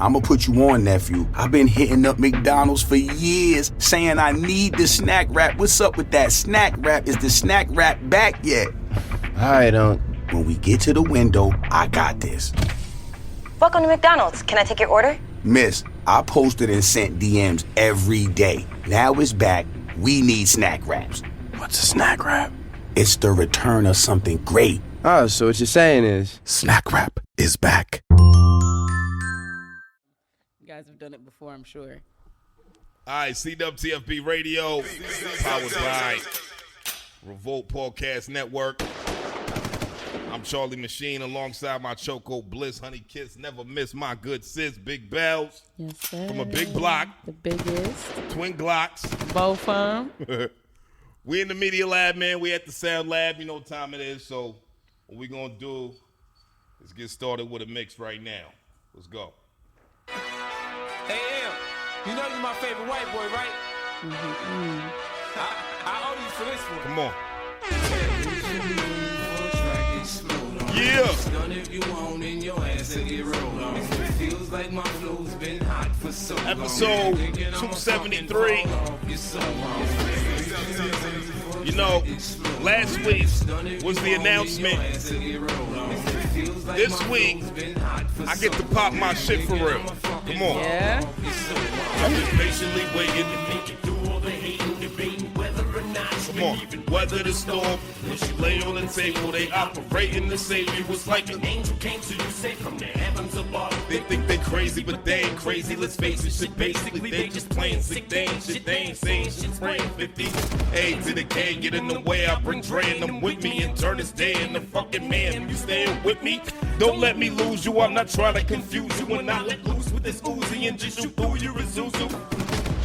I'ma put you on, nephew. I've been hitting up McDonald's for years, saying I need the snack wrap. What's up with that snack wrap? Is the snack wrap back yet? I don't. When we get to the window, I got this. Welcome to McDonald's. Can I take your order? Miss, I posted and sent DMs every day. Now it's back. We need snack wraps. What's a snack wrap? It's the return of something great. Oh, so what you're saying is... Snack wrap is back. You guys have done it before, I'm sure. All right, CWTFB Radio, powered by Revolt Podcast Network. I'm Charlie MaSheen alongside my choco bliss, honey kiss, never miss my good sis, Big Bells. Yes, sir. From a big block. The biggest. Twin Glocks. Both of them. We in the media lab, man. We at the sound lab. You know what time it is. So what we going to do is get started with a mix right now. Let's go. Hey, Em, you know you're my favorite white boy, right? Mm-hmm. I owe you for this one. Come on. Yeah. Episode 273. You know, last week was the announcement. This week, I get to pop my shit for real. Come on. Yeah. I've been patiently waiting. Come on, weather the storm. When she lay on the table, they operating to save you. It's like an angel came to you, safe from the heavens above. They think they crazy, but they ain't crazy. Let's face it, shit basically they just playing sick. They ain't shit, they ain't saying shit. Spraying 50 A to the K, get in the way. I bring Dre and them with me and turn this day into fucking man. You staying with me? Don't let me lose you. I'm not trying to confuse you and not let loose with this Uzi and just shoot through you, Isuzu.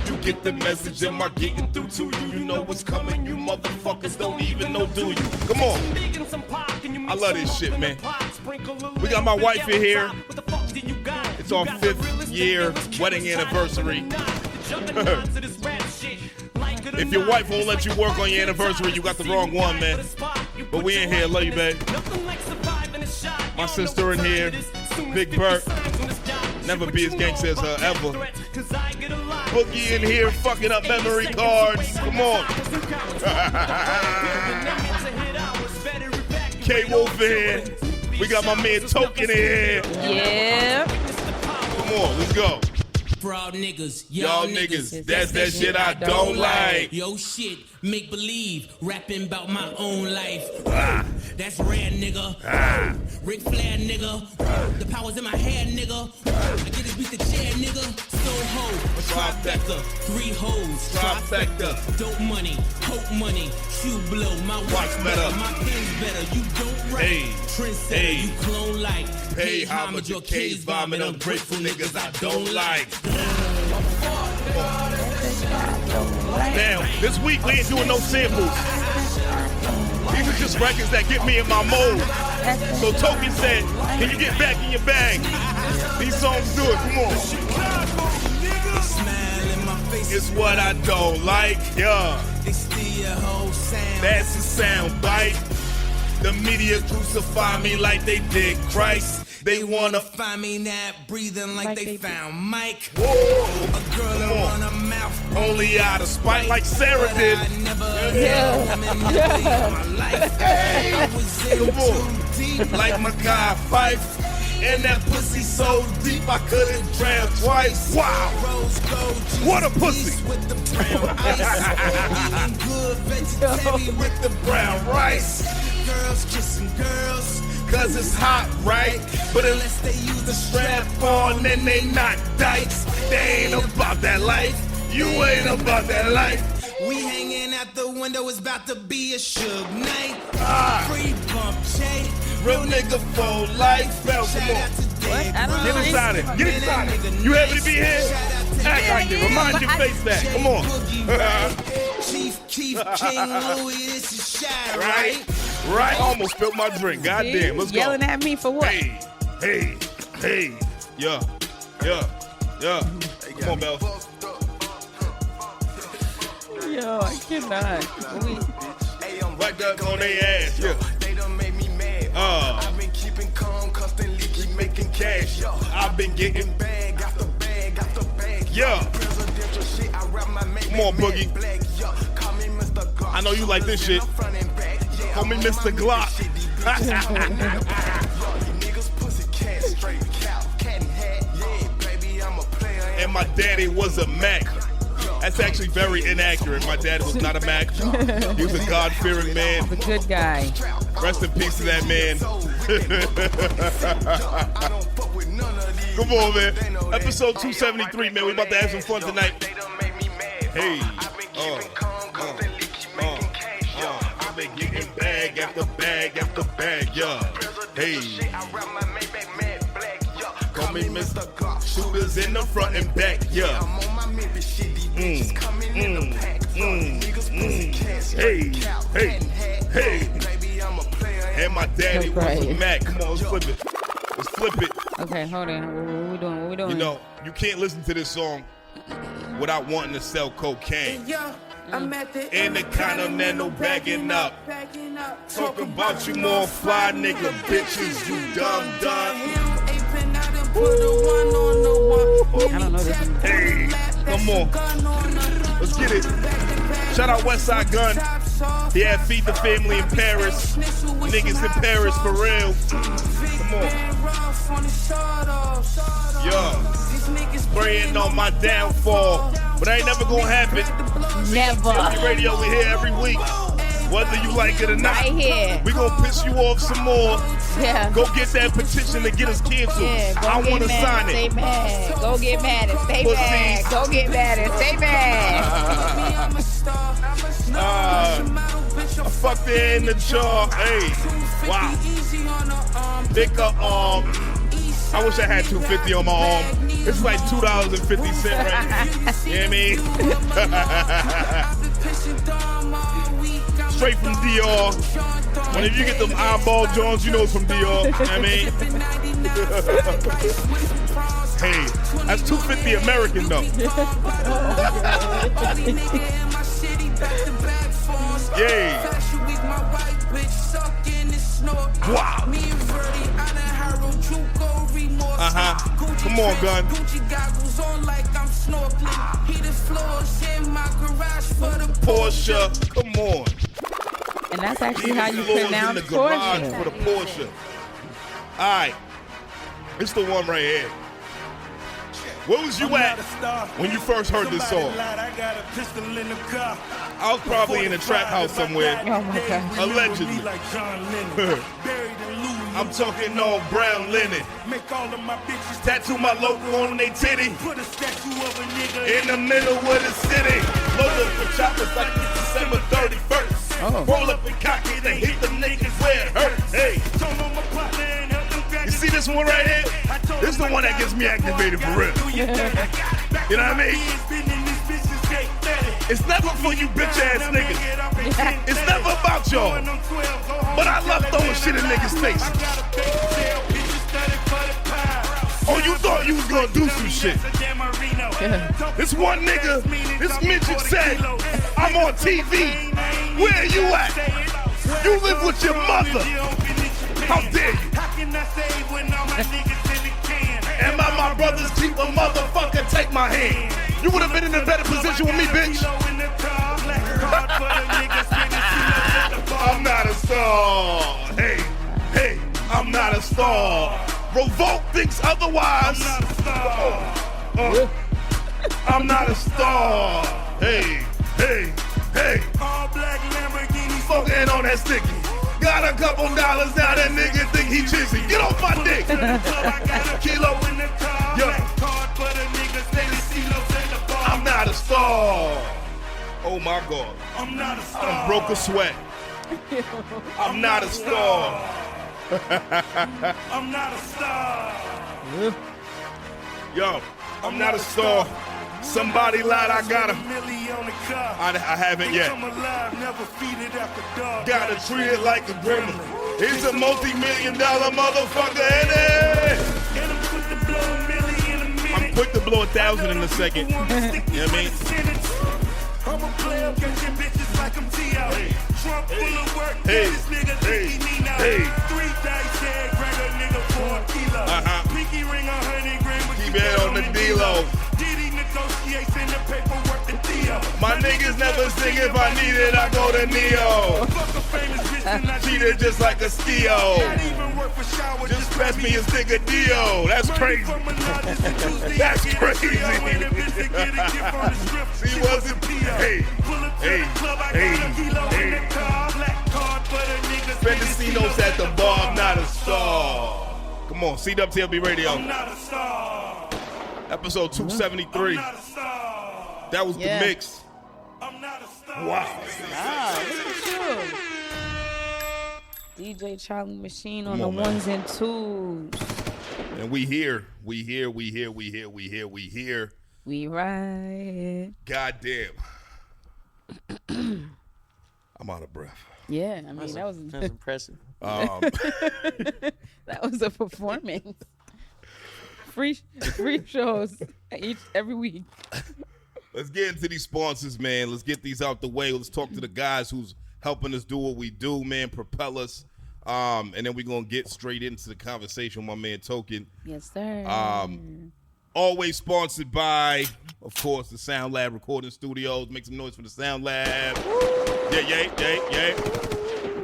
You get the message, am I getting through to you? You know what's coming, you motherfuckers don't even know, do you? Come on. I love this shit, man. We got my wife in here. It's our 5th year wedding anniversary. If your wife won't let you work on your anniversary, you got the wrong one, man. But we in here, love you, babe. My sister in here, Big Bert. Never be as gangster as her ever. Boogie in here fucking up memory cards. Come on. K-Wolf in here. We got my man Toke in here. Yeah. Come on, let's go. Fraud niggas, y'all niggas, that's that shit I don't like. Yo shit, make believe, rapping about my own life. That's rare, nigga. Ric Flair, nigga. The power's in my head, nigga. I get this beat the chair, nigga. Soho, trifecta, 3 hoes, trifecta. Dope money, hope money, shoe blow, my watch better, my pen's better. You don't write, hey, trendsetter, hey. you clone like. Pay homage, your K's vomit, ungrateful niggas I don't like. Now, this week we ain't doing no samples. These are just records that get me in my mode. So Toke said, can you get back in your bag? These songs do it, come on. It's what I don't like, yeah. That's the sound bite. The media crucify me like they did Christ. They wanna find me not breathing like they found Mike. Whoa. A girl around her mouth only out of spite like Sarah did. Come on. Like Makai Fife. And that pussy so deep I couldn't drown twice. Wow. What a pussy. With the brown with the brown rice. Girls kissing girls. Cause it's hot, right? But unless they use the strap on, then they not dykes. They ain't about that life. You ain't about that life. We hanging out the window, it's about to be a Suge night. Free bump, Jay. Real nigga for life. Bell, come on. Get inside it. Get inside it. You happy to be here? Act like it. Remind your face that. Come on. Chief King Louis, this is Shy, right? Right. I almost spilled my drink. Goddamn. Let's go. Yelling at me for what? Hey. Yeah. Come on, Bell. Yo, I cannot. Right up on their ass. Yeah. They done made me mad. I've been keeping calm, constantly keep making cash. I've been getting bag. Got Yeah. Come on, Boogie. I know you like this shit. Call me Mr. Glock. And my daddy was a Mac. That's actually very inaccurate. My dad was not a Mac. He was a God-fearing man. A good guy. Rest in peace to that man. Come on, man. Episode 273, man. We about to have some fun tonight. Hey. I've been getting bag after bag after bag, yeah. Hey. Call me Mr. Shooters in the front and back, yeah. Hey. And my daddy was a Mac. Come on, let's flip it. Let's flip it. Okay, hold on. What we doing? You know, you can't listen to this song without wanting to sell cocaine. In the Continental bagging up. Talk about you more fly nigga bitches, you dumb. I don't know this one. Hey, come on. Let's get it. Shout out Westside Gun. He had Feed the Family in Paris. Niggas in Paris for real. Come on. Yo. Praying on my downfall. But ain't never gonna happen. Never. Radio, we here every week. Whether you like it or not. Right here. We gonna piss you off some more. Yeah. Go get that petition to get us canceled. Yeah, I wanna sign stay it. mad. Go get mad and stay Pussies. mad. Go get mad and stay mad. I fucked her in the jaw. Hey. Wow. Big arm. I wish I had $2.50 on my arm. It's like $2.50 right now. You know what I mean? Straight from Dior. Whenever you get them eyeball Jones, you know it's from Dior. You know what I mean? Hey, that's $2.50 American though. Yay. Wow. Come on, Gun. Porsche. Come on. And that's actually how you Floors pronounce in the garage Porsche. for the Porsche. All right. It's the one right here. Where was you at when you first heard this song? I was probably in a trap house somewhere. Oh my God. Allegedly. I'm talking on brown linen. Tattoo my logo on they titty. In the middle of the city. Load up the choppers like it's December 31st. Roll up and cock it and hit the niggas where it hurts. Hey. You see this one right here? This is the one that gets me activated for real. You know what I mean? It's never for you bitch ass niggas. It's never about y'all. But I love throwing shit in niggas' face. Oh, you thought you was gonna do some shit. This one nigga, this midget said, I'm on TV. Where you at? You live with your mother. How dare you? And my brothers keep a motherfucker take my hand. You would have been in a better position with me, bitch. I'm not a star. Hey, I'm not a star. Revolt thinks otherwise. I'm not a star. Hey. Fucking on that sticky. Got a couple dollars now, that nigga think he cheesy. Get off my dick. Kilo in the car. Yeah. I'm not a star. Oh my God. I'm not a star. I broke a sweat. I'm not a star. I'm not a star. Yo, I'm not a star. Somebody lied, I got him. I haven't yet. Gotta treat it like a gremlin. He's a multi-million-dollar motherfucker, ain't it? I'm quick to blow 1,000 in a second. You know what I mean? I'm a player, catching bitches like I'm T.O. Trump full of work, this nigga think he need now. 3 dice head, grab a nigga for a kilo. Pinky ring 100 grand, keep it on the D-Lo. negotiates in the paperwork to Theo. My niggas never sing if I need it, I go to Neo. Fuck a famous bitch and I Cheat it just like a Steo. not even work for shower. Just pass me a stick of Dio. That's crazy. That's crazy. See, was it? Hey, Bendecinos at the bar, I'm not a star. Come on, CWTFB Radio. I'm not a star. Episode 273. I'm not a star. That was Yeah. the mix. I'm not a star. Wow. Ah, look at you. DJ Charlie MaSheen on Come on, the man. ones and twos. And we here. We ride. Goddamn. I'm out of breath. Yeah, I mean that was impressive. that was a performance. Free shows every week. Let's get into these sponsors, man. Let's get these out the way. Let's talk to the guys who's helping us do what we do, man. Propel us. And then we're going to get straight into the conversation with my man Toke. Yes, sir. Always sponsored by, of course, the Sound Lab Recording Studios. Make some noise for the Sound Lab. Yeah.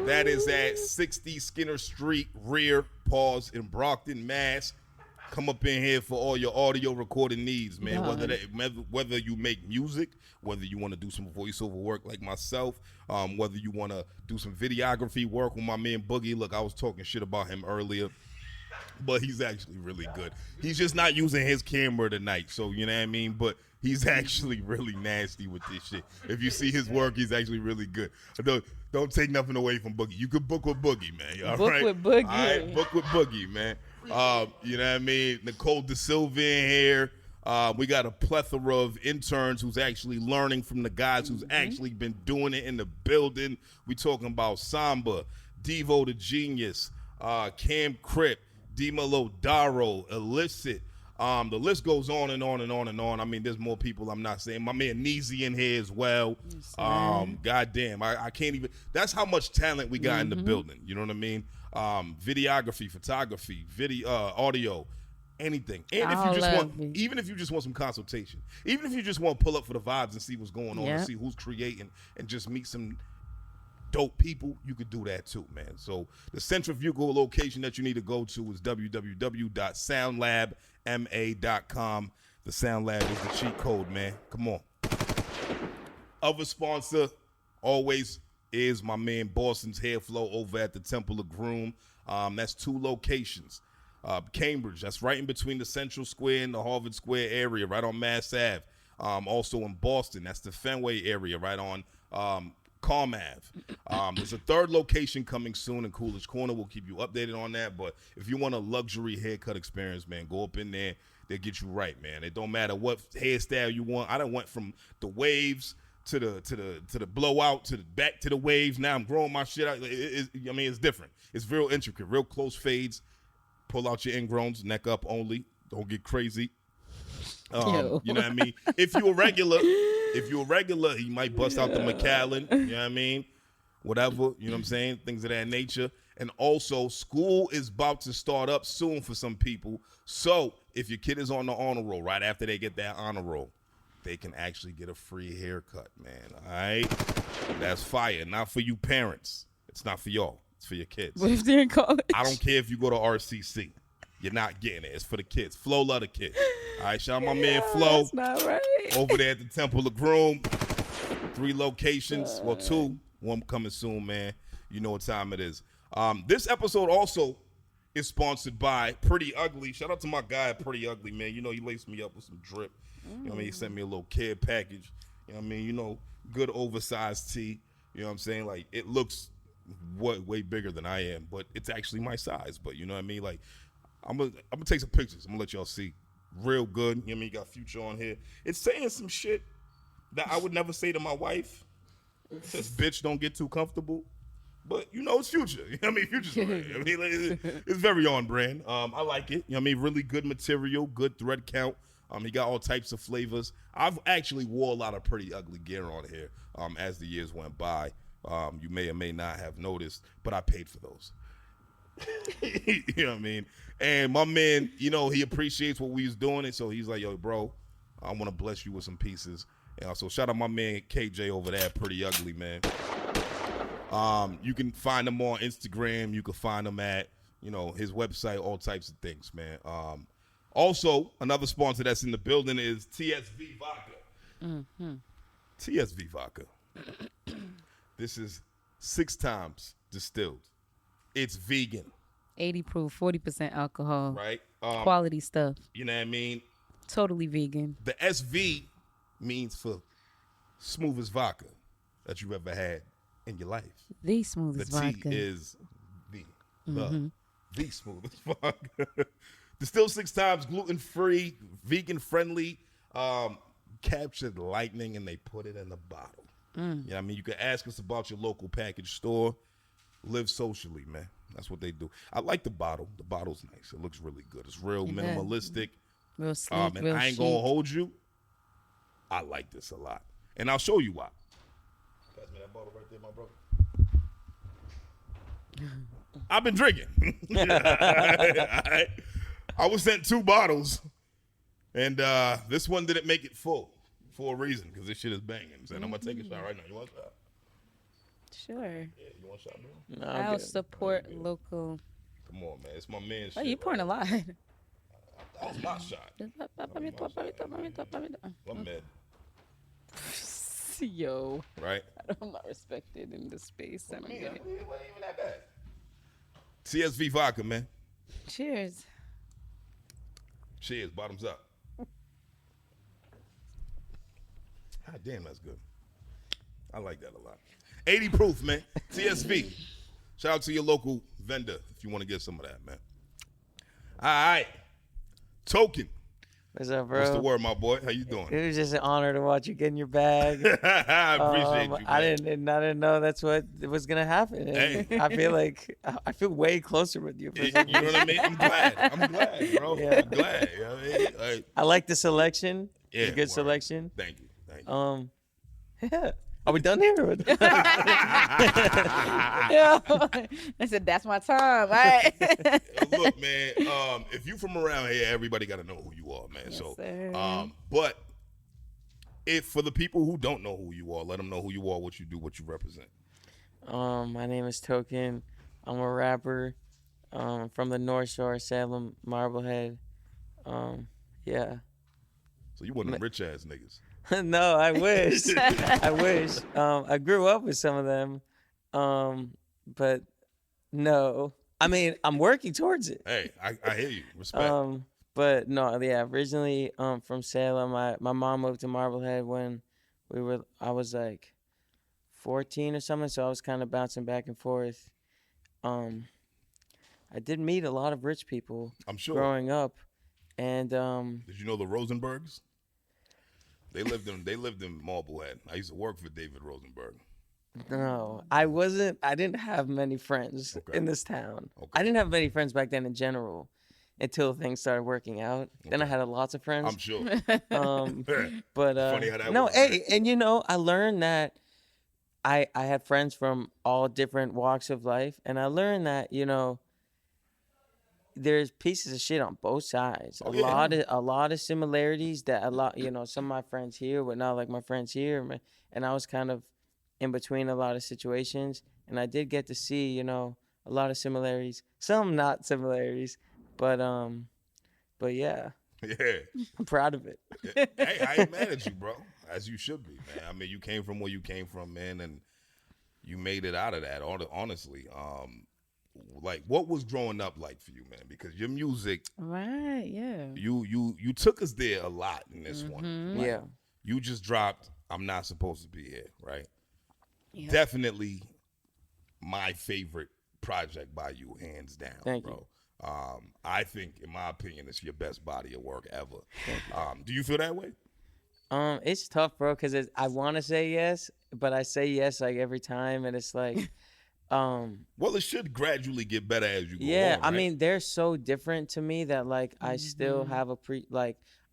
That is at 60 Skinner Street, rear, pause in Brockton, Mass. Come up in here for all your audio recording needs, man. Whether you make music, whether you want to do some voiceover work like myself, whether you want to do some videography work with my man Boogie. Look, I was talking shit about him earlier, but he's actually really good. He's just not using his camera tonight, so you know what I mean? But he's actually really nasty with this shit. If you see his work, he's actually really good. Don't take nothing away from Boogie. You could book with Boogie, man. All Book right? with Boogie. All right, book with Boogie, man. You know what I mean? Nicole De Silva in here. We got a plethora of interns who's actually learning from the guys who's actually been doing it in the building. We talking about Samba, Devo the Genius, Cam Crip, Dimalo Daro, Illicit. The list goes on and on and on and on. I mean, there's more people I'm not saying. My man Neezy in here as well. Yes, goddamn, I can't even. That's how much talent we got in the building. You know what I mean? Videography, photography, audio, anything. And if you just want, even if you just want some consultation, even if you just want to pull up for the vibes and see what's going on and see who's creating and just meet some dope people, you could do that too, man. So the centrifugal location that you need to go to is www.soundlabma.com. The Sound Lab is the cheat code, man. Come on. Other sponsor always is my man Boston's Hair Flow over at the Temple of Groom. That's 2 locations. Cambridge, that's right in between the Central Square and the Harvard Square area, right on Mass Ave. Also in Boston, that's the Fenway area, right on Calm Ave. There's a 3rd location coming soon in Coolidge Corner. We'll keep you updated on that. But if you want a luxury haircut experience, man, go up in there. They'll get you right, man. It don't matter what hairstyle you want. I done went from the waves to the blowout to the back to the waves. Now I'm growing my shit out. It's different. It's real intricate, real close fades. Pull out your ingrowns, neck up only. Don't get crazy. You know what I mean? If you're a regular, you might bust out the McAllen. You know what I mean? Whatever. You know what I'm saying? Things of that nature. And also, school is about to start up soon for some people. So if your kid is on the honor roll, right after they get that honor roll, they can actually get a free haircut, man. All right? That's fire. Not for you parents. It's not for y'all. It's for your kids. What if they're in college? I don't care if you go to RCC. You're not getting it. It's for the kids. Flo love the kids. All right, shout out my man Flo. That's not right. Over there at the Temple of Groom. 3 locations. Well, 2. 1 coming soon, man. You know what time it is. This episode also is sponsored by Pretty Ugly. Shout out to my guy, Pretty Ugly, man. You know, he laced me up with some drip. You know what I mean? He sent me a little care package. You know what I mean? You know, good oversized tee. You know what I'm saying? Like, it looks way bigger than I am, but it's actually my size. But you know what I mean? Like, I'm gonna take some pictures. I'm gonna let y'all see. Real good. You know what I mean? Got Future on here. It's saying some shit that I would never say to my wife. It says, bitch, don't get too comfortable. But, you know, it's Future. You know what I mean? Future's right. I mean, like, it's very on brand. I like it. You know what I mean? Really good material, good thread count. He got all types of flavors. I've actually wore a lot of Pretty Ugly gear on here as the years went by. You may or may not have noticed, but I paid for those. You know what I mean? And my man, you know, he appreciates what we was doing, and so he's like, yo, bro, I want to bless you with some pieces. And also, shout out my man KJ over there, Pretty Ugly, man. You can find him on Instagram. You can find him at, his website, all types of things, man. Also, another sponsor that's in the building is TSV Vodka. Mm-hmm. TSV Vodka. This is 6 times distilled. It's vegan. 80 proof, 40% alcohol. Right? Quality stuff. You know what I mean? Totally vegan. The SV means for smoothest vodka that you've ever had in your life. The smoothest vodka. The T is the smoothest vodka. Distilled 6 times, gluten-free, vegan-friendly, captured lightning, and they put it in the bottle. You know what I mean? You can ask us about your local package store. Live socially, man. That's what they do. I like the bottle. The bottle's nice. It looks really good. It's real minimalistic. Real sleek, and real I ain't chic. gonna hold you. I like this a lot. And I'll show you why. Pass me that bottle right there, my brother. I've been drinking. I was sent 2 bottles. And this one didn't make it full for a reason, because this shit is banging. So I'm going to take a shot right now. You want a shot? Sure. Yeah, you want a shot, bro? No, I'll support local. Come on, man. It's my man's Oh, shit. you pouring a lot. That's my shot. I'm mad. Yo. Right? I'm not respected in this space. I don't get it. It wasn't even that bad. CSV vodka, man. Cheers. Cheers. Bottoms up. God damn, that's good. I like that a lot. 80 proof, man. TSV. Shout out to your local vendor if you want to get some of that, man. All right. Token. What's up, bro? What's the word, my boy? How you doing? It was just an honor to watch you get in your bag. I appreciate you, man. I didn't know that's what was gonna happen. Hey. I feel way closer with you. You know what I mean? I'm glad, bro. Yeah. I'm glad. You know what I mean? Like, I like the selection. yeah, It's a good word. selection. Thank you. Yeah. Are we done here? Yeah. I said, that's my time. All right. Look, man, if you from around here, everybody got to know who you are, man. Yes, so, sir. but if for the people who don't know who you are, let them know who you are, what you do, what you represent. My name is Token. I'm a rapper from the North Shore, Salam, Marblehead. Yeah. So you one of them rich ass niggas. No, I wish. I wish. I grew up with some of them, but no. I mean, I'm working towards it. Hey, I hear you. Respect. But no, yeah. Originally, from Salem. My mom moved to Marblehead when I was like 14 or something. So I was kind of bouncing back and forth. I did meet a lot of rich people. I'm sure. Growing up, and did you know the Rosenbergs? They lived in Marblehead. I used to work for David Rosenberg. No, I wasn't. I didn't have many friends in this town. Okay. I didn't have many friends back then in general until things started working out. Okay. Then I had lots of friends. I'm sure. But funny how that no, works. hey, and I learned that I had friends from all different walks of life, and I learned that there's pieces of shit on both sides. A lot of similarities that some of my friends here were not like my friends here, and I was kind of in between a lot of situations, and I did get to see a lot of similarities, some not similarities, but yeah. Yeah. I'm proud of it. Hey, I ain't mad at you, bro. As you should be, man. I mean, you came from where you came from, man, and you made it out of that. Honestly, like, what was growing up like for you, man? Because your music, Right, yeah. you took us there a lot in this one. Like, Yeah. You just dropped "I'm Not Supposed to Be Here," right? Yeah. Definitely my favorite project by you, hands down, Thank bro. I think, in my opinion, it's your best body of work ever. Do you feel that way? It's tough, bro, because I want to say yes, but I say yes like every time, and it's like, well, it should gradually get better as you go on, I right? mean, they're so different to me that like I still have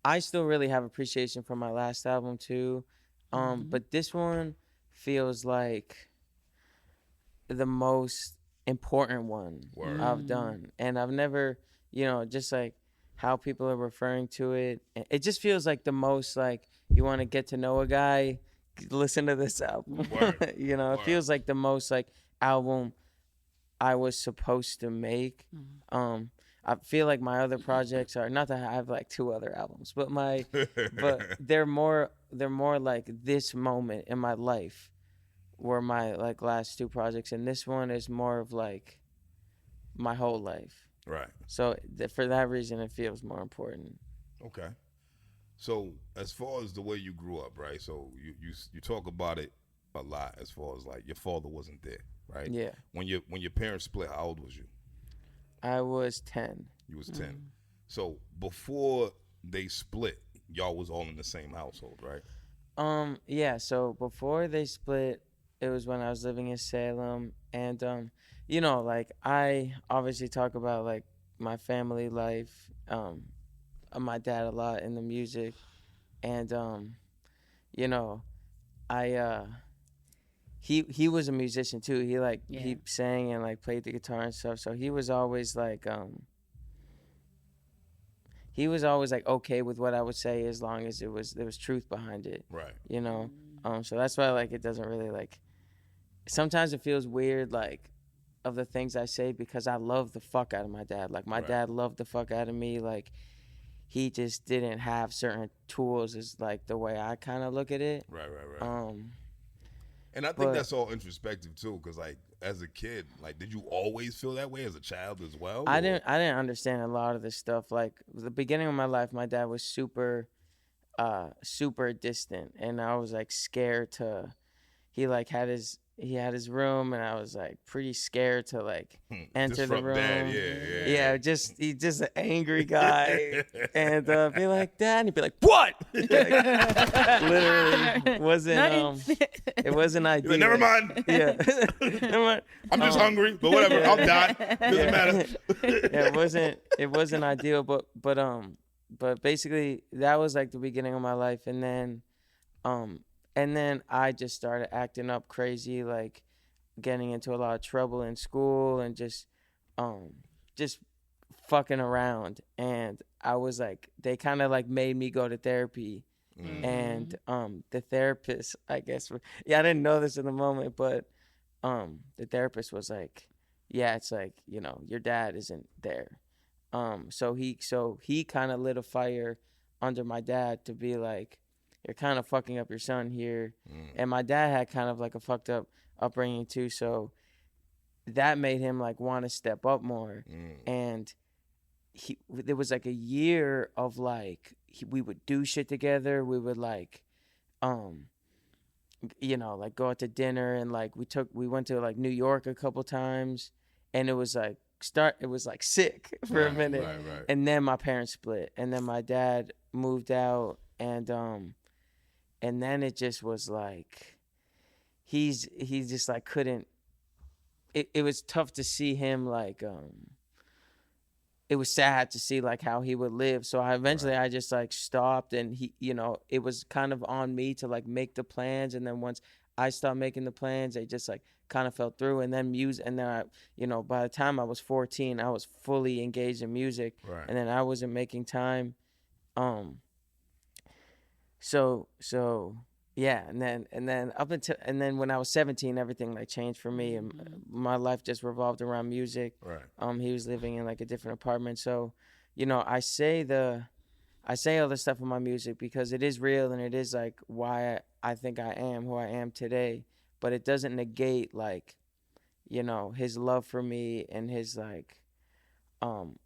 I still really have appreciation for my last album too, but this one feels like the most important one I've done, and I've never, just like how people are referring to it. It just feels like the most like you want to get to know a guy, listen to this album. You know, it feels like the most like album I was supposed to make. I feel like my other projects are not that I have like 2 other albums, but they're more like this moment in my life were my like last 2 projects, and this one is more of like my whole life. Right. So for that reason, it feels more important. Okay. So as far as the way you grew up, right? So you talk about it a lot as far as like your father wasn't there, right? Yeah. When your parents split, how old was you? I was 10. You was 10. So before they split, y'all was all in the same household, right? Yeah. So before they split, it was when I was living in Salem, and you know, like I obviously talk about like my family life, my dad a lot in the music, and you know, he was a musician too. He like he sang and like played the guitar and stuff. So he was always like okay with what I would say as long as there was truth behind it. Right. You know, so that's why like it doesn't really like. Sometimes it feels weird like of the things I say because I love the fuck out of my dad. Like my dad loved the fuck out of me. Like he just didn't have certain tools is like the way I kind of look at it. Right. And I think that's all introspective too, because like as a kid, like did you always feel that way as a child as well? I didn't understand a lot of this stuff. Like the beginning of my life, my dad was super distant, and I was like scared to. He had his room, and I was like pretty scared to like enter the room. Dad, yeah. He's just an angry guy, and be like, Dad, and he'd be like, what? Like, literally wasn't it wasn't ideal. Like, never mind. Yeah, never mind. I'm just hungry, but whatever. I'll die. Doesn't matter. Yeah, it wasn't ideal, but basically that was like the beginning of my life, and then I just started acting up crazy, like getting into a lot of trouble in school and just fucking around. And I was like, they kind of like made me go to therapy. And the therapist, I guess, I didn't know this in the moment, but the therapist was like, yeah, it's like, you know, your dad isn't there. So he kind of lit a fire under my dad to be like, you're kind of fucking up your son here. And my dad had kind of like a fucked up upbringing too, so that made him like want to step up more. And there was like a year of like we would do shit together. We would like you know, like go out to dinner, and like we went to like New York a couple times, and it was like sick for a minute. Right. And then my parents split, and then my dad moved out, and then it just was like he just like couldn't. It was tough to see him like it was sad to see like how he would live. So I just like stopped, and he, you know, it was kind of on me to like make the plans. And then once I stopped making the plans, they just like kind of fell through. And then I, you know, by the time I was 14, I was fully engaged in music. Right. And then I wasn't making time. So yeah, and then when I was 17, everything like changed for me, and my life just revolved around music. Right. He was living in like a different apartment, so, you know, I say all this stuff in my music because it is real, and it is like why I think I am who I am today. But it doesn't negate like, you know, his love for me and his like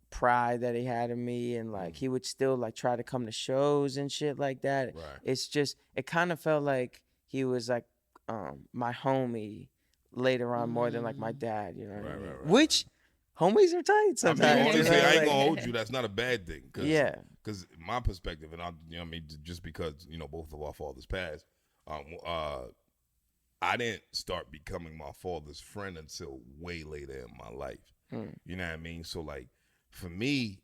pride that he had in me, and like he would still like try to come to shows and shit like that. Right. It's just, it kind of felt like he was like my homie later on more than like my dad, you know what I mean? Right. Which homies are tight sometimes. I mean, honestly, you know? I ain't Like, gonna hold you. That's not a bad thing. Cause, yeah. Because my perspective, and I, you know, what I mean, just because, you know, both of our fathers passed, I didn't start becoming my father's friend until way later in my life. You know what I mean? So like, for me,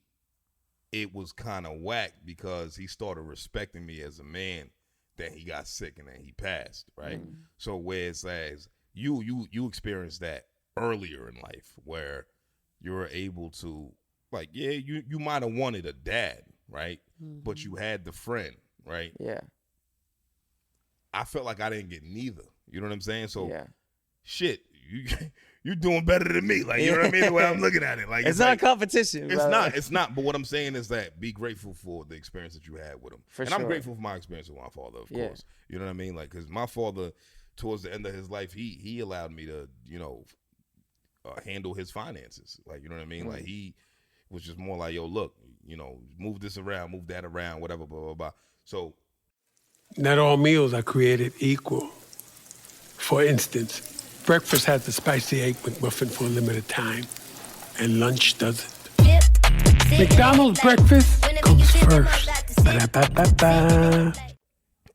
it was kind of whack because he started respecting me as a man. Then he got sick and then he passed, right? So whereas you experienced that earlier in life, where you were able to like, yeah, you might have wanted a dad, right? But you had the friend, right? Yeah. I felt like I didn't get neither. You know what I'm saying? So, shit, you're doing better than me. Like, you know what I mean? The way I'm looking at it. Like, it's not like, competition. It's not. But what I'm saying is that be grateful for the experience that you had with him. And I'm grateful for my experience with my father, of course. You know what I mean? Like, because my father, towards the end of his life, he allowed me to, handle his finances. Like, you know what I mean? Like, he was just more like, yo, look, move this around, move that around, whatever, blah, blah, blah. So, not all meals are created equal. For instance, breakfast has the spicy egg McMuffin for a limited time, and lunch doesn't. McDonald's breakfast comes first. Ba-da-ba-ba-ba.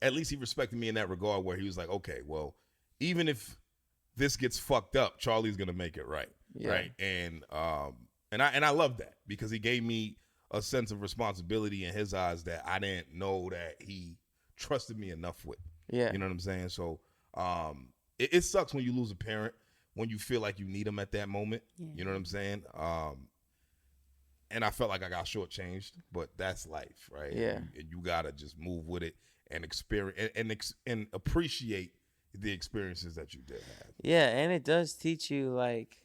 At least he respected me in that regard, where he was like, okay, well, even if this gets fucked up, Charlie's gonna make it right, right? And I love that, because he gave me a sense of responsibility in his eyes that I didn't know that he trusted me enough with. Yeah, you know what I'm saying? So, it sucks when you lose a parent, when you feel like you need them at that moment. Yeah. You know what I'm saying? And I felt like I got shortchanged, but that's life, right? Yeah. And you gotta just move with it and experience and appreciate the experiences that you did have. Yeah, and it does teach you, like,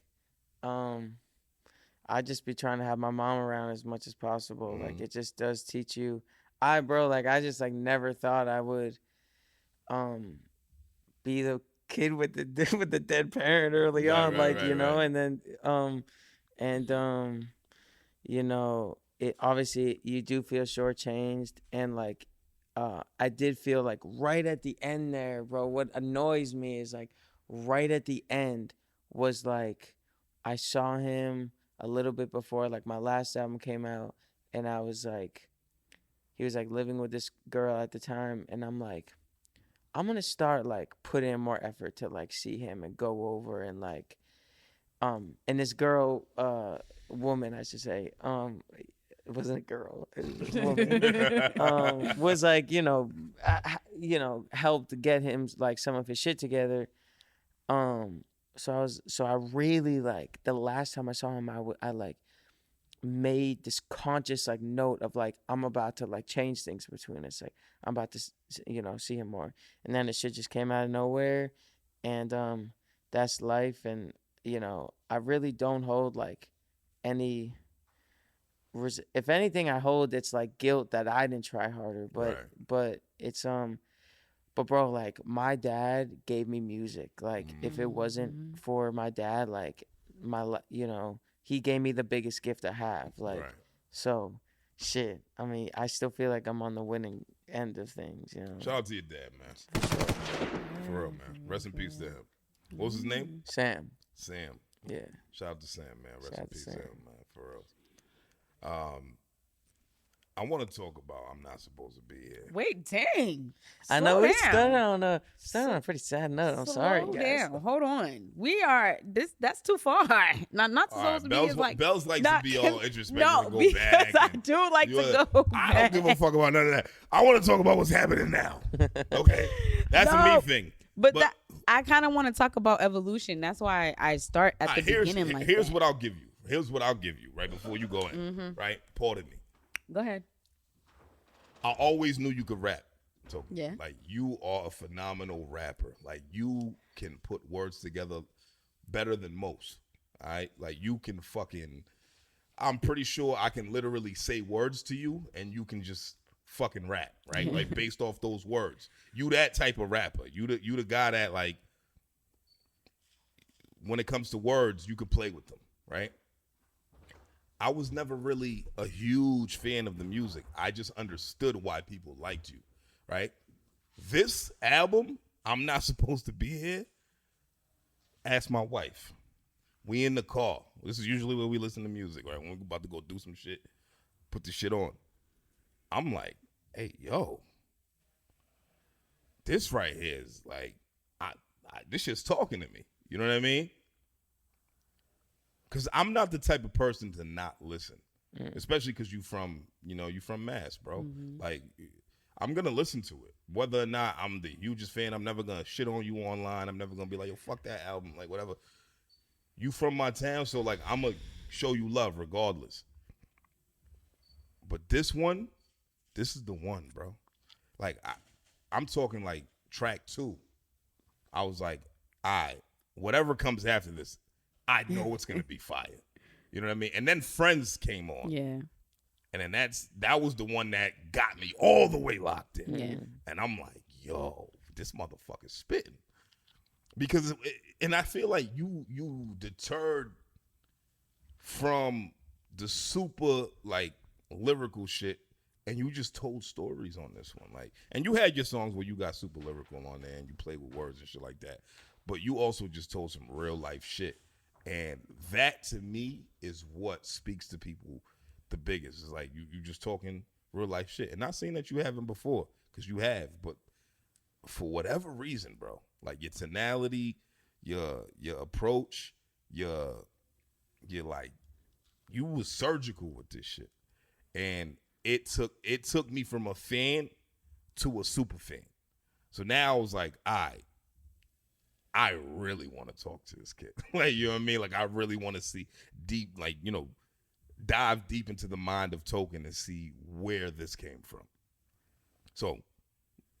I just be trying to have my mom around as much as possible. Like, it just does teach you. I just like never thought I would be the kid with the dead parent early on, and then it obviously you do feel shortchanged, and like I did feel like right at the end there, bro. What annoys me is like right at the end was like I saw him a little bit before like my last album came out, and I was like, he was like living with this girl at the time, and I'm like, I'm gonna start like putting in more effort to like see him and go over and like, and this girl, woman, I should say, it wasn't a girl, it was a woman, was like, helped get him like some of his shit together. So I really like the last time I saw him, I like made this conscious like note of like I'm about to like change things between us, like I'm about to see him more, and then the shit just came out of nowhere, and that's life. And I really don't hold like any if anything I hold it's like guilt that I didn't try harder, but it's but bro, like my dad gave me music. Like if it wasn't for my dad, like he gave me the biggest gift I have. Like, so shit. I mean, I still feel like I'm on the winning end of things, Shout out to your dad, man. For real, man. Rest in peace to him. What was his name? Sam. Yeah. Shout out to Sam, man. Rest in peace to him, man. For real. I want to talk about I'm Not Supposed to Be Here. Wait, dang. I know we started on a pretty sad note. I'm sorry, guys. Down. Hold on. We are that's too far. Not supposed to be is like Bells likes to be all introspective and go because back. I do like to go back. I don't give a fuck about none of that. I want to talk about what's happening now. Okay? That's a me thing. But I kind of want to talk about evolution. That's why I start at the beginning like Here's that. what I'll give you. Here's what I'll give you right before you go in. Right? Pardon me. Go ahead. I always knew you could rap. So, yeah. Like, you are a phenomenal rapper. Like, you can put words together better than most. All right? Like, you can I'm pretty sure I can literally say words to you and you can just fucking rap, right? Like, based off those words. You that type of rapper. You the guy that, like, when it comes to words, you could play with them, right? I was never really a huge fan of the music. I just understood why people liked you, right? This album, I'm Not Supposed to Be Here, ask my wife. We in the car. This is usually where we listen to music, right? When we're about to go do some shit, put the shit on. I'm like, hey, yo, this right here is like, this shit's talking to me. You know what I mean? Because I'm not the type of person to not listen, especially because you from Mass, bro. Like, I'm going to listen to it. Whether or not I'm the hugest fan, I'm never going to shit on you online. I'm never going to be like, yo, fuck that album, like, whatever. You from my town, so, like, I'm going to show you love regardless. But this is the one, bro. Like I'm talking like track 2. I was like, all right, whatever comes after this, I know it's gonna be fire. You know what I mean? And then Friends came on. Yeah. And then that was the one that got me all the way locked in. Yeah. And I'm like, yo, this motherfucker's spitting. Because, and I feel like you deterred from the super, like, lyrical shit, and you just told stories on this one. Like, and you had your songs where you got super lyrical on there, and you played with words and shit like that. But you also just told some real life shit. And that, to me, is what speaks to people the biggest. It's like you just talking real life shit. And not saying that you haven't before, because you have, but for whatever reason, bro, like your tonality, your approach, your like, you was surgical with this shit. And it took me from a fan to a super fan. So now I was like, I really want to talk to this kid. Like, you know what I mean? Like, I really want to see deep, like, you know, dive deep into the mind of Toke and see where this came from. So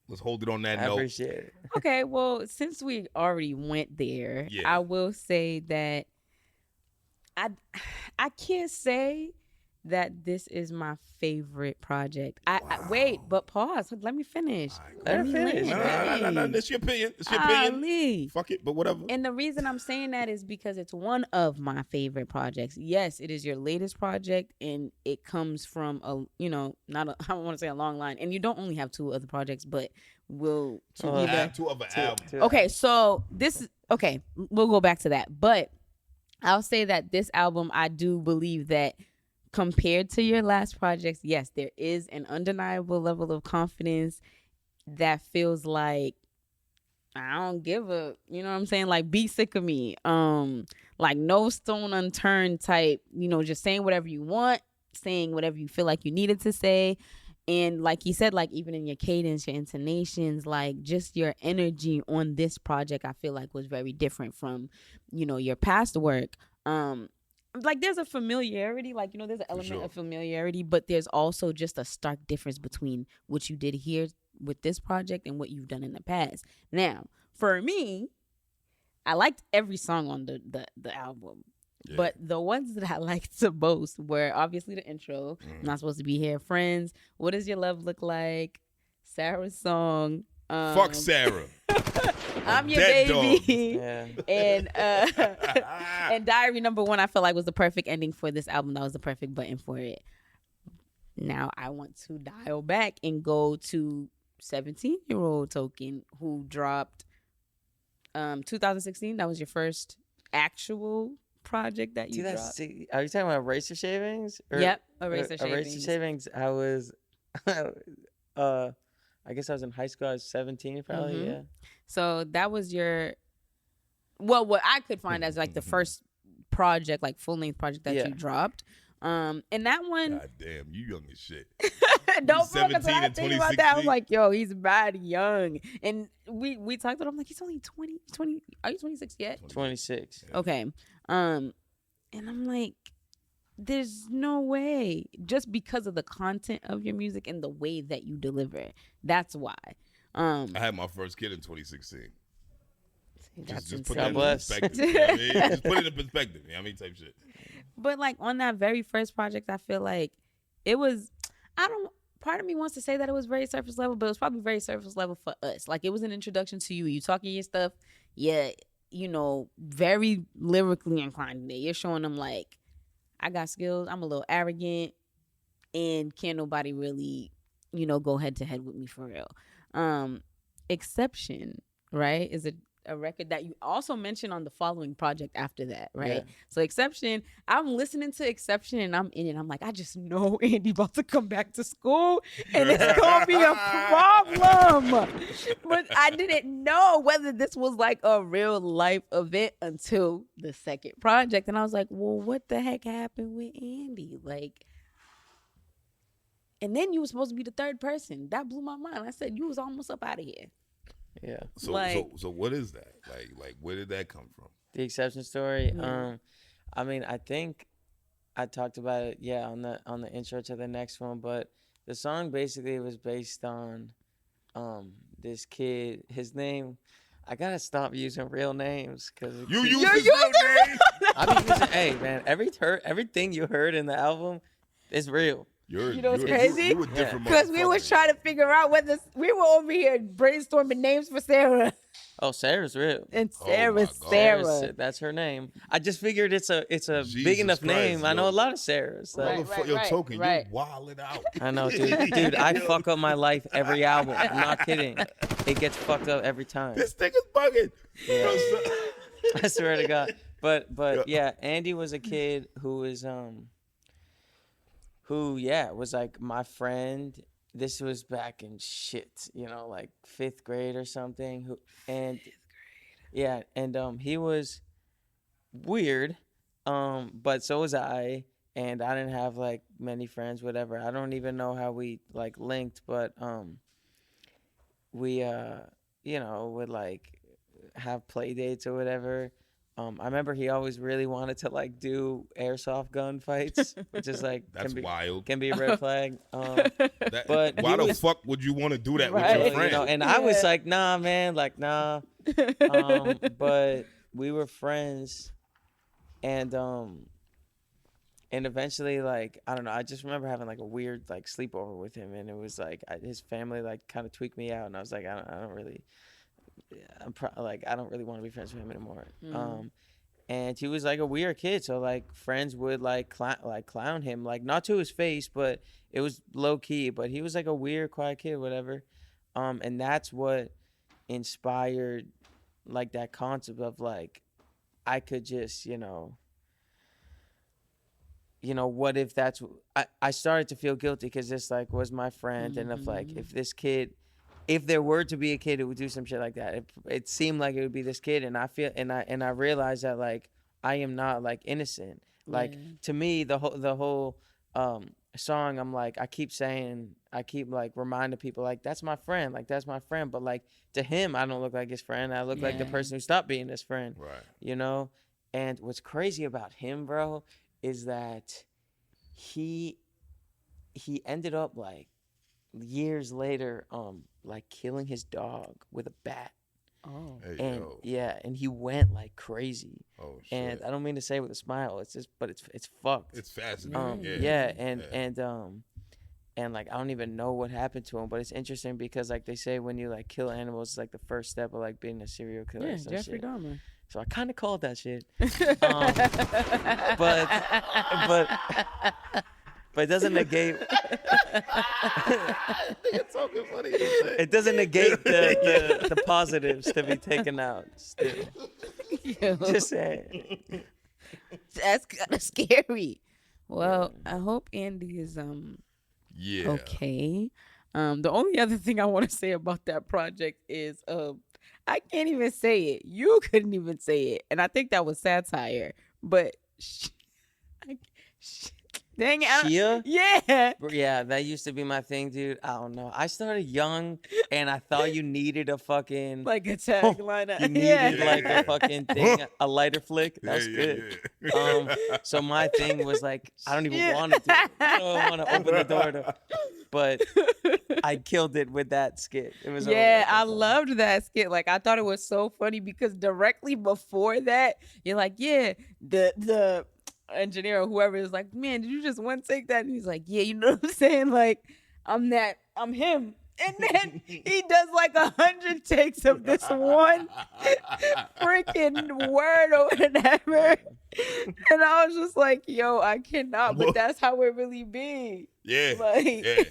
let's hold it on that note. I appreciate it. Okay, well, since we already went there, I will say that I can't say that this is my favorite project. I wait, but pause. Let me finish. Let me finish. No, that's your opinion. It's your opinion. Ali. Fuck it, but whatever. And the reason I'm saying that is because it's one of my favorite projects. Yes, it is your latest project, and it comes from a, you know, I don't want to say a long line. And you don't only have 2 other projects, but we'll have 2 other albums. Okay, so this is okay. We'll go back to that, but I'll say that this album, I do believe that, compared to your last projects, yes, there is an undeniable level of confidence that feels like I don't give a, you know what I'm saying? Like, be sick of me. Like, no stone unturned type, you know, just saying whatever you want, saying whatever you feel like you needed to say. And like you said, like, even in your cadence, your intonations, like, just your energy on this project, I feel like was very different from, you know, your past work. Like, there's a familiarity, like, you know, there's an element of familiarity, but there's also just a stark difference between what you did here with this project and what you've done in the past. Now, for me, I liked every song on the album, but the ones that I liked the most were obviously the intro, I'm Not Supposed to Be Here, Friends, What Does Your Love Look Like, Sarah's song. Fuck Sarah. I'm your baby. And and Diary Number 1, I felt like was the perfect ending for this album. That was the perfect button for it. Now I want to dial back and go to 17-year-old Token, who dropped 2016. That was your first actual project that you dropped. Are you talking about Eraser Shavings? Yep, Eraser Shavings. Eraser Shavings. I was I guess I was in high school. I was 17 probably, yeah. So that was your, well, what I could find as like the first project, like full-length project that you dropped. And that one. God damn, you young as shit. Don't fuck us. I think about that. I was like, yo, he's bad young. And we talked about him like, he's only 20. Are you 26 yet? 26. Okay. And I'm like, there's no way, just because of the content of your music and the way that you deliver it. That's why. I had my first kid in 2016. Just put that in perspective. You know what I mean? Just put it in perspective. You know what I mean? Type shit. But like on that very first project, I feel like it was, part of me wants to say that it was very surface level, but it was probably very surface level for us. Like, it was an introduction to you. You talking your stuff. Yeah, you know, very lyrically inclined. You're showing them like, I got skills. I'm a little arrogant, and can't nobody really, you know, go head to head with me for real. Exception, right, is a record that you also mentioned on the following project after that, right? Yeah. So Exception, I'm listening to Exception and I'm in it. I'm like, I just know Andy about to come back to school and it's gonna be a problem. But I didn't know whether this was like a real life event until the second project. And I was like, well, what the heck happened with Andy? Like, and then you were supposed to be the third person. That blew my mind. I said, you was almost up out of here. Yeah. So what is that? Like where did that come from? The Exception story. I mean, I think I talked about it, on the intro to the next one. But the song basically was based on this kid. His name, I gotta stop using real names because you use his real name. I be using, hey man, everything you heard in the album is real. You know what's crazy? Because we was trying to figure out whether we were over here brainstorming names for Sarah. Oh, Sarah's real. And Sarah's Sarah. That's her name. I just figured it's a Jesus big enough Christ, name. I know a lot of Sarahs. So. Yo, Toke, you wild it out. I know, dude. Dude, I fuck up my life every album. I'm not kidding. It gets fucked up every time. This thing is bugging. Yeah. I swear to God. But yeah, Andy was a kid who was was like my friend. This was back in like 5th grade or something. He was weird, but so was I, and I didn't have like many friends, whatever. I don't even know how we like linked, but we would like have play dates or whatever. I remember he always really wanted to like do airsoft gun fights, which is like wild. Can be a red flag. But why the fuck would you want to do that with your friend? And I was like, nah, man, like nah. But we were friends, and eventually, like, I don't know. I just remember having like a weird like sleepover with him, and it was like his family like kind of tweaked me out, and I was like, I don't really want to be friends with him anymore. And he was like a weird kid, so like friends would like clown him, like not to his face, but it was low key. But he was like a weird, quiet kid, whatever. And that's what inspired like that concept of like I could just what if that's I started to feel guilty because this like was my friend, and if there were to be a kid who would do some shit like that, it seemed like it would be this kid, and I realized that like I am not like innocent. Like to me, the whole song, I'm like I keep like reminding people like that's my friend, but like to him, I don't look like his friend. I look like the person who stopped being his friend. Right. And what's crazy about him, bro, is that he ended up like years later like killing his dog with a bat. And he went like crazy. Oh shit. And I don't mean to say with a smile, it's just but it's fucked. It's fascinating. And like I don't even know what happened to him, but it's interesting because like they say when you like kill animals, it's like the first step of like being a serial killer. Yeah, Jeffrey Dahmer. So I kind of called that shit. But it doesn't negate. It doesn't negate the positives to be taken out. Still, just saying. That's kind of scary. Well, I hope Andy is okay. The only other thing I want to say about that project is I can't even say it. You couldn't even say it, and I think that was satire. But dang it. Shia? Yeah, that used to be my thing, dude. I don't know. I started young, and I thought you needed a fucking like a tagline. You needed like a fucking thing, a lighter flick. That's good. So my thing was like, I don't even want to do it. I don't want to open the door but I killed it with that skit. It was I loved that skit. Like I thought it was so funny because directly before that, you're like, the engineer or whoever is like, man, did you just one take that? And he's like, yeah, you know what I'm saying? Like, I'm him. And then he does like 100 takes of this one freaking word or whatever. And I was just like, yo, I cannot, but that's how it really be. Yeah. Like, yeah.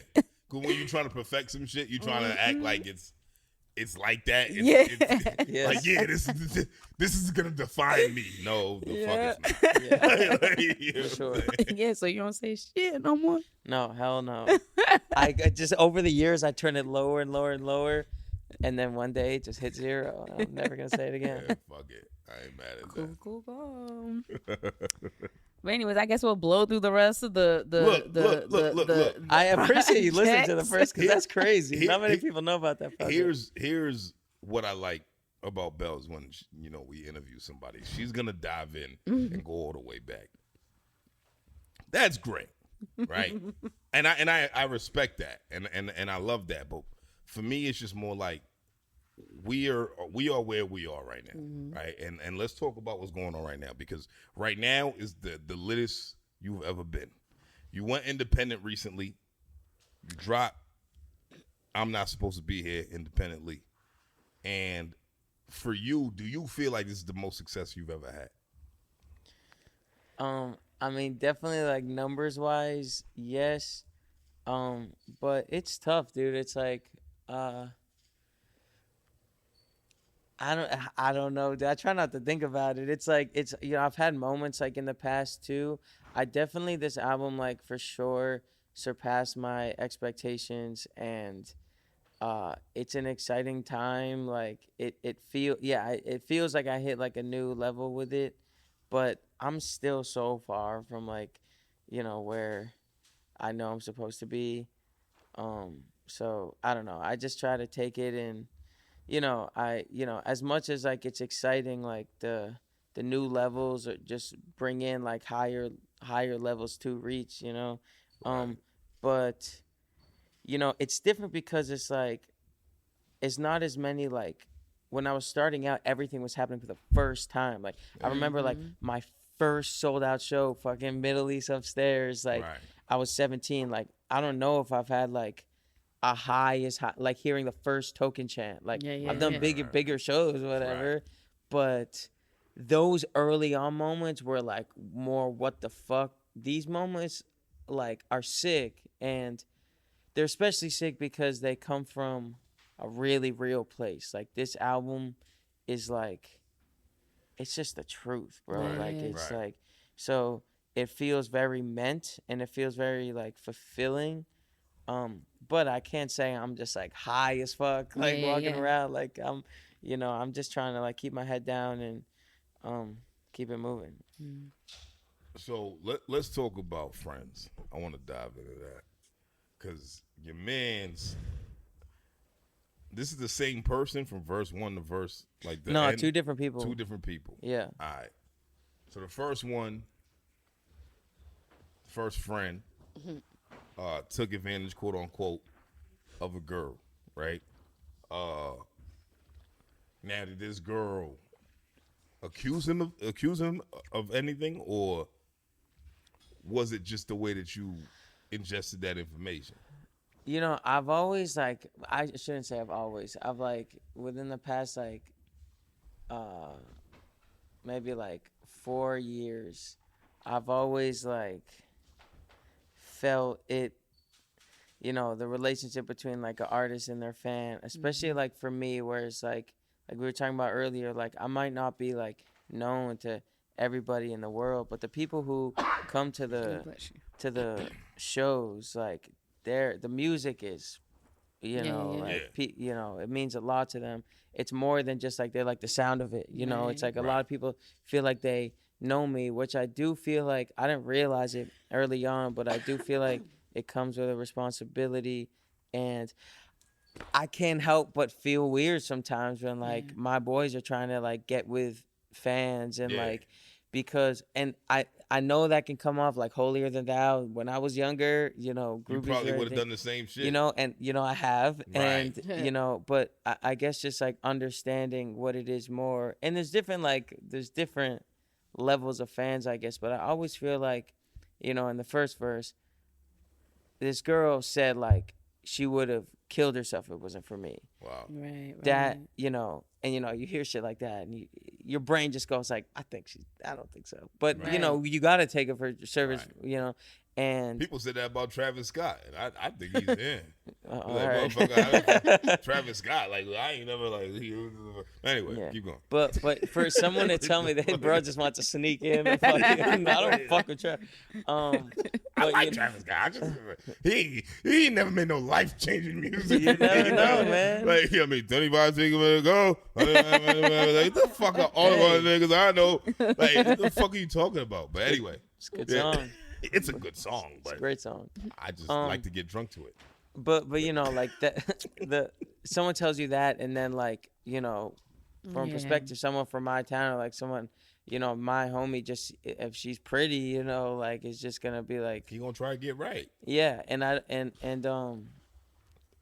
Cause when you're trying to perfect some shit, you're trying to act like it's like that. Like, this is gonna define me. No, the fuck it's not. Yeah, so you don't say shit no more? No, hell no. I just over the years I turned it lower and lower and lower, and then one day it just hit 0. I'm never gonna say it again. Yeah, fuck it. I ain't mad at that. Cool. But anyways, I guess we'll blow through the rest of the Look. I appreciate you listening to the first because that's crazy. Not many people know about that project. Here's what I like about Bellez when we interview somebody. She's gonna dive in and go all the way back. That's great, right? and I respect that, and I love that. But for me, it's just more like we are where we are right now, right? And let's talk about what's going on right now, because right now is the littest you've ever been. You went independent recently. You dropped I'm Not Supposed to Be Here independently. And for you, do you feel like this is the most success you've ever had? I mean, definitely like numbers wise, yes. But it's tough, dude. It's like I don't know, dude. I try not to think about it. It's like I've had moments like in the past too. This album like for sure surpassed my expectations, and it's an exciting time. Like it feels like I hit like a new level with it, but I'm still so far from like, where I know I'm supposed to be. So I don't know. I just try to take it, and as much as like it's exciting, like the new levels or just bring in like higher levels to reach, but it's different because it's like it's not as many. Like when I was starting out, everything was happening for the first time. Like I remember like my first sold out show, fucking Middle East Upstairs, like I was 17. Like I don't know if I've had like a high like hearing the first Token chant. Like I've done bigger shows, whatever, but those early on moments were like more what the fuck. These moments like are sick, and they're especially sick because they come from a really real place. Like this album is like, it's just the truth, bro. Like it's like, so it feels very meant, and it feels very like fulfilling. But I can't say I'm just like high as fuck, like walking around. Like I'm just trying to like keep my head down and keep it moving. So let's talk about Friends. I want to dive into that because your man's. This is the same person from verse 1 to verse like the end? Two different people. Two different people. Yeah. All right. So the first friend, took advantage, quote unquote, of a girl, right? Now did this girl accuse him of anything, or was it just the way that you ingested that information? I've always like, I shouldn't say I've like within the past like maybe like 4 years, I've always like felt it, the relationship between like an artist and their fan, especially like for me, where it's like we were talking about earlier, like I might not be like known to everybody in the world, but the people who come to the shows, like the music is, it means a lot to them. It's more than just like they like the sound of it, It's like a lot of people feel like they know me, which I do feel like I didn't realize it early on, but I do feel like it comes with a responsibility, and I can't help but feel weird sometimes when like my boys are trying to like get with fans and like, because, and I know that can come off like holier than thou. When I was younger, you probably would have done the same shit, and I have, and but I guess just like understanding what it is more, and there's different levels of fans, I guess, but I always feel like, in the first verse, this girl said like she would have killed herself if it wasn't for me. Wow. Right. That, and you hear shit like that, and your brain just goes like, I don't think so. But you got to take it for service, and people said that about Travis Scott, and I think he's in. Right. Travis Scott, like I ain't never like. Anyway, keep going. But for someone to tell me that bro just wants to sneak in, and I don't fuck with Travis. I like Travis Scott. He ain't never made no life changing music. You never know, man. Like 25 seconds ago. Like the fuck are all of our niggas I know? Like what the fuck are you talking about? But anyway, it's a good song. It's a good song, but it's a great song. I just like to get drunk to it. But like that, someone tells you that, and then like from perspective, someone from my town, or like someone, you know, my homie, just if she's pretty, you know, like it's just gonna be like he gonna try to get right. Yeah,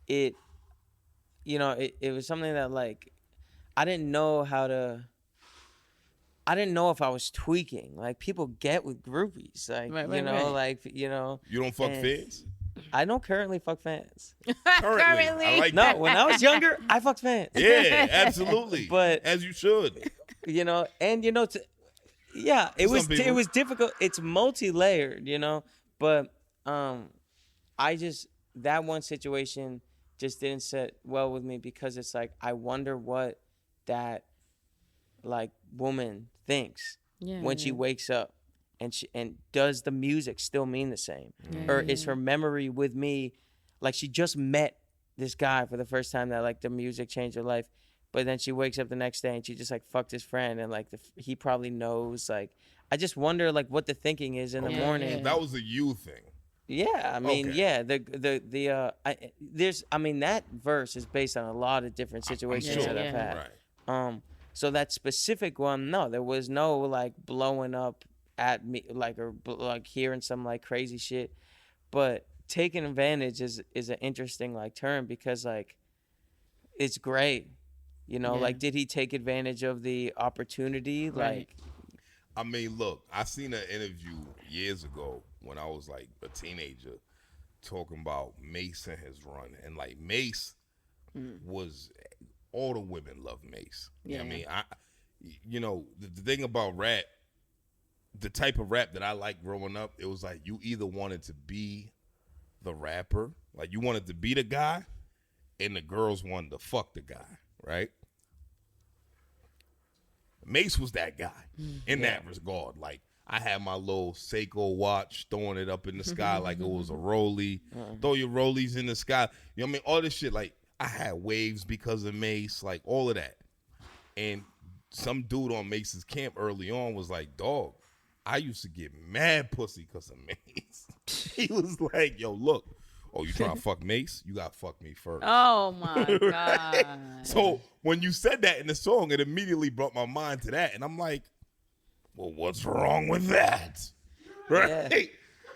it, you know, it was something that like I didn't know if I was tweaking. Like people get with groupies, like like you know. You don't fuck fans? I don't currently fuck fans. Currently. I like no, that. when I was younger, I fucked fans. Yeah, absolutely. But as you should. You know, and you know, it was difficult. It's multi-layered, you know. But that one situation just didn't sit well with me because it's like I wonder what that like woman thinks when she wakes up. And does the music still mean the same? Or is her memory with me, like she just met this guy for the first time that like the music changed her life, but then she wakes up the next day and she just like fucked his friend and like he probably knows. Like I just wonder like what the thinking is in the morning. That was a you thing. Yeah, I mean, that verse is based on a lot of different situations that I've had. Right. So that specific one, no, there was no like blowing up at me like or like hearing some like crazy shit, but taking advantage is an interesting like term because like it's great, you know. Like did he take advantage of the opportunity? Like I mean, look, I seen an interview years ago when I was like a teenager talking about Mace and his run, and like Mace was, all the women love Mace. You know what I mean, you know, the thing about rap, the type of rap that I liked growing up, it was like you either wanted to be the rapper, like you wanted to be the guy, and the girls wanted to fuck the guy, right? Mace was that guy in that regard. Like I had my little Seiko watch, throwing it up in the sky like it was a rollie. Throw your rollies in the sky. You know what I mean? All this shit. Like I had waves because of Mace, like all of that. And some dude on Mace's camp early on was like, dog, I used to get mad pussy because of Mace. He was like, yo, look, you trying to fuck Mace? You got to fuck me first. Oh, my God. So when you said that in the song, it immediately brought my mind to that. And I'm like, well, what's wrong with that? Right?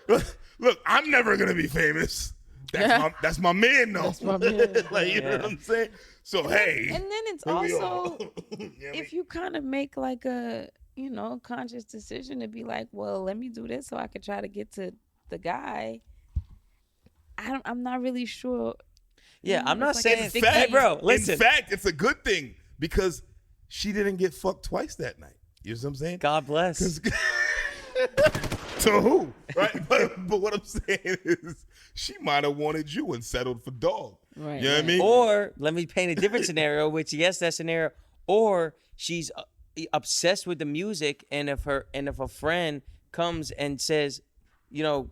Yeah. Look, I'm never going to be famous. That's my man, though. That's my man. Like, you know what I'm saying? So, hey. And then it's also, if you kind of make like a, you know, conscious decision to be like, well, let me do this so I could try to get to the guy. I'm not really sure. Yeah, I'm not saying. In fact, hey, bro, listen. In fact, it's a good thing because she didn't get fucked twice that night. You know what I'm saying? God bless. To who? Right? But what I'm saying is she might have wanted you and settled for dog. Right. You know what I mean? Or let me paint a different scenario, which that scenario. Or she's obsessed with the music, and if a friend comes and says, you know,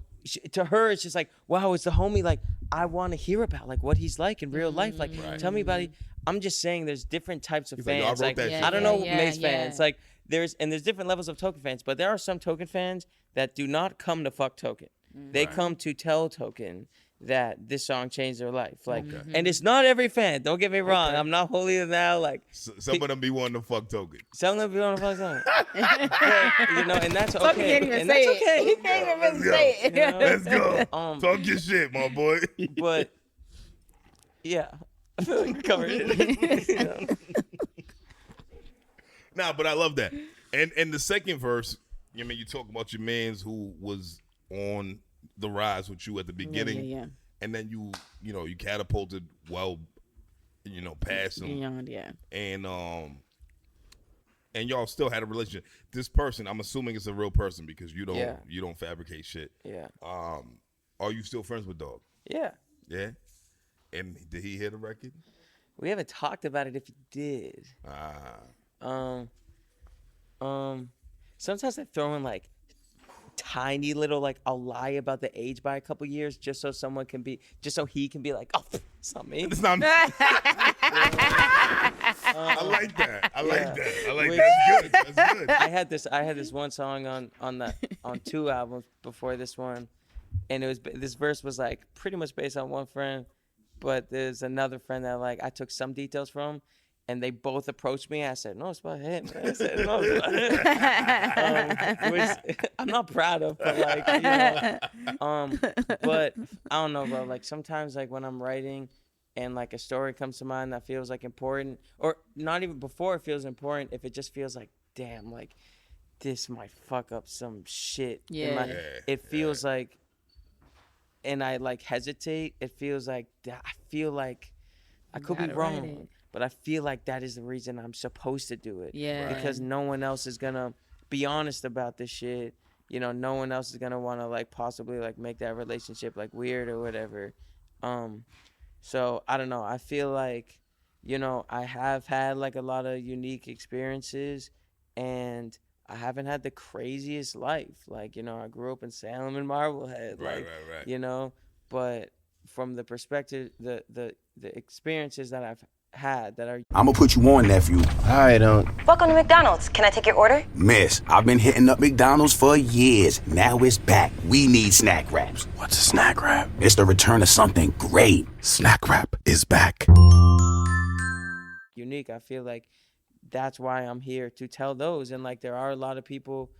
to her it's just like, wow, it's the homie, like I want to hear about like what he's like in real life, like tell me about it. I'm just saying there's different types of fans. Like I don't know Mace fans, like there's different levels of Token fans, but there are some Token fans that do not come to fuck Token. They come to tell Token that this song changed their life, like, and it's not every fan. Don't get me wrong. I'm not holier than thou. Like some of them be wanting to fuck Token. Some of them be wanting to fuck Token. But, you know, and that's okay. He can't even and say that's okay. He can't even really say it. You know? Let's go. Talk your shit, my boy. But yeah, I feel like we covered it. You know? Nah, but I love that. And the second verse, I mean, you talk about your mans who was on the rise with you at the beginning, and then you catapulted past him, beyond, and y'all still had a relationship. This person, I'm assuming it's a real person because you don't fabricate shit. Yeah. Are you still friends with Dog? Yeah. Yeah. And did he hear the record? We haven't talked about it. If he did. Sometimes I throw in like tiny little, like I'll lie about the age by a couple years just so he can be like, oh, it's not me. It's not me. I like that. I like that. That's good. I had this one song on 2 albums before this one, and this verse was like pretty much based on one friend, but there's another friend that like I took some details from, and they both approached me. I said, no, it's about him. I said, no, it's about him. Which I'm not proud of, but like, but I don't know, bro. Like sometimes, like when I'm writing, and like a story comes to mind that feels like important, or not even before it feels important, if it just feels like, damn, like this might fuck up some shit. Yeah. It feels like, and I like hesitate. It feels like that. I feel like I could be wrong, but I feel like that is the reason I'm supposed to do it. Yeah. Because no one else is gonna be honest about this shit. You know, no one else is gonna want to like possibly like make that relationship like weird or whatever. So I don't know. I feel like, you know, I have had like a lot of unique experiences, and I haven't had the craziest life. Like, you know, I grew up in Salam and Marblehead. Right. You know, but from the perspective, the experiences that I've had that are... I'ma put you on, nephew. I don't. Welcome to McDonald's. Can I take your order? Miss, I've been hitting up McDonald's for years. Now it's back. We need snack wraps. What's a snack wrap? It's the return of something great. Snack wrap is back. Unique. I feel like that's why I'm here to tell those. And like there are a lot of people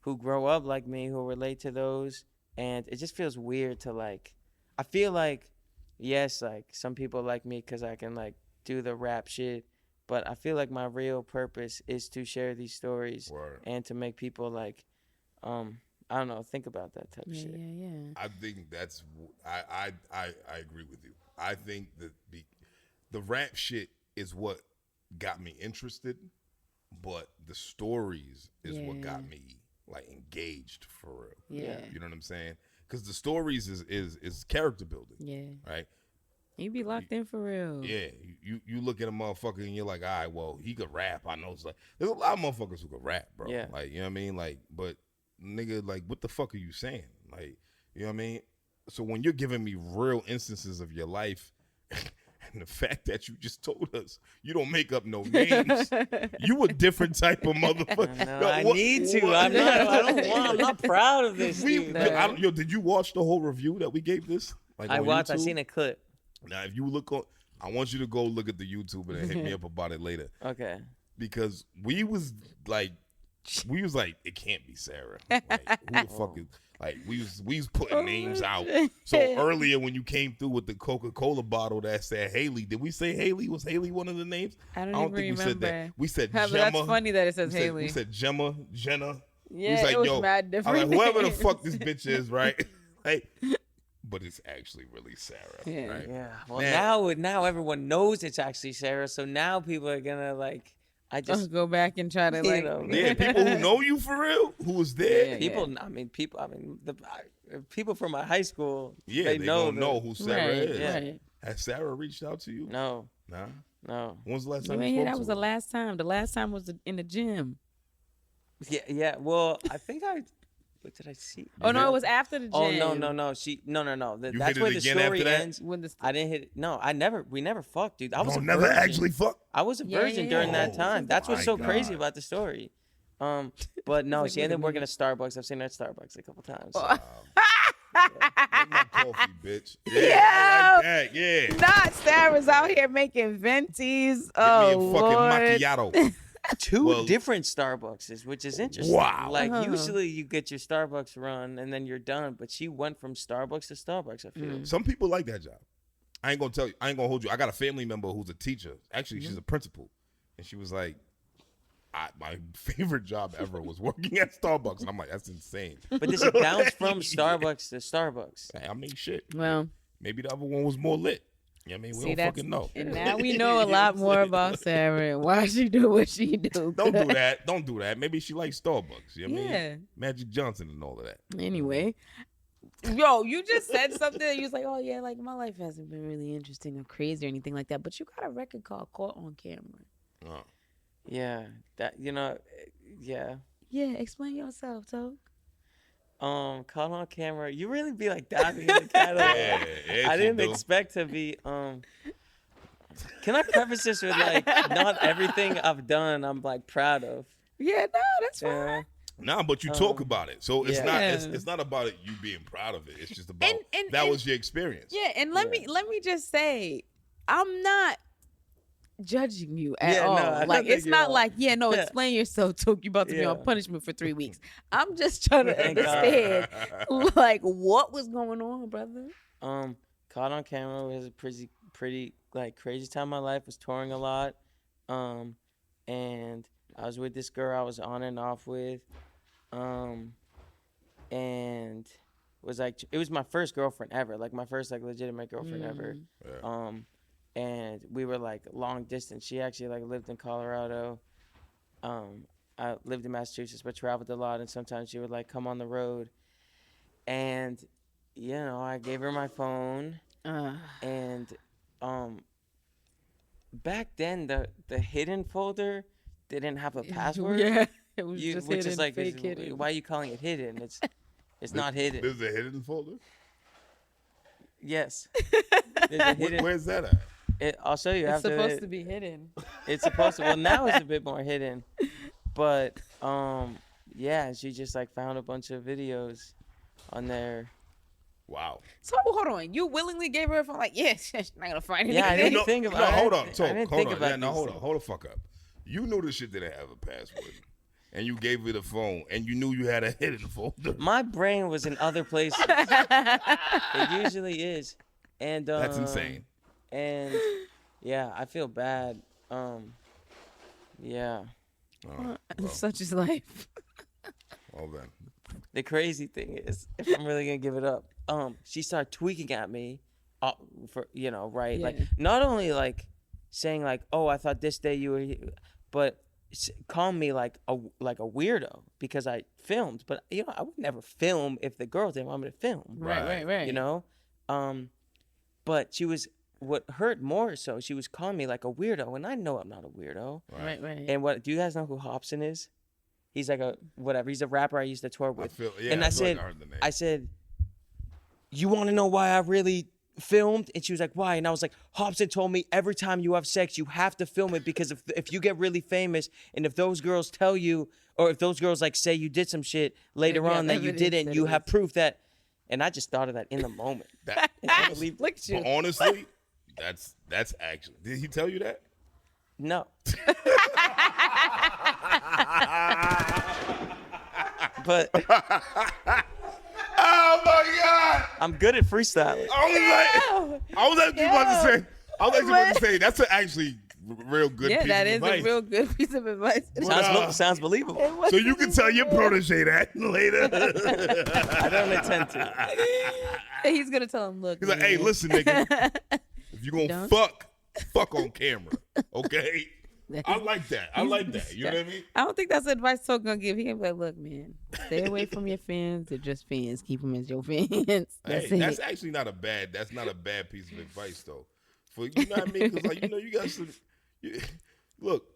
who grow up like me who relate to those, and it just feels weird to like... I feel like, yes, like some people like me because I can like do the rap shit, but I feel like my real purpose is to share these stories and to make people like, I don't know, think about that type of shit. Yeah. I think that's I agree with you. I think that the rap shit is what got me interested, but the stories is what got me like engaged for real. Yeah. You know what I'm saying? Because the stories is character building. Yeah. Right? You be locked in for real. Yeah. You look at a motherfucker and you're like, all right, well, he could rap. I know. It's like, there's a lot of motherfuckers who could rap, bro. Yeah. Like, you know what I mean? Like, but nigga, like, what the fuck are you saying? Like, you know what I mean? So when you're giving me real instances of your life, and the fact that you just told us you don't make up no names, you a different type of motherfucker. I need to. I'm not proud of this. Did you watch the whole review that we gave this? Like I watched. YouTube? I seen a clip. Now, if you look on, I want you to go look at the YouTube and hit me up about it later. Okay. Because we was like, it can't be Sarah. Like, who the fuck is? Like we was putting names out. So earlier when you came through with the Coca-Cola bottle that said Haley, did we say Haley? Was Haley one of the names? I don't think remember. we said that. We said But Gemma. that's funny that it says Haley. We said Gemma, Jenna. Yeah, we was like, it was yo, mad different. I'm like, whoever the fuck this bitch is, right? Like, but it's actually really Sarah. Yeah. Right? Yeah. Well, now everyone knows it's actually Sarah, so now people are gonna like. I just go back and try to like. Yeah, people who know you for real, who was there. People from my high school. Yeah, they know who Sarah is. Right. Has Sarah reached out to you? No. Nah. No. When was the last You time ain't you here. spoke That to was her? the last time. The last time was in the gym. Yeah. Well, I think what did I see? Oh no, it was after the gym. Oh no. No. That's where the story ends. I didn't hit it. No, we never fucked, dude. I was never actually fucked. I was a virgin during that time. That's what's so crazy God. about the story. But no, she ended up working at Starbucks. I've seen her at Starbucks a couple times. Make my coffee, bitch. Yeah, I like that. Yeah. Not Sarah's out here making ventis. Give me a fucking macchiato. Two different Starbucks, which is interesting. Wow. Like usually you get your Starbucks run and then you're done, but she went from Starbucks to Starbucks, I feel. Some people like that job. I ain't gonna hold you. I got a family member who's a teacher. Actually, she's a principal. And she was like, my favorite job ever was working at Starbucks. And I'm like, that's insane. But does it bounce from Starbucks to Starbucks? I mean, shit. Well, maybe the other one was more lit. You know what I mean? We don't fucking know. And now we know a lot more about Sarah and why she do what she do. Don't do that. Don't do that. Maybe she likes Starbucks. You know what I Yeah. mean? Magic Johnson and all of that. Anyway. Yo, you just said something that you was like, oh yeah, like my life hasn't been really interesting or crazy or anything like that. But you got a record called Caught on Camera. Oh. Yeah. Yeah. Yeah, explain yourself, Toke. Caught on Camera. You really be like diving in the catalog. Yeah, I didn't expect to be. Can I preface this with like not everything I've done I'm like proud of. Yeah, no, that's fine. Nah, but you talk about it, so it's not. Yeah. It's not about it you being proud of it. It's just about that was your experience. Yeah, and let me just say, I'm not judging you at all. Like, it's not like, explain yourself, Toke. You about to be on punishment for 3 weeks. I'm just trying to understand, like, what was going on, brother? Caught on camera was a pretty like crazy time in my life. Was touring a lot, and I was with this girl I was on and off with, and was like, it was my first girlfriend ever, like my first like legitimate girlfriend ever. Yeah. And we were like long distance. She actually like lived in Colorado. I lived in Massachusetts, but traveled a lot, and sometimes she would like come on the road. And I gave her my phone, and back then the hidden folder didn't have a password. Yeah, it was just which hidden, is like, fake hidden. why are you calling it hidden? It's not hidden. There's a hidden folder? Yes. There's a hidden. Where's that at? I'll show you it's after. It's supposed to be hidden. It's supposed to. Well, now it's a bit more hidden, but she just like found a bunch of videos on there. Wow. So hold on, you willingly gave her a phone? Like, yes, she's not gonna find anything. Yeah, I didn't think about it. Hold on, I didn't think about it. Hold the fuck up. You knew this shit didn't have a password, and you gave her the phone, and you knew you had a hidden folder. My brain was in other places. It usually is, and that's insane. And I feel bad. Such is life. Well then. The crazy thing is, if I'm really gonna give it up, she started tweaking at me, for right, like not only like saying like, oh, I thought this day you were here, but calling me like a weirdo because I filmed, but I would never film if the girl didn't want me to film. Right. But she was. What hurt more so, she was calling me like a weirdo, and I know I'm not a weirdo. Right. And do you guys know who Hopsin is? He's like he's a rapper I used to tour with. I said, you want to know why I really filmed? And she was like, why? And I was like, Hopsin told me every time you have sex, you have to film it, because if you get really famous, and if those girls tell you, or if those girls like say you did some shit later on that you didn't, you have proof that. And I just thought of that in the moment. Honestly, that's actually. Did he tell you that? No. But oh my God, I'm good at freestyling. I was actually about to say that's actually real good. Yeah, piece that of is advice. a real good piece of advice. Sounds believable. So you can tell your protege that later. I don't intend to. He's gonna tell him, look. He's like, hey, listen, nigga. If you gonna fuck on camera, okay? I like that. You know what I mean? I don't think that's advice Toke gonna give. He can be like, look, man, stay away from your fans. They're just fans. Keep them as your fans. That's actually not a bad piece of advice though. For you know what I mean? Because like you got some. Look,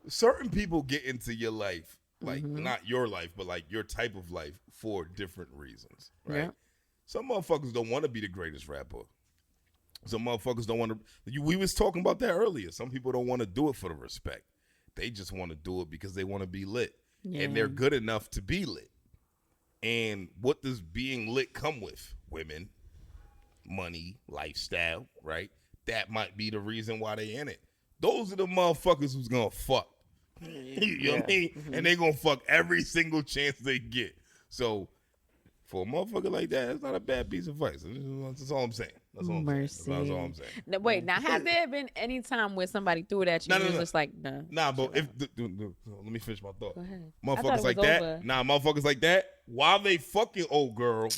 certain people get into your life, like not your life, but like your type of life for different reasons, right? Yeah. Some motherfuckers don't want to be the greatest rapper. Some motherfuckers don't want to. We was talking about that earlier. Some people don't want to do it for the respect. They just want to do it because they want to be lit, and they're good enough to be lit. And what does being lit come with? Women, money, lifestyle, right? That might be the reason why they in it. Those are the motherfuckers who's gonna fuck. You know what I mean? Mm-hmm. And they gonna fuck every single chance they get. So for a motherfucker like that, it's not a bad piece of advice. That's all I'm saying. That's all I'm saying. Now, wait, now has there been any time where somebody threw it at you and you was just like, nah? Nah, but let me finish my thought. Go ahead. Motherfuckers like that. Nah, motherfuckers like that, while they fucking old girl,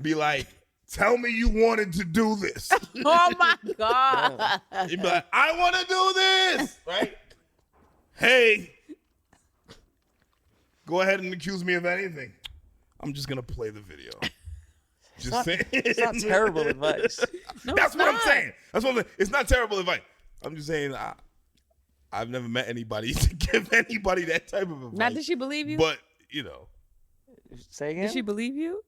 be like, tell me you wanted to do this. Oh my God. You be like, I want to do this, right? Hey, go ahead and accuse me of anything. I'm just gonna play the video. Just saying. It's not terrible advice. No, That's what I'm saying. It's not terrible advice. I'm just saying I've never met anybody to give anybody that type of advice. Now, did she believe you? But, Say again? Did she believe you?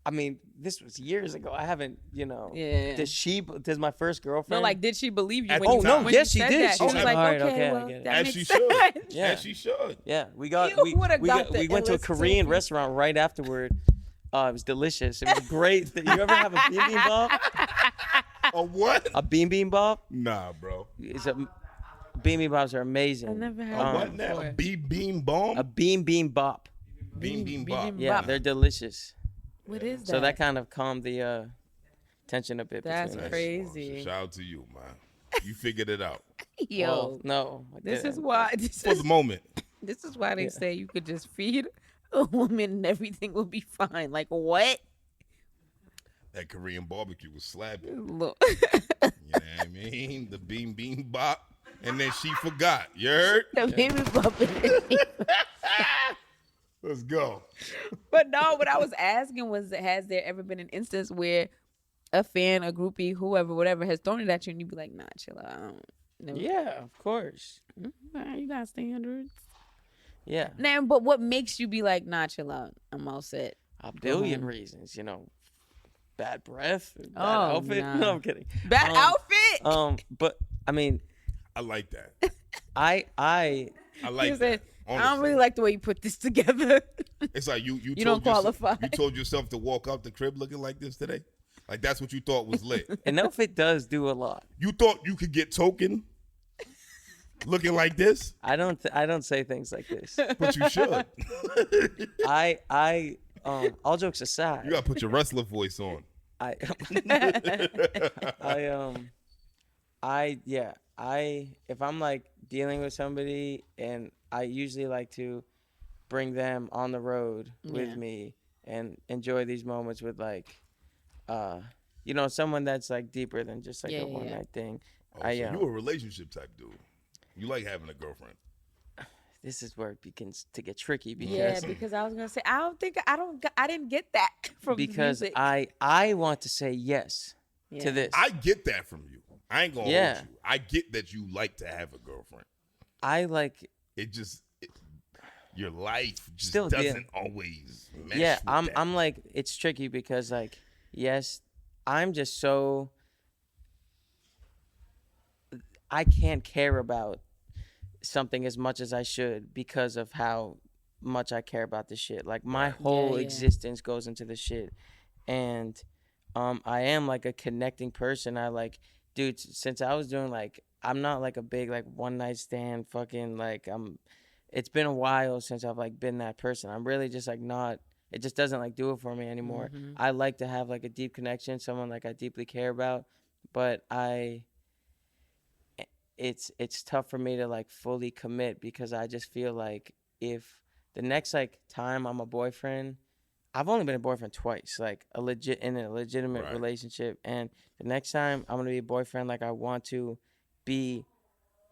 I mean, this was years ago. I haven't, Yeah. Does my first girlfriend? No, like, did she believe you? Yes, she did. She was like, okay, I get it. that As makes she sense. should. Yeah. As she should. Yeah, we went to a Korean restaurant right afterward. It was delicious. It was great. You ever have a bibimbap? A what? A beam bop. Nah, bro. It's a beam bops are amazing. I never had A one what now? before. A beam bomb? A beam bop. Beam bop. Yeah, they're delicious. What is that? So that kind of calmed the tension a bit. That's between us. crazy. Shout out to you, man. You figured it out. Yo, Well, no. I this didn't. is why. For the moment. This is why they say you could just feed a woman and everything will be fine. Like what? That Korean barbecue was slapping. Look. You know what I mean? The beam bop. And then she forgot. You heard? The baby bumping. Let's go. But no, what I was asking was, has there ever been an instance where a fan, a groupie, whoever, whatever, has thrown it at you and you be like, nah, chill out. I don't know. Yeah, of course. You got standards. Yeah. Now, but what makes you be like, nah, chill out. I'm all set. A billion reasons, bad breath, bad Oh, outfit. nah. No, I'm kidding. Bad outfit? But I mean, I like that. I like that. I don't really like the way you put this together. It's like you You don't qualify. You told yourself to walk out the crib looking like this today? Like that's what you thought was lit. An outfit does do a lot. You thought you could get token looking like this? I don't say things like this. But you should. All jokes aside. You gotta put your wrestler voice on. If I'm like dealing with somebody, and I usually like to bring them on the road with me and enjoy these moments with like someone that's like deeper than just like a one night thing. So you a relationship type dude. You like having a girlfriend. This is where it begins to get tricky because because I was gonna say I didn't get that from because music. I want to say yes to this. I get that from you. I ain't gonna hold you. I get that you like to have a girlfriend. I like it. Your life just still doesn't always mesh. Yeah, with that. I'm like, it's tricky because like, yes, I'm just so, I can't care about something as much as I should because of how much I care about this shit. Like my whole existence goes into this shit. And I am like a connecting person. I like, dude, since I was doing like, I'm not like a big like one night stand fucking like it's been a while since I've like been that person. I'm really just like not, it just doesn't like do it for me anymore. Mm-hmm. I like to have like a deep connection, someone like I deeply care about, but it's tough for me to like fully commit because I just feel like if the next like time I'm a boyfriend, I've only been a boyfriend twice, like in a legitimate relationship. And the next time I'm going to be a boyfriend, like I want to be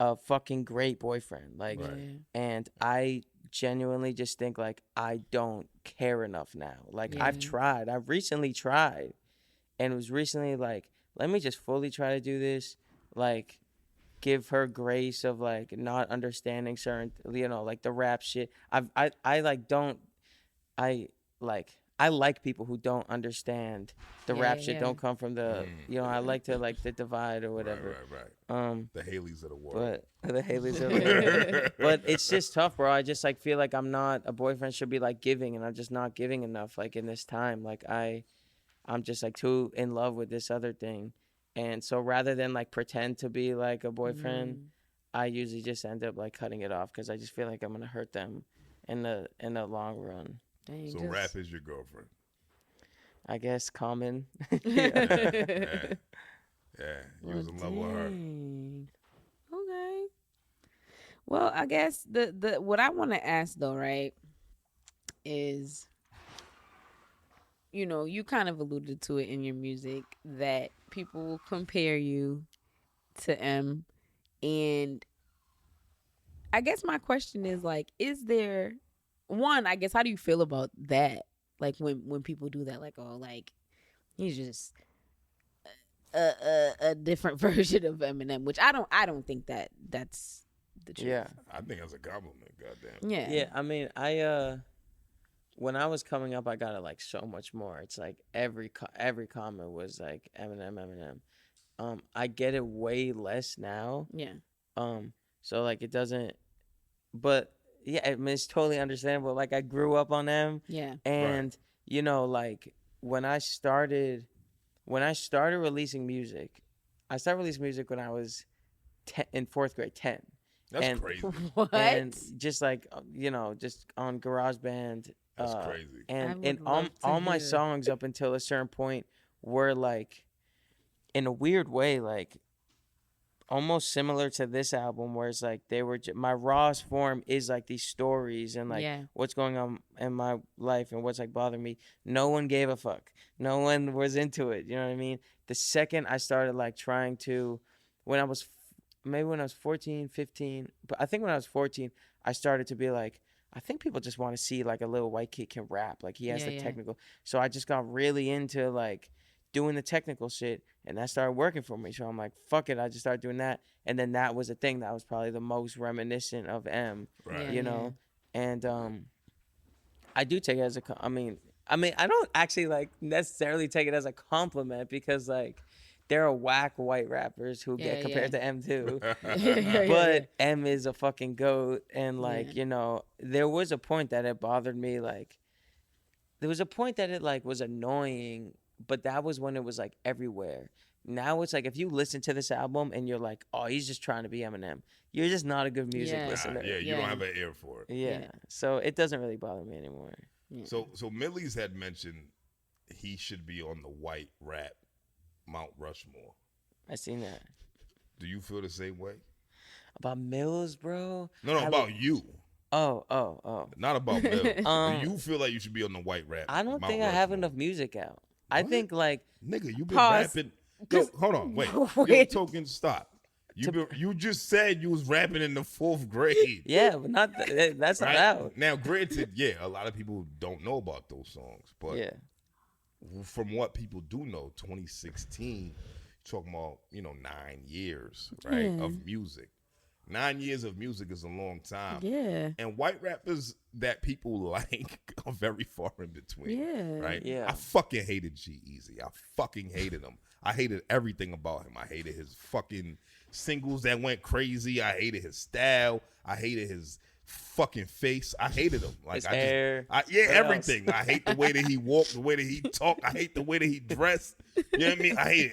a fucking great boyfriend. Like, and I genuinely just think like, I don't care enough now. Like I've recently tried and was recently like, let me just fully try to do this. Like give her grace of like not understanding certain, like the rap shit. I like people who don't understand the rap shit. Don't come from the, I like to like the divide or whatever. Right. The Haleys of the world. But the Haleys of the world. But it's just tough, bro. I just like feel like I'm not, a boyfriend should be like giving, and I'm just not giving enough. Like in this time, like I'm just like too in love with this other thing. And so rather than like pretend to be like a boyfriend, I usually just end up like cutting it off because I just feel like I'm gonna hurt them in the long run. So rap is your girlfriend. I guess common. Yeah, you was in love with her. Okay. Well, I guess the what I want to ask though, right, is, you kind of alluded to it in your music that people will compare you to M, and I guess my question is like, is there one? I guess how do you feel about that? Like when people do that, like, oh, like he's just a different version of Eminem, which I don't think that's the truth. Yeah, I think that's a compliment. Goddamn. Yeah. I mean, when I was coming up, I got it like so much more. It's like every comment was like Eminem. I get it way less now. Yeah. So like it doesn't, but yeah, I mean, it's totally understandable. Like I grew up on them. Yeah. And like when I started releasing music, I started releasing music when I was in 4th grade, 10. That's crazy. What? And just like, just on GarageBand. That's crazy. And all my songs up until a certain point were like, in a weird way, like almost similar to this album, where it's like they were my rawest form is like these stories and like what's going on in my life and what's like bothering me. No one gave a fuck. No one was into it. You know what I mean? The second I started like trying to, when I was 14, 15, but I think when I was 14, I started to be like, I think people just want to see like a little white kid can rap. Like he has the technical. So I just got really into like doing the technical shit, and that started working for me. So I'm like, fuck it. I just started doing that. And then that was a thing that was probably the most reminiscent of M, you know? And I do take it as I mean, I don't actually like necessarily take it as a compliment, because like there are whack white rappers who get compared to M too. But M is a fucking GOAT. And like, you know, there was a point that it bothered me. Like there was a point that it like was annoying, but that was when it was like everywhere. Now it's like, if you listen to this album and you're like, oh, he's just trying to be Eminem, you're just not a good music listener. You don't have an ear for it. Yeah. So it doesn't really bother me anymore. So Millie's had mentioned he should be on the white rap Mount Rushmore. I seen that. Do you feel the same way? About Mills, bro? No, about you. Oh. Not about Mills. Do you feel like you should be on the white rap? I don't think Rushmore? I have enough music out. What? I think like, nigga, you been rapping. Yo, hold on, wait. Yo, Token, stop. You just said you was rapping in the 4th grade. Yeah, but not that's right? not out. Now, granted, a lot of people don't know about those songs, but from what people do know, 2016, talking about 9 years, right, of music. 9 years of music is a long time. Yeah. And white rappers that people like are very far in between. Yeah. Right? Yeah. I fucking hated G-Eazy. I fucking hated him. I hated everything about him. I hated his fucking singles that went crazy. I hated his style. I hated his fucking face. I hated him. Like his hair. Everything. I hate the way that he walked, the way that he talked. I hate the way that he dressed. You know what I mean? I hated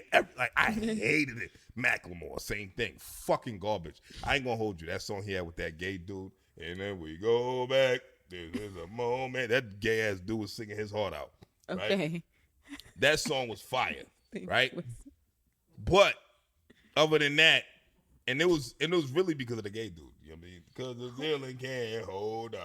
I hated it. Macklemore, same thing. Fucking garbage. I ain't gonna hold you. That song he had with that gay dude. And then we go back. There's a moment. That gay ass dude was singing his heart out. Right? Okay. That song was fire. Right? But other than that, and it was really because of the gay dude. You know what I mean? Because the ceiling can't hold us.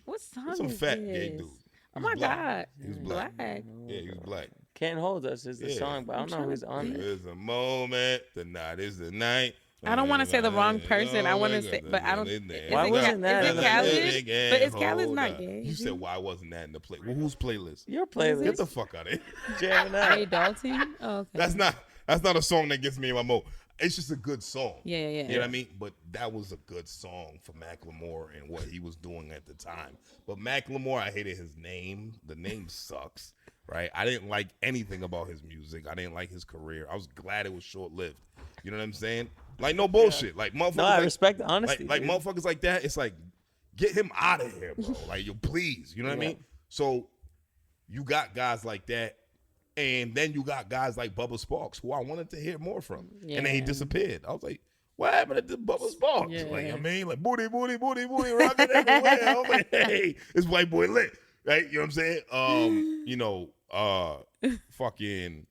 What song Some is fat this? gay dude. Oh my God. He was black. Black. Yeah, he was black. Can't Hold Us is the song, but I don't know who's on it. There's a moment, the night is the night. I don't want to say the wrong person. I want to say, but I don't. Why wasn't that? Is it Khaled? But is Khaled not gay? You said why wasn't that in the play? Well, whose playlist? Your playlist. Get the fuck out of here. Jamming out. Ray Dalton. Oh, okay. That's not a song that gets me in my mode. It's just a good song. Yeah. You know what I mean? But that was a good song for Macklemore and what he was doing at the time. But Macklemore, I hated his name. The name sucks, right? I didn't like anything about his music. I didn't like his career. I was glad it was short-lived. You know what I'm saying? Like, no bullshit. Like, motherfuckers. No, I respect the honesty. Like motherfuckers like that, it's like, get him out of here, bro. Like, yo, please. You know what I mean? So, you got guys like that. And then you got guys like Bubba Sparks, who I wanted to hear more from. Yeah. And then he disappeared. I was like, what happened to Bubba Sparks? Yeah. Like, I mean, like, booty, rocking everywhere. I was like, hey, this white boy lit. Right? You know what I'm saying? Fucking,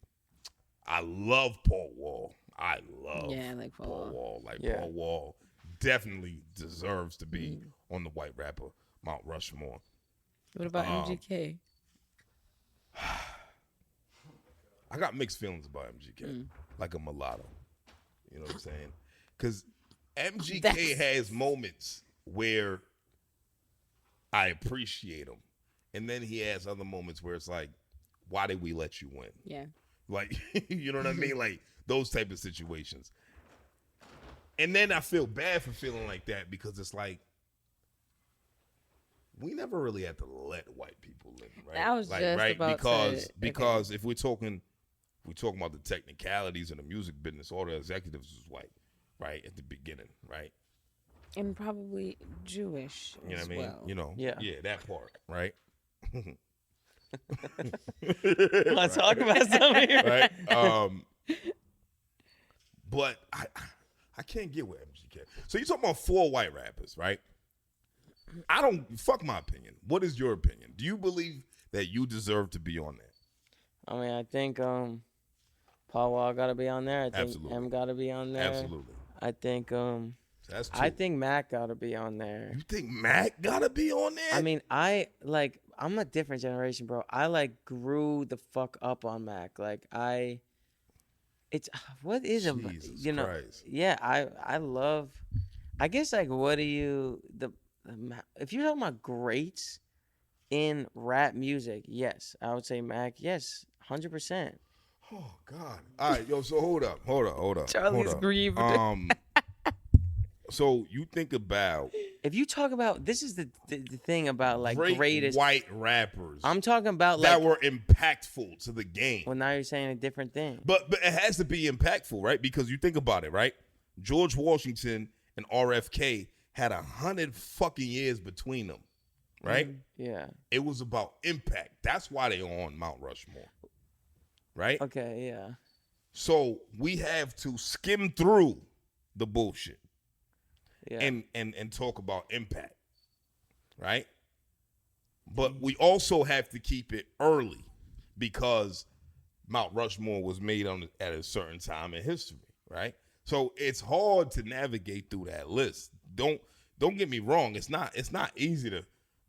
I love Paul Wall. I like Paul Wall. Like, Paul Wall definitely deserves to be on the white rapper Mount Rushmore. What about MGK? I got mixed feelings about MGK, like a mulatto. You know what I'm saying? Because MGK has moments where I appreciate him. And then he has other moments where it's like, why did we let you win? Yeah. Like, you know what I mean? Like, those type of situations. And then I feel bad for feeling like that because it's like, we never really had to let white people live, right? I was just about because if we're talking about the technicalities in the music business, all the executives was white, right, at the beginning, right? And probably Jewish you know as what I mean? well. You know, yeah, that part, right? Let's talk about something here. Right? But I can't get with MGK. So you're talking about 4 white rappers, right? I don't fuck my opinion. What is your opinion? Do you believe that you deserve to be on there? I mean, I think Paul Wall got to be on there. I think Absolutely. M got to be on there. Absolutely. I think That's 2. I think Mac got to be on there. You think Mac got to be on there? I mean, I'm a different generation, bro. I grew the fuck up on Mac. It's what is it? Jesus You know, Christ. yeah. I love. I guess what do you if you're talking about greats in rap music? Yes, I would say Mac. Yes, 100%. Oh God! All right, yo. So hold up. Charlie's grieved. So you think about if you talk about this is the thing about greatest white rappers. I'm talking about that were impactful to the game. Well, now you're saying a different thing. But it has to be impactful, right? Because you think about it, right? George Washington and RFK had 100 fucking years between them, right? Yeah. It was about impact. That's why they on Mount Rushmore, right? Okay, yeah. So we have to skim through the bullshit. Yeah. And talk about impact, right? But we also have to keep it early because Mount Rushmore was made at a certain time in history, right? So it's hard to navigate through that list. Don't get me wrong. It's not easy to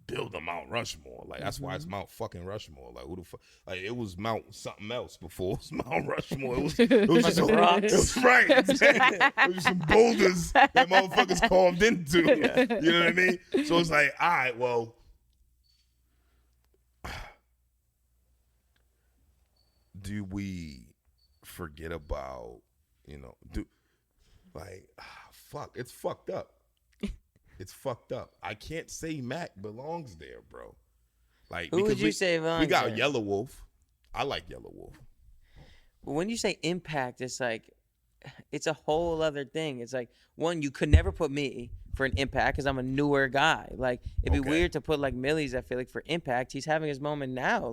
build a Mount Rushmore. That's why it's Mount fucking Rushmore. Who the fuck? It was Mount something else before it was Mount Rushmore. It was just some rocks. It was right. It was some boulders that motherfuckers carved into. Yeah. You know what I mean? So it's all right, well, do we forget about, fuck, it's fucked up. It's fucked up. I can't say Mac belongs there, bro. Who would you say belongs We got there? Yellow Wolf. I like Yellow Wolf. When you say impact, it's it's a whole other thing. It's one, you could never put me for an impact because I'm a newer guy. It'd be weird to put Millie's, I feel for impact. He's having his moment now.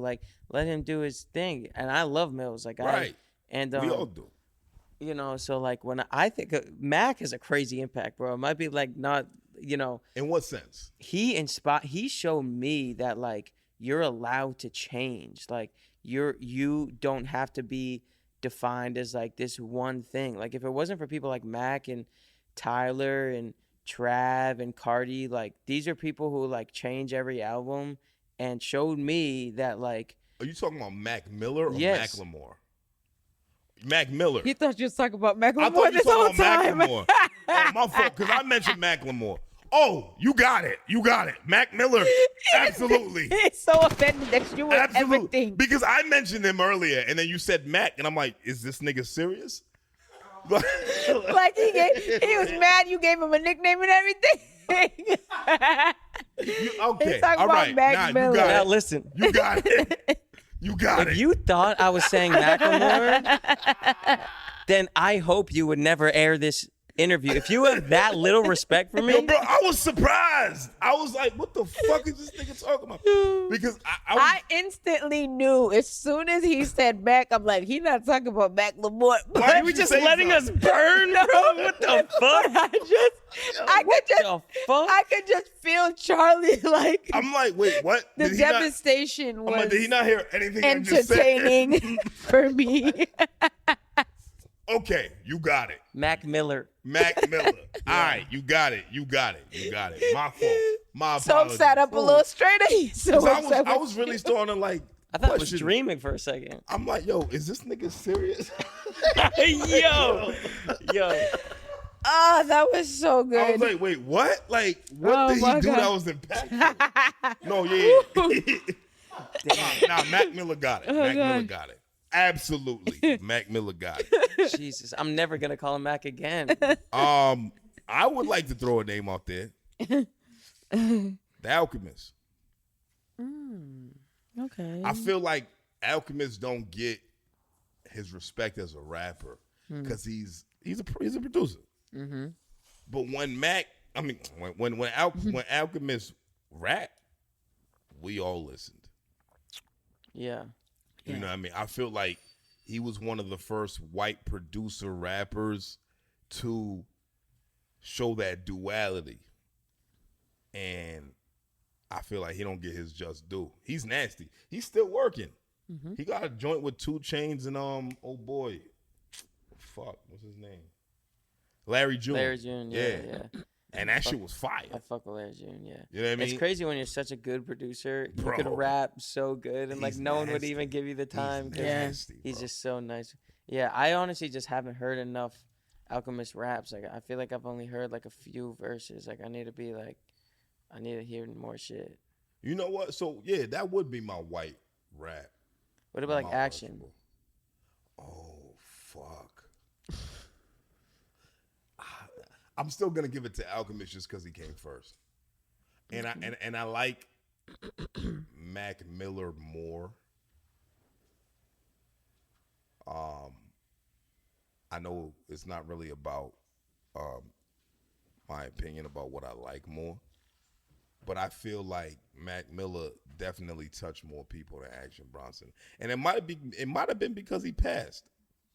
Let him do his thing. And I love Mills. Right. We all do. So when I think Mac has a crazy impact, bro. It might be not, In what sense? He showed me that you're allowed to change. You don't have to be defined as this one thing. If it wasn't for people like Mac and Tyler and Trav and Cardi, these are people who change every album and showed me that Are you talking about Mac Miller or Yes. Macklemore? Mac Miller. He thought you was talking about Macklemore I thought you this were whole talking about time. Macklemore. Oh, my fault, because I mentioned Macklemore. Oh, you got it. Mac Miller, absolutely. He's so offended that you would ever think. Because I mentioned him earlier, and then you said Mac, and I'm like, is this nigga serious? He was mad you gave him a nickname and everything. Okay, He's talking all about right. Mac Miller. You got Now it. listen. You got it. You got If it. you thought I was saying Macklemore, then I hope you would never air this interview. If you have that little respect for me, Yo, bro, I was surprised. I was like, what the fuck is this nigga talking about? Because I instantly knew as soon as he said Mac, I'm like, he's not talking about Macklemore. Why you were just letting us burn, bro. What the fuck? I could just feel Charlie I'm like, wait, what? the Did he not- devastation was did he not hear anything I just said? entertaining for me. Okay, you got it. Mac Miller. Mac Miller. All right, you got it. My fault. My So apologies. sat up a little straider. He's so 'Cause upset I with was really starting to I thought I was question. dreaming for a second. I'm like, yo, is this nigga serious? Yo. Oh, that was so good. I was like, wait, what? What Oh did my he do God. that was impactful? No, yeah. Nah, Mac Miller got it. Mac Miller got it. Absolutely. Mac Miller got it. Jesus, I'm never going to call him Mac again. I would like to throw a name out there. The Alchemist. Okay. I feel like Alchemist don't get his respect as a rapper because he's a producer. Mm-hmm. But when Alchemist rap, we all listened. Yeah. You know what I mean? I feel like he was one of the first white producer rappers to show that duality. And I feel like he don't get his just due. He's nasty. He's still working. Mm-hmm. He got a joint with 2 Chainz and oh boy, what's his name? Larry June. Larry June, yeah. And that shit was fire. I fuck with Larry June, yeah. You know what I mean? It's crazy when you're such a good producer. Bro, you could rap so good, and like no one would even give you the time. He's just so nice. Yeah, I honestly just haven't heard enough Alchemist raps. Like I feel like I've only heard like a few verses. Like I need to hear more shit. You know what? So yeah, that would be my white rap. What about like Action? Oh fuck. I'm still gonna give it to Alchemist just because he came first, and I like Mac Miller more. I know it's not really about my opinion about what I like more, but I feel like Mac Miller definitely touched more people than Action Bronson, and it might have been because he passed,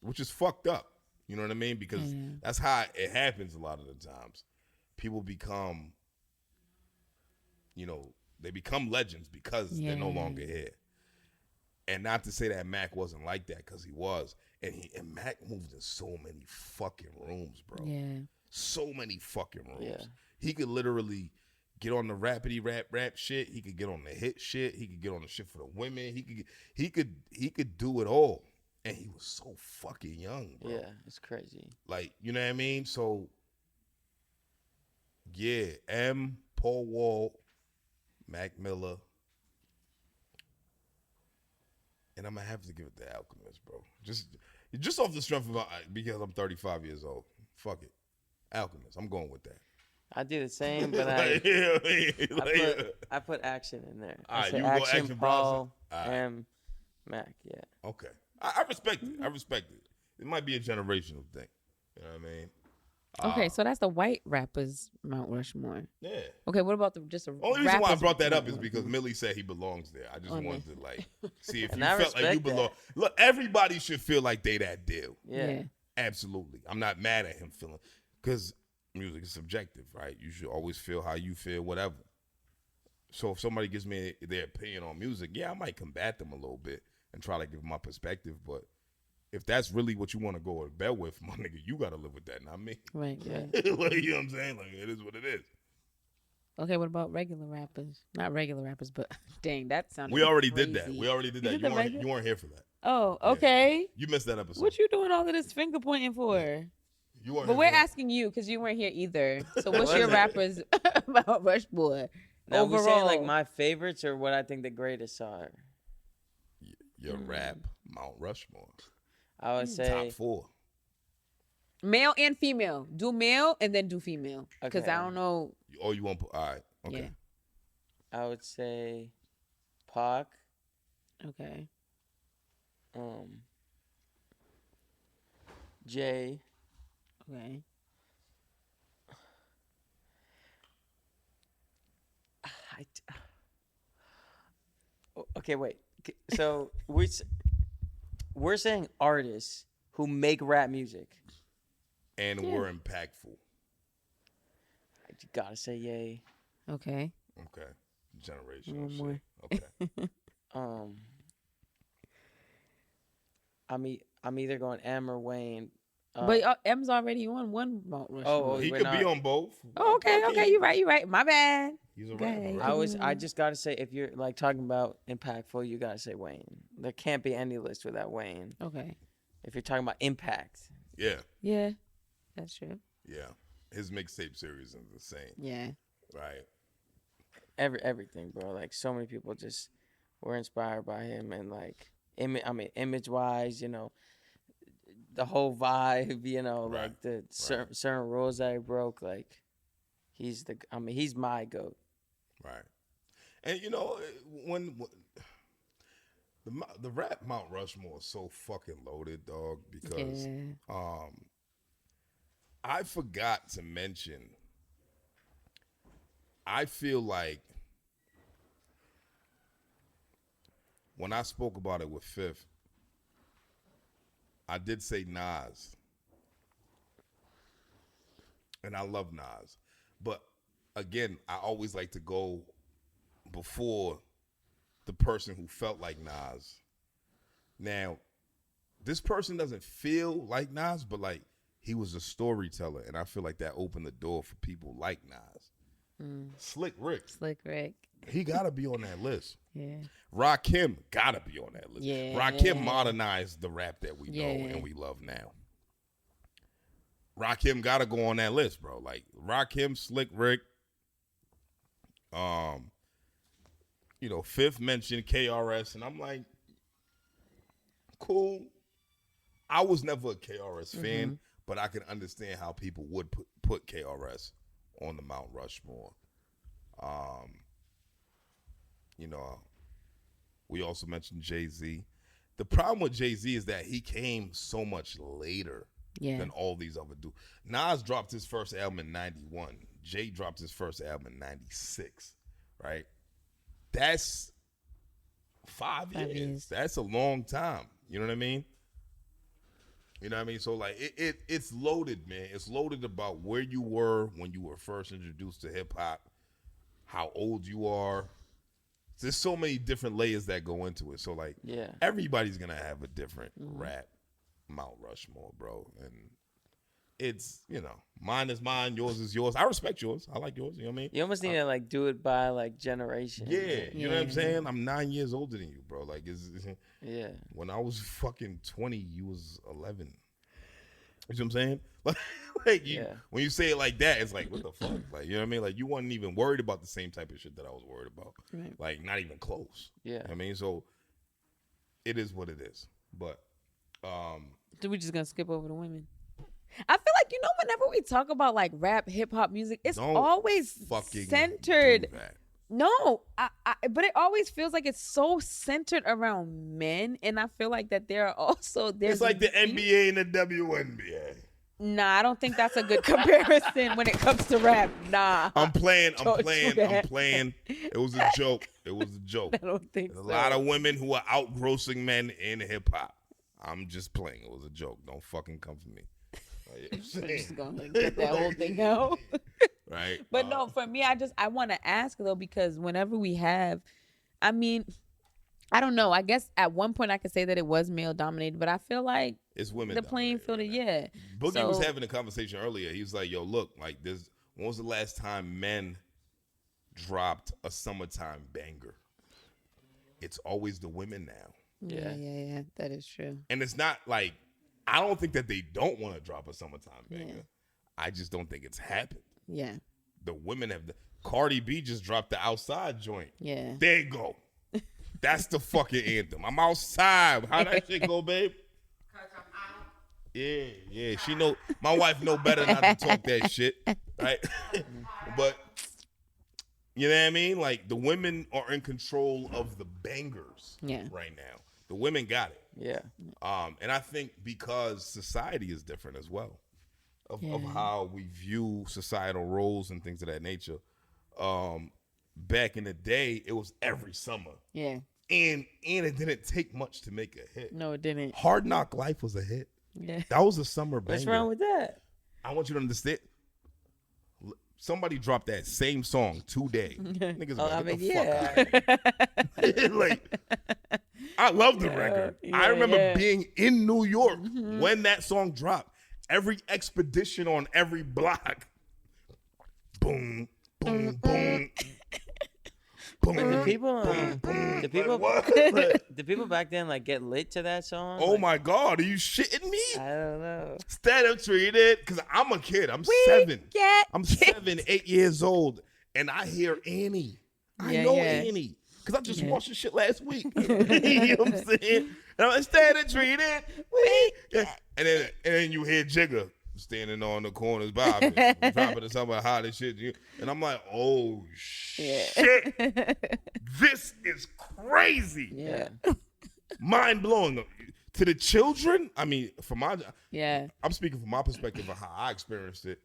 which is fucked up. You know what I mean? Because that's how it happens a lot of the times. People become, they become legends because they're no longer here. And not to say that Mac wasn't like that, because he was. And Mac moved in so many fucking rooms, bro. Yeah. So many fucking rooms. Yeah. He could literally get on the rapidy rap shit. He could get on the hit shit. He could get on the shit for the women. He could do it all. And he was so fucking young, bro. Yeah, it's crazy. Like, you know what I mean? So, yeah, Paul Wall, Mac Miller. And I'm going to have to give it to Alchemist, bro. Just off the strength of, because I'm 35 years old. Fuck it. Alchemist. I'm going with that. I do the same, but I put Action in there. All right, you go Action Paul, M, Mac, yeah. Okay. I respect it. I respect it. It might be a generational thing. You know what I mean? Okay, so that's the white rappers Mount Rushmore. Yeah. Okay, what about just a only reason why I brought that up is because Millie said he belongs there. I just wanted to see if you felt like you belong. Look, everybody should feel like they that deal. Yeah. Absolutely. I'm not mad at him feeling, because music is subjective, right? You should always feel how you feel, whatever. So if somebody gives me their opinion on music, yeah, I might combat them a little bit and try to give them my perspective, but if that's really what you want to go to bed with, my nigga, you got to live with that, not me. Right, yeah. Like, you know what I'm saying? Like, it is what it is. Okay, what about regular rappers? Not regular rappers, but dang, that sounded We already crazy. did that. We already did that. You weren't here for that. Oh, okay. Yeah. You missed that episode. What you doing all of this finger pointing for? You weren't. But we're asking you because you weren't here either. So what's your rappers about Rushmore? Now, overall, we saying like my favorites or what I think the greatest are? Your rap Mount Rushmore. I would say top 4. Male and female. Do male and then do female. Because I don't know. Oh, you want? All right. Okay. Yeah. I would say Pac. Okay. Jay. Okay. Okay, wait. So we're saying artists who make rap music. And were impactful. I gotta say yay. Okay. Okay. Generational One shit. more. Okay. I'm either going M or Wayne. But M's already on one Mount Rushmore. Oh, he could be on both. Oh, okay. You're right. My bad. He's a rapper. I just gotta say, if you're like talking about impactful, you gotta say Wayne. There can't be any list without Wayne. Okay. If you're talking about impact. Yeah. Yeah, that's true. Yeah, his mixtape series is insane. Yeah. Right. Everything, bro. Like so many people just were inspired by him, and like image wise, the whole vibe, like the certain rules that he broke. Like he's my GOAT. Right. And when the rap Mount Rushmore is so fucking loaded, dog, because I forgot to mention, I feel like when I spoke about it with Fifth, I did say Nas. And I love Nas. But again, I always like to go before the person who felt like Nas. Now, this person doesn't feel like Nas, but like he was a storyteller, and I feel like that opened the door for people like Nas. Slick Rick. He gotta be on that list. Yeah. Rakim gotta be on that list. Yeah. Rakim modernized the rap that we know and we love now. Rakim gotta go on that list, bro. Like Rakim, Slick Rick. Fifth mentioned KRS, and I'm like, cool. I was never a KRS fan, but I can understand how people would put KRS on the Mount Rushmore. We also mentioned Jay-Z. The problem with Jay-Z is that he came so much later than all these other dudes. Nas dropped his first album in 91. Jay dropped his first album in 96, right? That's 5 years. That's a long time. You know what I mean? So like it's loaded, man. It's loaded about where you were when you were first introduced to hip hop, how old you are. There's so many different layers that go into it. So like everybody's gonna have a different rap Mount Rushmore, bro. And it's, mine is mine, yours is yours. I respect yours. I like yours. You know what I mean? You almost need to like do it by like generation. Yeah, you know what I'm saying? I'm 9 years older than you, bro. Like, yeah. When I was fucking 20, you was 11. You know what I'm saying? Like when you say it like that, it's like, what the fuck? Like, you know what I mean? Like, you wasn't even worried about the same type of shit that I was worried about. Right. Like, not even close. Yeah. You know what I mean? So it is what it is. But so we're just gonna skip over the women. I feel like, whenever we talk about like rap, hip hop music, it's always centered. No, but it always feels like it's so centered around men, and I feel like that there are also it's like the NBA and the WNBA. Nah, I don't think that's a good comparison when it comes to rap. Nah, I'm playing. It was a joke. I don't think so. A lot of women who are outgrossing men in hip hop. I'm just playing. It was a joke. Don't fucking come for me. I'm just gonna get that whole thing out. Right. But no, for me, I want to ask though, because whenever we have, I don't know. I guess at one point I could say that it was male dominated, but I feel like it's women. The playing field, Boogie was having a conversation earlier. He was like, "Yo, look, like this. When was the last time men dropped a summertime banger? It's always the women now." Yeah, that is true. And it's not like, I don't think that they don't want to drop a summertime banger. Yeah. I just don't think it's happened. Yeah. The women have Cardi B just dropped the Outside joint. Yeah. There you go. That's the fucking anthem. I'm outside. How that shit go, babe? Yeah. She know, my wife know better not to talk that shit. Right? But you know what I mean? Like, the women are in control of the bangers right now. The women got it. Yeah. And I think because society is different as well of how we view societal roles and things of that nature. Back in the day, it was every summer. Yeah. And it didn't take much to make a hit. No, it didn't. Hard Knock Life was a hit. Yeah. That was a summer banger. What's wrong with that? I want you to understand. Somebody dropped that same song today. Niggas fuck out. Like, I love the record. I remember being in New York when that song dropped. Every expedition on every block. Boom, boom, boom. But the people back then like get lit to that song. Oh my God, are you shitting me? I don't know. Instead of treated, because I'm a kid. I'm 7. I'm 7, 8 years old, and I hear Annie. I know Annie because I just watched the shit last week. You know what I'm saying? And I'm instead of treated, and then you hear Jigga standing on the corners, bobbing, dropping some of the hottest shit. And I'm like, oh, shit. This is crazy. Yeah. Mind blowing. To the children, I mean, I'm speaking from my perspective of how I experienced it.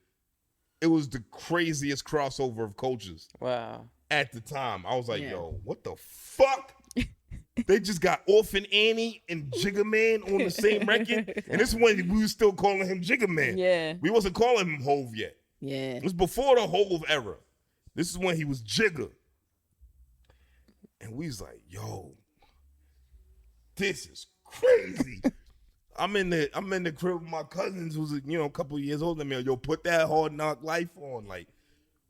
It was the craziest crossover of cultures. Wow. At the time. I was like, yo, what the fuck They just got Orphan Annie and Jigga Man on the same record. And this is when we was still calling him Jigga Man. Yeah. We wasn't calling him Hove yet. Yeah. It was before the Hove era. This is when he was Jigga. And we was like, yo, this is crazy. I'm in the crib with my cousins who's a couple of years older than me. Yo, put that Hard Knock Life on. Like,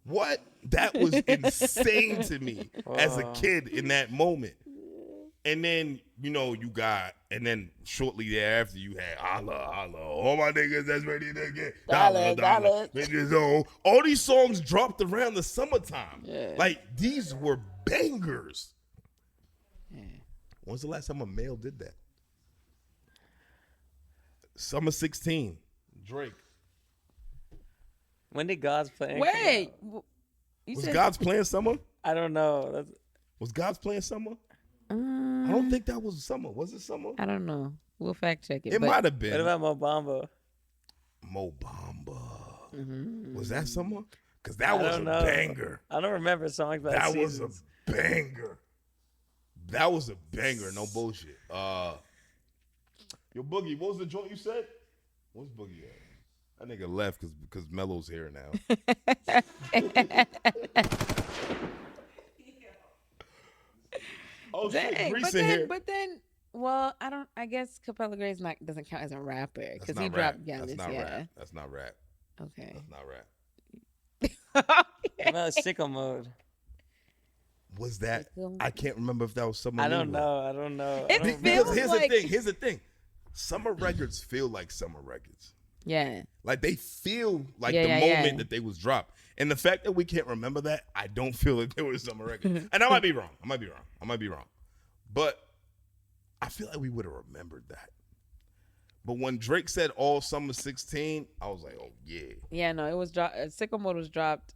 what? That was insane to me as a kid in that moment. And then, and then shortly thereafter, you had holla, all my niggas that's ready to get dollar. Bitches on. All these songs dropped around the summertime. Yeah. Like, these were bangers. When's the last time a male did that? Summer 16, Drake. When did God's Plan? Wait, was God's Plan summer? I don't know. Was God's Plan summer? I don't think that was summer. Was it summer? I don't know. We'll fact check it. It might have been. What about Mo Bamba? Mo Bamba. Was that summer? Because that was a banger. I don't remember songs by that seasons. was a banger. That was a banger. No bullshit. Yo, Boogie, what was the joint you said? What's Boogie at? That nigga left because Mello's here now. Oh, shit, Grease in here. But then, well, I guess Capella Gray's doesn't count as a rapper because he dropped this year. That's not rap. Okay. That's not rap. What about Sicko Mode? Was that? I can't remember if that was Summer. I don't know. Because here's the thing. Summer records feel like summer records. Yeah. Like they feel like the moment that they was dropped. And the fact that we can't remember that, I don't feel like there was summer records. And I might be wrong. I might be wrong. But I feel like we would have remembered that. But when Drake said all summer 16, I was like, oh yeah. Yeah, no, it was dropped. Sicko Mode was dropped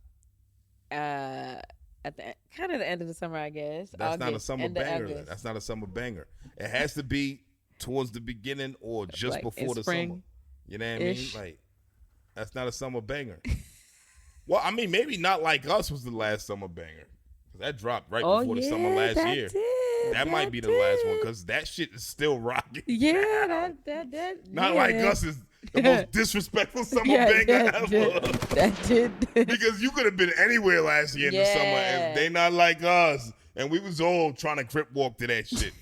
at the kind of the end of the summer, I guess. That's August, not a summer banger. August. That's not a summer banger. It has to be towards the beginning or just like before the spring. summer. You know what I mean? Like, that's not a summer banger. Well, I mean, maybe Not Like Us was the last summer banger. That dropped right before the summer last year. That might be the last one because that shit is still rocking. Yeah, that Not Like Us is the most disrespectful summer banger ever. That did. Because you could have been anywhere last year in the summer and they Not Like Us. And we was all trying to crip walk to that shit.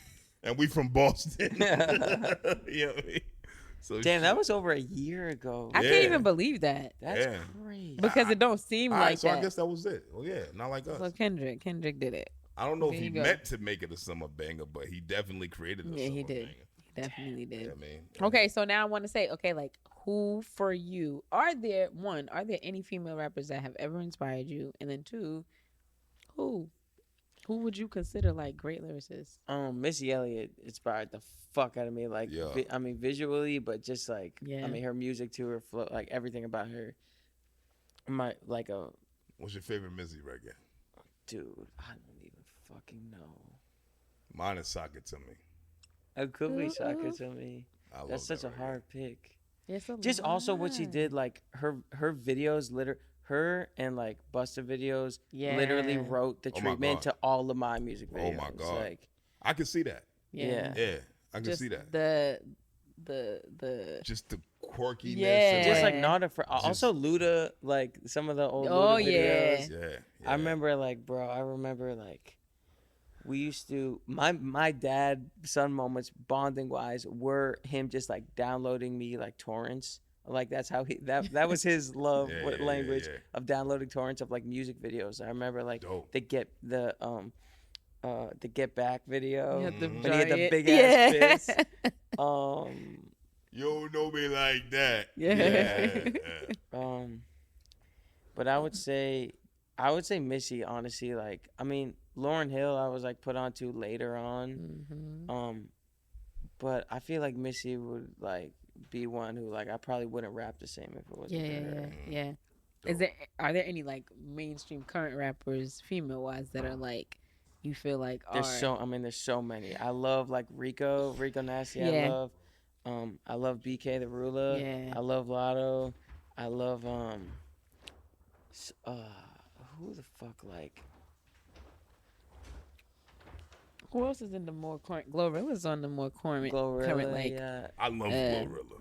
And we from Boston. You know what I mean? So damn, that was over a year ago. I can't even believe that. That's crazy. Because it don't seem like so that. I guess that was it. Well, yeah, Not Like Us. So Kendrick did it. I don't know if he meant to make it a summer banger, but he definitely created a summer he did. banger. He definitely did. Yeah, man. Okay, so now I want to say, like, who for you? Are there any female rappers that have ever inspired you? And then two, who would you consider like great lyricists? Missy Elliott inspired the fuck out of me. Like, I mean, visually, but just like, I mean, her music too, her flow, like everything about her. What's your favorite Missy record? Dude, I don't even fucking know. Mine is Sock It To Me. It could be Sock It To Me. That's such a hard pick. Just also what she did, like her videos, her and like Busta videos, literally wrote the treatment to all of my music videos. Oh my god! Like, I can see that. Yeah, I can see that. The just the quirkiness. Yeah, just like not also Luda, like some of the old Luda videos. Yeah. I remember like we used to my dad son moments bonding wise were him just like downloading me like torrents. Like that's how that was his love language of downloading torrents of like music videos. I remember like the Get Back video when he had the big ass fist. You don't know me like that. But I would say Missy, honestly. Like, I mean, Lauryn Hill I was like put onto later on. But I feel like Missy would like be one who like I probably wouldn't rap the same if it wasn't her. Yeah. Are there any like mainstream current rappers, female wise, that are like you feel like there's so many. I love like Rico Nasty. I love BK the Ruler. I love Lotto. I love who the fuck like Who else is in the more current? Glorilla's on the more current. Like, yeah. I love Glorilla.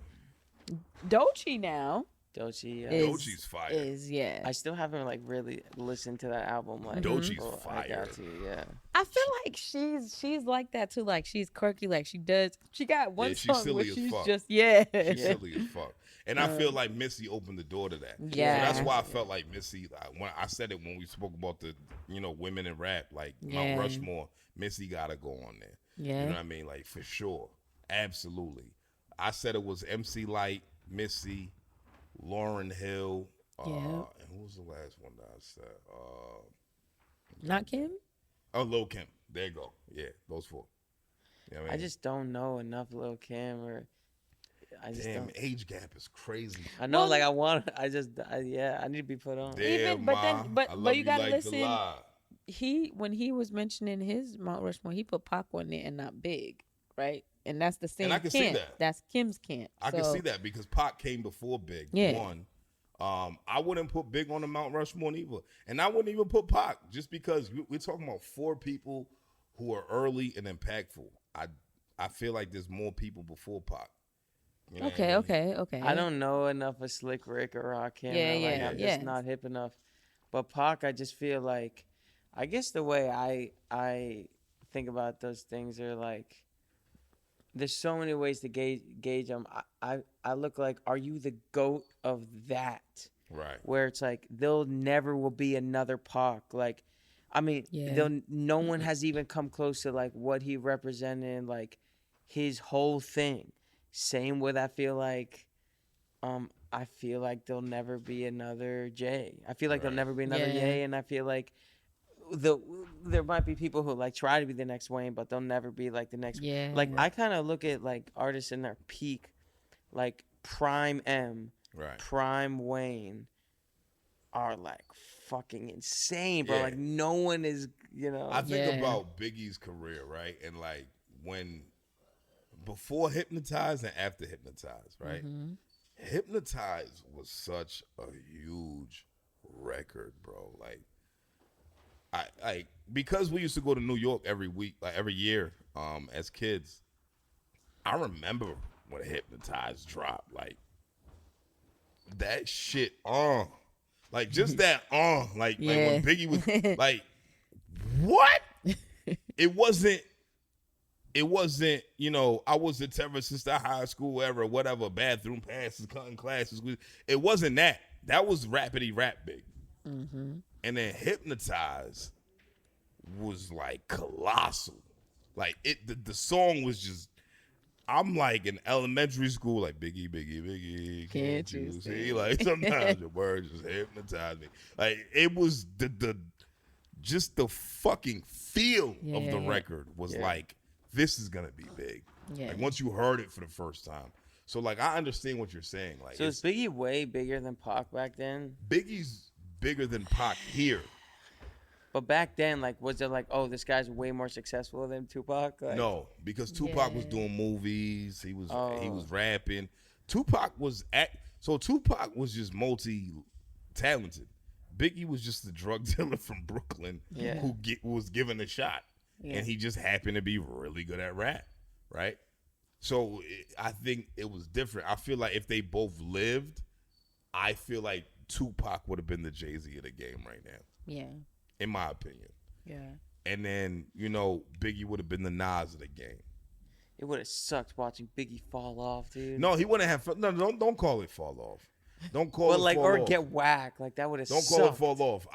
Doechii now. Doechii, yeah. Doechi's fire. Yeah. I still haven't like really listened to that album. Like Doechii's fire. I got to, yeah. I feel like she's like that too. Like she's quirky. Like she got one song where she's just She's silly as fuck. And I feel like Missy opened the door to that. Yeah. So that's why I felt like Missy. When I said it when we spoke about the women in rap, like Mount Rushmore, Missy gotta go on there. Yeah. You know what I mean? Like for sure, absolutely. I said it was MC Lyte, Missy, Lauryn Hill. And who was the last one that I said? Not Kim? Oh, Lil' Kim. There you go. Yeah, those four. You know what I mean? I just don't know enough Lil' Kim or. Damn, age gap is crazy. I know, like I need to be put on. Damn, but you gotta listen. When he was mentioning his Mount Rushmore, he put Pac on there and not Big, right? And that's the same. And I can see that. That's Kim's camp. I can see that because Pac came before Big. Yeah. One. I wouldn't put Big on the Mount Rushmore either, and I wouldn't even put Pac just because we're talking about four people who are early and impactful. I feel like there's more people before Pac. You know Okay. I don't know enough of Slick Rick or Rakim. I'm just not hip enough. But Pac, I just feel like, I guess the way I think about those things are like, there's so many ways to gauge them. I look like, are you the GOAT of that? Right. Where it's like, there'll never will be another Pac. Like, I mean, no one has even come close to like what he represented, like his whole thing. Same with I feel like there'll never be another Jay. I feel like there'll never be another Jay, and I feel like there might be people who like try to be the next Wayne, but they'll never be like the next. Yeah. Like I kind of look at like artists in their peak, like Prime M, Prime Wayne, are like fucking insane, bro. Like no one is, I think about Biggie's career, right, and like when. Before Hypnotized and after Hypnotized, right? Mm-hmm. Hypnotized was such a huge record, bro. Like, because we used to go to New York every week, like every year, as kids. I remember when Hypnotized dropped, like that shit, like just that, like when Biggie was like, what? It wasn't, I was at Terror Sister High School, whatever, bathroom passes, cutting classes. It wasn't that. That was Rappity Rap Big. Mm-hmm. And then Hypnotized was like colossal. Like the song was just, I'm like in elementary school, like Biggie, can't you see? Like sometimes your words just hypnotize me. Like it was just the fucking feel of the record was like, this is gonna be big. Yeah. Like once you heard it for the first time. So like I understand what you're saying. Like, so is Biggie way bigger than Pac back then? Biggie's bigger than Pac here. But back then, like, was it like, oh, this guy's way more successful than Tupac? Like, no, because Tupac was doing movies. He was rapping. Tupac was just multi-talented. Biggie was just a drug dealer from Brooklyn who was given a shot. Yeah. And he just happened to be really good at rap, right? So I think it was different. I feel like if they both lived, I feel like Tupac would have been the Jay-Z of the game right now. Yeah. In my opinion. Yeah. And then, Biggie would have been the Nas of the game. It would have sucked watching Biggie fall off, dude. No, he wouldn't have. No, don't call it fall off. Don't call it fall or off. Get whacked. Like, that would have sucked. Don't call it fall off.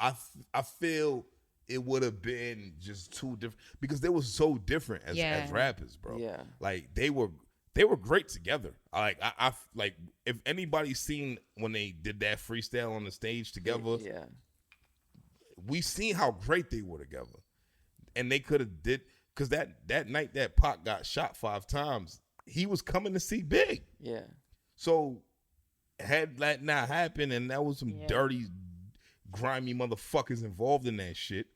I feel it would have been just too different because they were so different as rappers, bro. Yeah. Like they were great together. I if anybody's seen when they did that freestyle on the stage together, we seen how great they were together. And they could have did because that night that Pac got shot 5 times, he was coming to see Big. Yeah. So had that not happened and that was some dirty, grimy motherfuckers involved in that shit.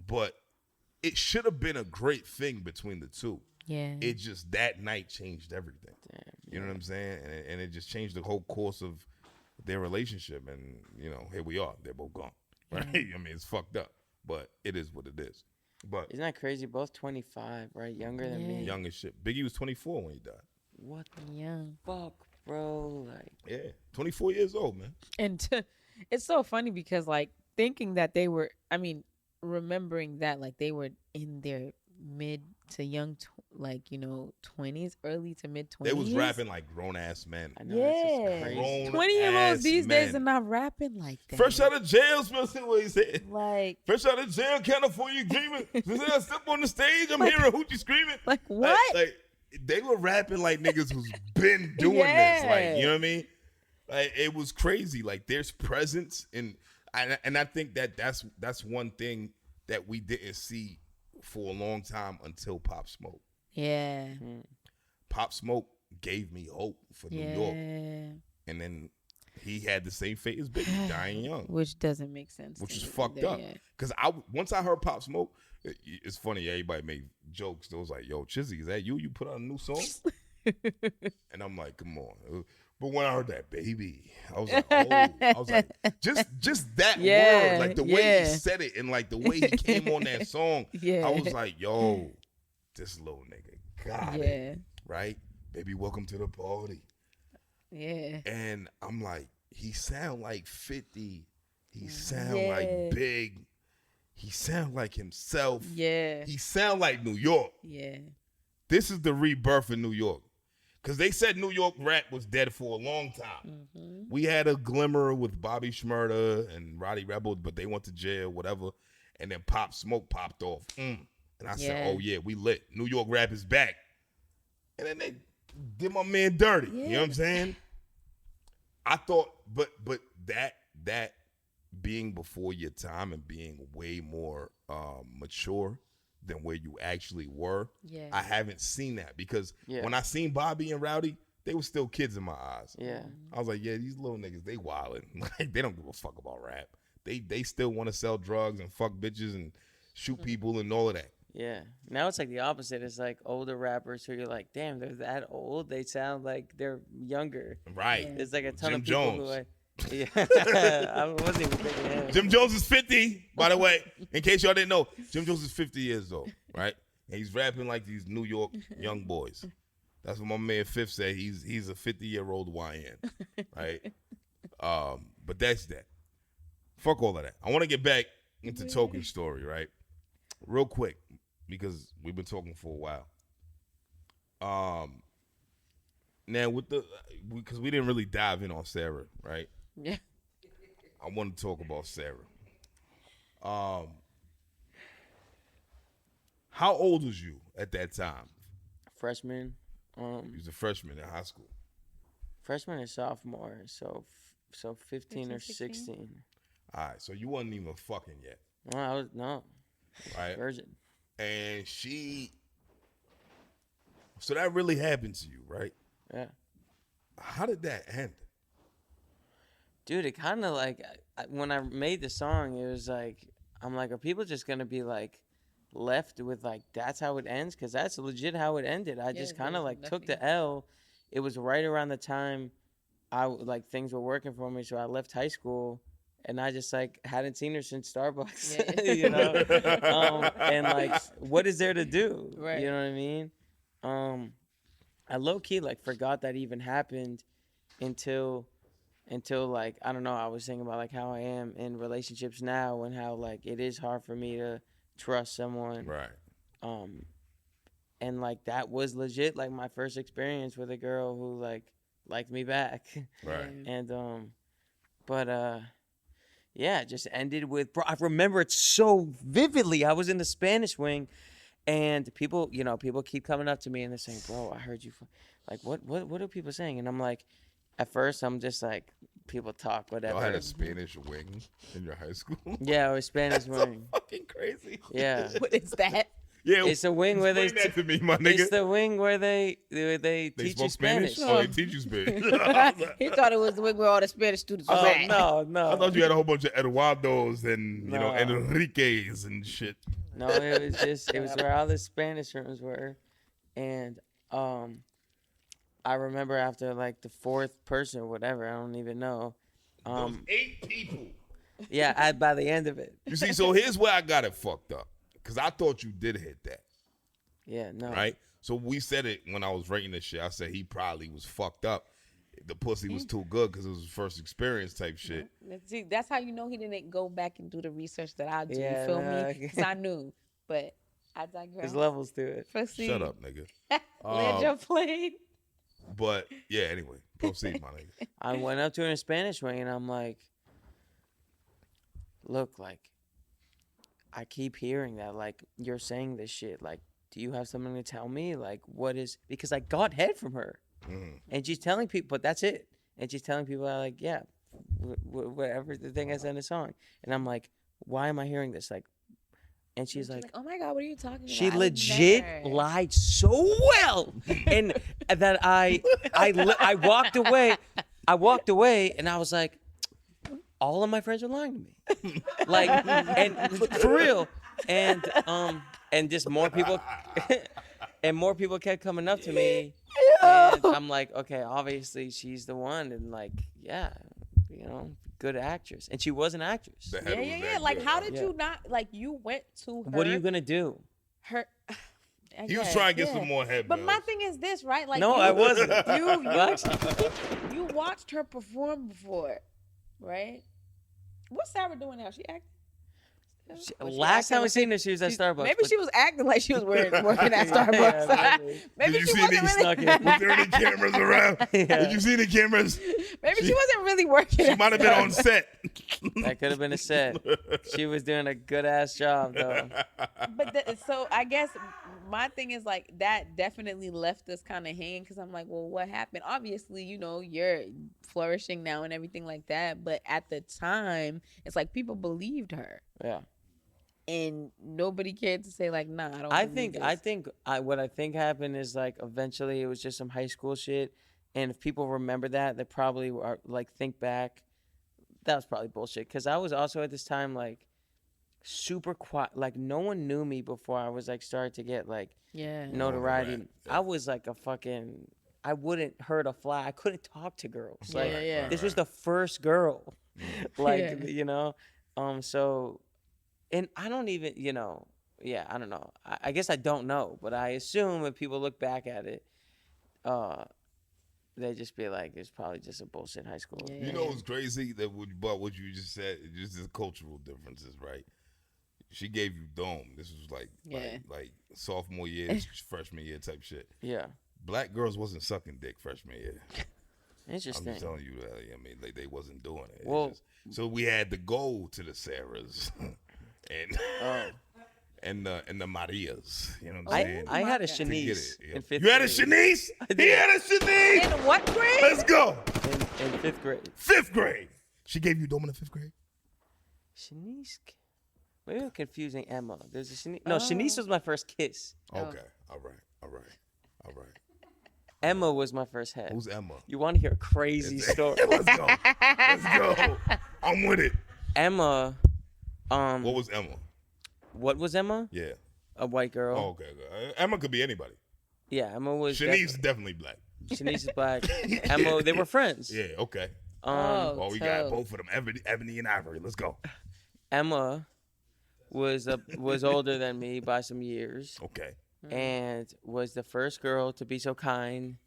But it should have been a great thing between the two. Yeah. It just that night changed everything. Damn, you know what I'm saying? And it just changed the whole course of their relationship. And, here we are. They're both gone. Right? I mean, it's fucked up. But it is what it is. But isn't that crazy? Both 25, right? Younger than me. Young as shit. Biggie was 24 when he died. What the fuck, bro? Like, yeah, 24 years old, man. And it's so funny because like thinking that they were, remembering that like they were in their mid to young, 20s, early to mid 20s. They was rapping like grown ass men. I know, it's crazy. 20-year-olds these days are not rapping like that. Fresh out of jail, especially what he said. Like, fresh out of jail, California dreaming. I step on the stage, I'm hearing Hoochie screaming. Like what? Like they were rapping like niggas who's been doing this. Like, you know what I mean? Like it was crazy. Like there's presence and I think that's one thing that we didn't see for a long time until Pop Smoke. Yeah. Pop Smoke gave me hope for New York. And then he had the same fate as Biggie, dying young. Which doesn't make sense. Which is fucked up. Because once I heard Pop Smoke, it's funny, everybody made jokes. They was like, yo, Chizzy, is that you? You put out a new song? And I'm like, come on. But when I heard that baby, I was like, oh. I was like, just that word. Like the way he said it and like the way he came on that song. I was like, yo, this little nigga got it. Right? Baby, welcome to the party. Yeah. And I'm like, he sound like 50. He sound like Big. He sound like himself. Yeah. He sound like New York. Yeah. This is the rebirth of New York. Because they said New York rap was dead for a long time. Mm-hmm. We had a glimmer with Bobby Shmurda and Roddy Rebel, but they went to jail, whatever. And then Pop Smoke popped off. And I said, oh, yeah, we lit. New York rap is back. And then they did my man dirty. You know what I'm saying? I thought, but that being before your time and being way more mature than where you actually were, I haven't seen that because when I seen Bobby and Rowdy, they were still kids in my eyes. Yeah, I was like, yeah, these little niggas, they wildin'. Like they don't give a fuck about rap. They still want to sell drugs and fuck bitches and shoot people and all of that. Yeah. Now it's like the opposite. It's like older rappers who you're like, damn, they're that old. They sound like they're younger. Right. Yeah. There's like a ton Jim of people Jones. I wasn't even thinking of him. Jim Jones is 50, by the way. In case y'all didn't know, Jim Jones is 50 years old, right? And he's rapping like these New York young boys. That's what my man Fifth said. He's a 50-year-old YN, right? But that's that. Fuck all of that. I want to get back into Toke's story, right? Real quick, because we've been talking for a while. Now because we didn't really dive in on Sarah, right? Yeah. I want to talk about Sarah. How old was you at that time? Freshman. You was a freshman in high school. Freshman and sophomore, so 15 or 16. All right, so you wasn't even fucking yet. No, I was no. Right. Virgin. And so that really happened to you, right? Yeah. How did that end? Dude, it kind of like, when I made the song, it was like, I'm like, are people just going to be like left with like, that's how it ends? Because that's legit how it ended. I just kind of like took the L. It was right around the time things were working for me. So I left high school. And I just like hadn't seen her since Starbucks, you know. And like, what is there to do? Right. You know what I mean? I low key like forgot that even happened until like I don't know. I was thinking about like how I am in relationships now and how like it is hard for me to trust someone. Right. And like that was legit like my first experience with a girl who like liked me back. Right. And yeah, it just ended with, bro, I remember it so vividly. I was in the Spanish wing, and people keep coming up to me and they're saying, bro, I heard you. Like, what are people saying? And I'm like, at first, I'm just like, people talk, whatever. Y'all had a Spanish wing in your high school? Yeah, it was Spanish wing. So fucking crazy. Yeah. What is that? Yeah, it's a wing where they that to me, my nigga. It's the wing where they teach you Spanish. Oh, they teach you Spanish. He thought it was the wing where all the Spanish students was at. No. I thought you had a whole bunch of Eduardos and Enriques and shit. No, it was where all the Spanish rooms were, and I remember after like the fourth person or whatever, I don't even know. Those 8 people. Yeah, by the end of it. You see, so here's where I got it fucked up. because I thought you did hit that. Yeah, no. Right? So we said it when I was rating this shit. I said he probably was fucked up. The pussy was too good because it was his first experience type shit. See, that's how you know he didn't go back and do the research that I do. Yeah, you feel no, me? Because I knew. But I digress. There's levels to it. Proceed. Shut up, nigga. Land your plane. But, yeah, anyway. Proceed, my nigga. I went up to her in Spanish way, and I'm like, look, like, I keep hearing that, like, you're saying this shit. Like, do you have something to tell me? Like, what is, because I got head from her. And she's telling people, but that's it. And she's telling people, like, yeah, whatever the thing I said in the song. And I'm like, why am I hearing this? Like, and she's like, oh my God, what are you talking about? she legit lied so well. And that I walked away. I walked away and I was like, all of my friends are lying to me. Like, and for real. And just more people and more people kept coming up to me. And I'm like, okay, obviously she's the one. And like, yeah, you know, good actress. And she was an actress. Yeah. Like, how did you not, like, you went to her. What are you going to do? Her. He was trying to get some more head. But my thing is this, right? Like, no, I wasn't. You watched her perform before, right? What's Sarah doing now? She acting? Last time we seen her, she was at Starbucks. Maybe she was acting like she was working at Starbucks. Maybe she wasn't really. Was there any cameras around? Did you see the cameras? Maybe she wasn't really working. She might have been on set. That could have been a set. She was doing a good ass job though. But so I guess my thing is like that definitely left us kind of hanging because I'm like, well, what happened? Obviously, you know, you're flourishing now and everything like that. But at the time, it's like people believed her. Yeah. And nobody cared to say like, nah, I don't. What I think happened is like eventually it was just some high school shit, and if people remember that, they probably are like think back. That was probably bullshit because I was also at this time like super quiet, like no one knew me before I was like started to get like notoriety. Right. I was like a fucking. I wouldn't hurt a fly. I couldn't talk to girls. Like this was the first girl, like you know, so. And I don't even, you know, I don't know. I guess I don't know, but I assume if people look back at it, they just be like, it's probably just a bullshit high school. You know what's crazy about what you just said? Just the cultural differences, right? She gave you dome. This was like sophomore year, freshman year type shit. Yeah. Black girls wasn't sucking dick freshman year. Interesting. I'm just telling you that. I mean, like, they wasn't doing it. Well, so we had to go to the Sarahs. And the Marias, you know what I'm saying? I had a Shanice in fifth grade. You had a Shanice? He had a Shanice? In what grade? Let's go. In fifth grade. Fifth grade. She gave you dome in the fifth grade? Shanice? Maybe I'm confusing Emma. There's a Shanice. No, Shanice was my first kiss. Okay. All right. Emma was my first head. Who's Emma? You want to hear a crazy story? Let's go. I'm with it. Emma. What was Emma? What was Emma? Yeah. A white girl. Oh, okay. Emma could be anybody. Yeah, Emma was. Shanice definitely black. Shanice is black. Emma, they were friends. Yeah, okay. We got both of them, Ebony and Ivory. Let's go. Emma was older than me by some years. Okay. And was the first girl to be so kind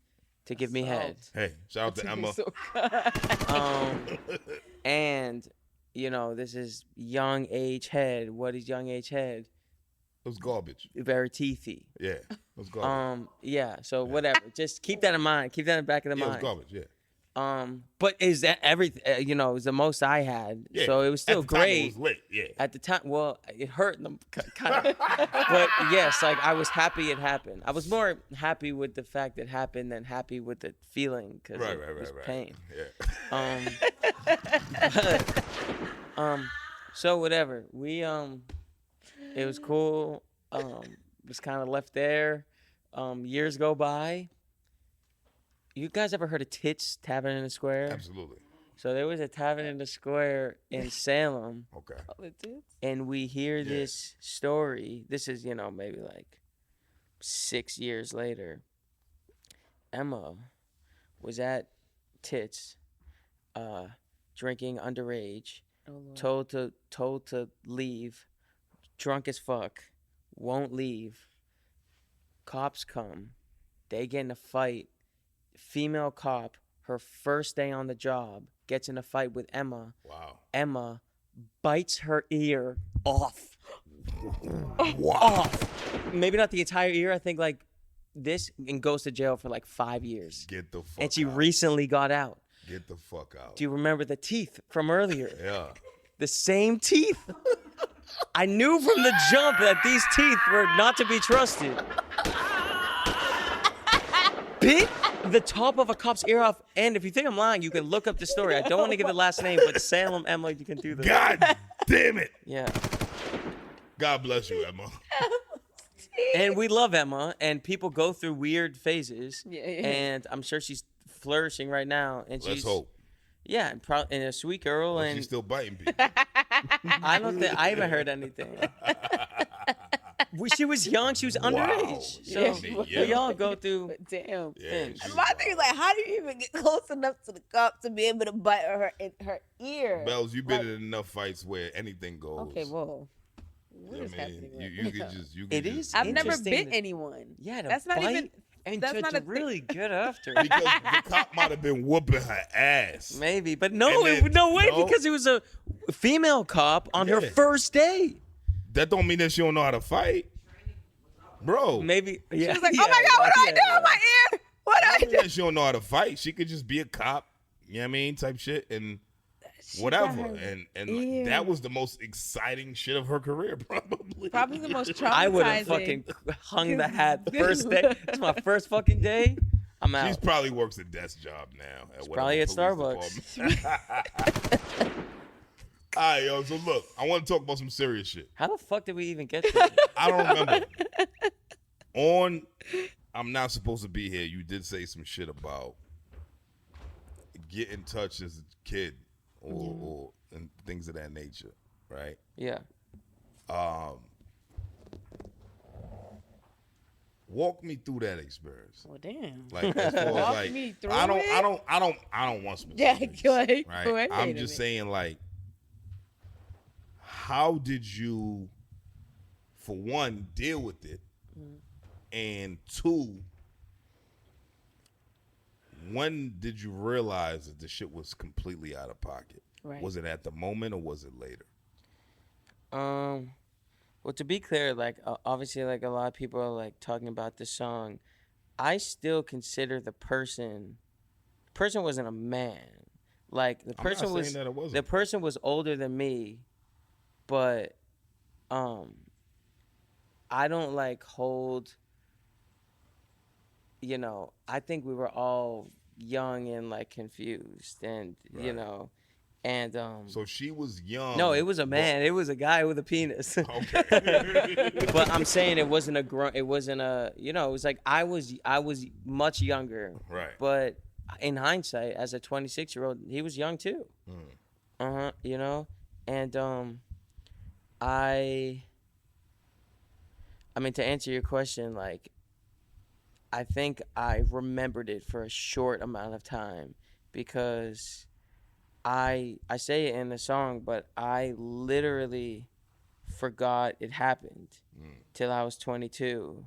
to give me head. Hey, shout out to Emma. So and you know, this is young age head. What is young age head? It was garbage. Very teethy. Yeah, it was garbage. So whatever. Just keep that in mind. Keep that in the back of the mind. It was garbage, yeah. But is that everything? You know, it was the most I had. Yeah. So it was still At the time, great. it was lit, yeah. At the time, well, it hurt them kind of. But yes, like I was happy it happened. I was more happy with the fact it happened than happy with the feeling because it was pain. Yeah. So whatever. We it was cool. Was kind of left there. Years go by. You guys ever heard of Tits Tavern in the Square? Absolutely. So there was a tavern in the square in Salem. Okay. And we hear this story. This is, you know, maybe like 6 years later. Emma was at Tits, drinking underage, told to leave, drunk as fuck, won't leave. Cops come. They get in a fight. Female cop, her first day on the job, gets in a fight with Emma. Wow. Emma bites her ear off. Wow. Off. Maybe not the entire ear. I think like this, and goes to jail for like 5 years. Get the fuck And she out. recently got out. Get the fuck out. Do you remember the teeth from earlier? Yeah. The same teeth. I knew from the jump that these teeth were not to be trusted. Bit the top of a cop's ear off. And if you think I'm lying, you can look up the story. I don't want to give the last name, but Salam, Emma, you can do this. God damn it. Yeah. God bless you, Emma. And we love Emma, and people go through weird phases. Yeah. And I'm sure she's flourishing right now. And Let's hope. Yeah, and a sweet girl. Well, and she's still biting people. I haven't heard anything. She was young. She was underage. So we all go through Damn. things. My thing is like, how do you even get close enough to the cop to be able to bite her in her ear? Bells, you've been in enough fights where anything goes. Okay, whoa. What is happening? You could just. It is. I've never interesting bit that- anyone. Yeah, that's not even. And that's to not a really get after. Because the cop might have been whooping her ass. Maybe, but no, And then- no way, no. because it was a female cop on her first day. That don't mean that she don't know how to fight, bro. Maybe. She Yeah. was like, "Oh my God, what do I do in my ear? What do I That do?" mean that she don't know how to fight. She could just be a cop. You know what I mean? Type shit and whatever. And that was the most exciting shit of her career, probably. Probably the most traumatizing. I would have fucking hung the hat the first day. It's my first fucking day. I'm out. She's probably works a desk job now. Probably at Starbucks. All right, yo. So look, I want to talk about some serious shit. How the fuck did we even get to it? I don't remember. On I'm Not Supposed to Be Here, you did say some shit about get in touch as a kid or and things of that nature, right? Yeah. Walk me through that experience. Well, damn. Like as far as Walk like me through I it? don't want specifics. Yeah, go ahead. Right? Go ahead. I'm just saying, like, how did you, for one, deal with it, and two, when did you realize that the shit was completely out of pocket? Right. Was it at the moment or was it later? Well, to be clear, like obviously, like a lot of people are like talking about this song. I still consider the person wasn't a man. Like the person I'm not was saying that it wasn't. the person was older than me, but I don't like hold. You know, I think we were all young and like confused, and you know. And so she was young. No, it was a man. It was a guy with a penis. Okay. But I'm saying it wasn't it wasn't a, you know, it was like I was much younger. Right. But in hindsight, as a 26-year-old, he was young too. You know? And I mean, to answer your question, like, I think I remembered it for a short amount of time because I say it in the song, but I literally forgot it happened till I was 22,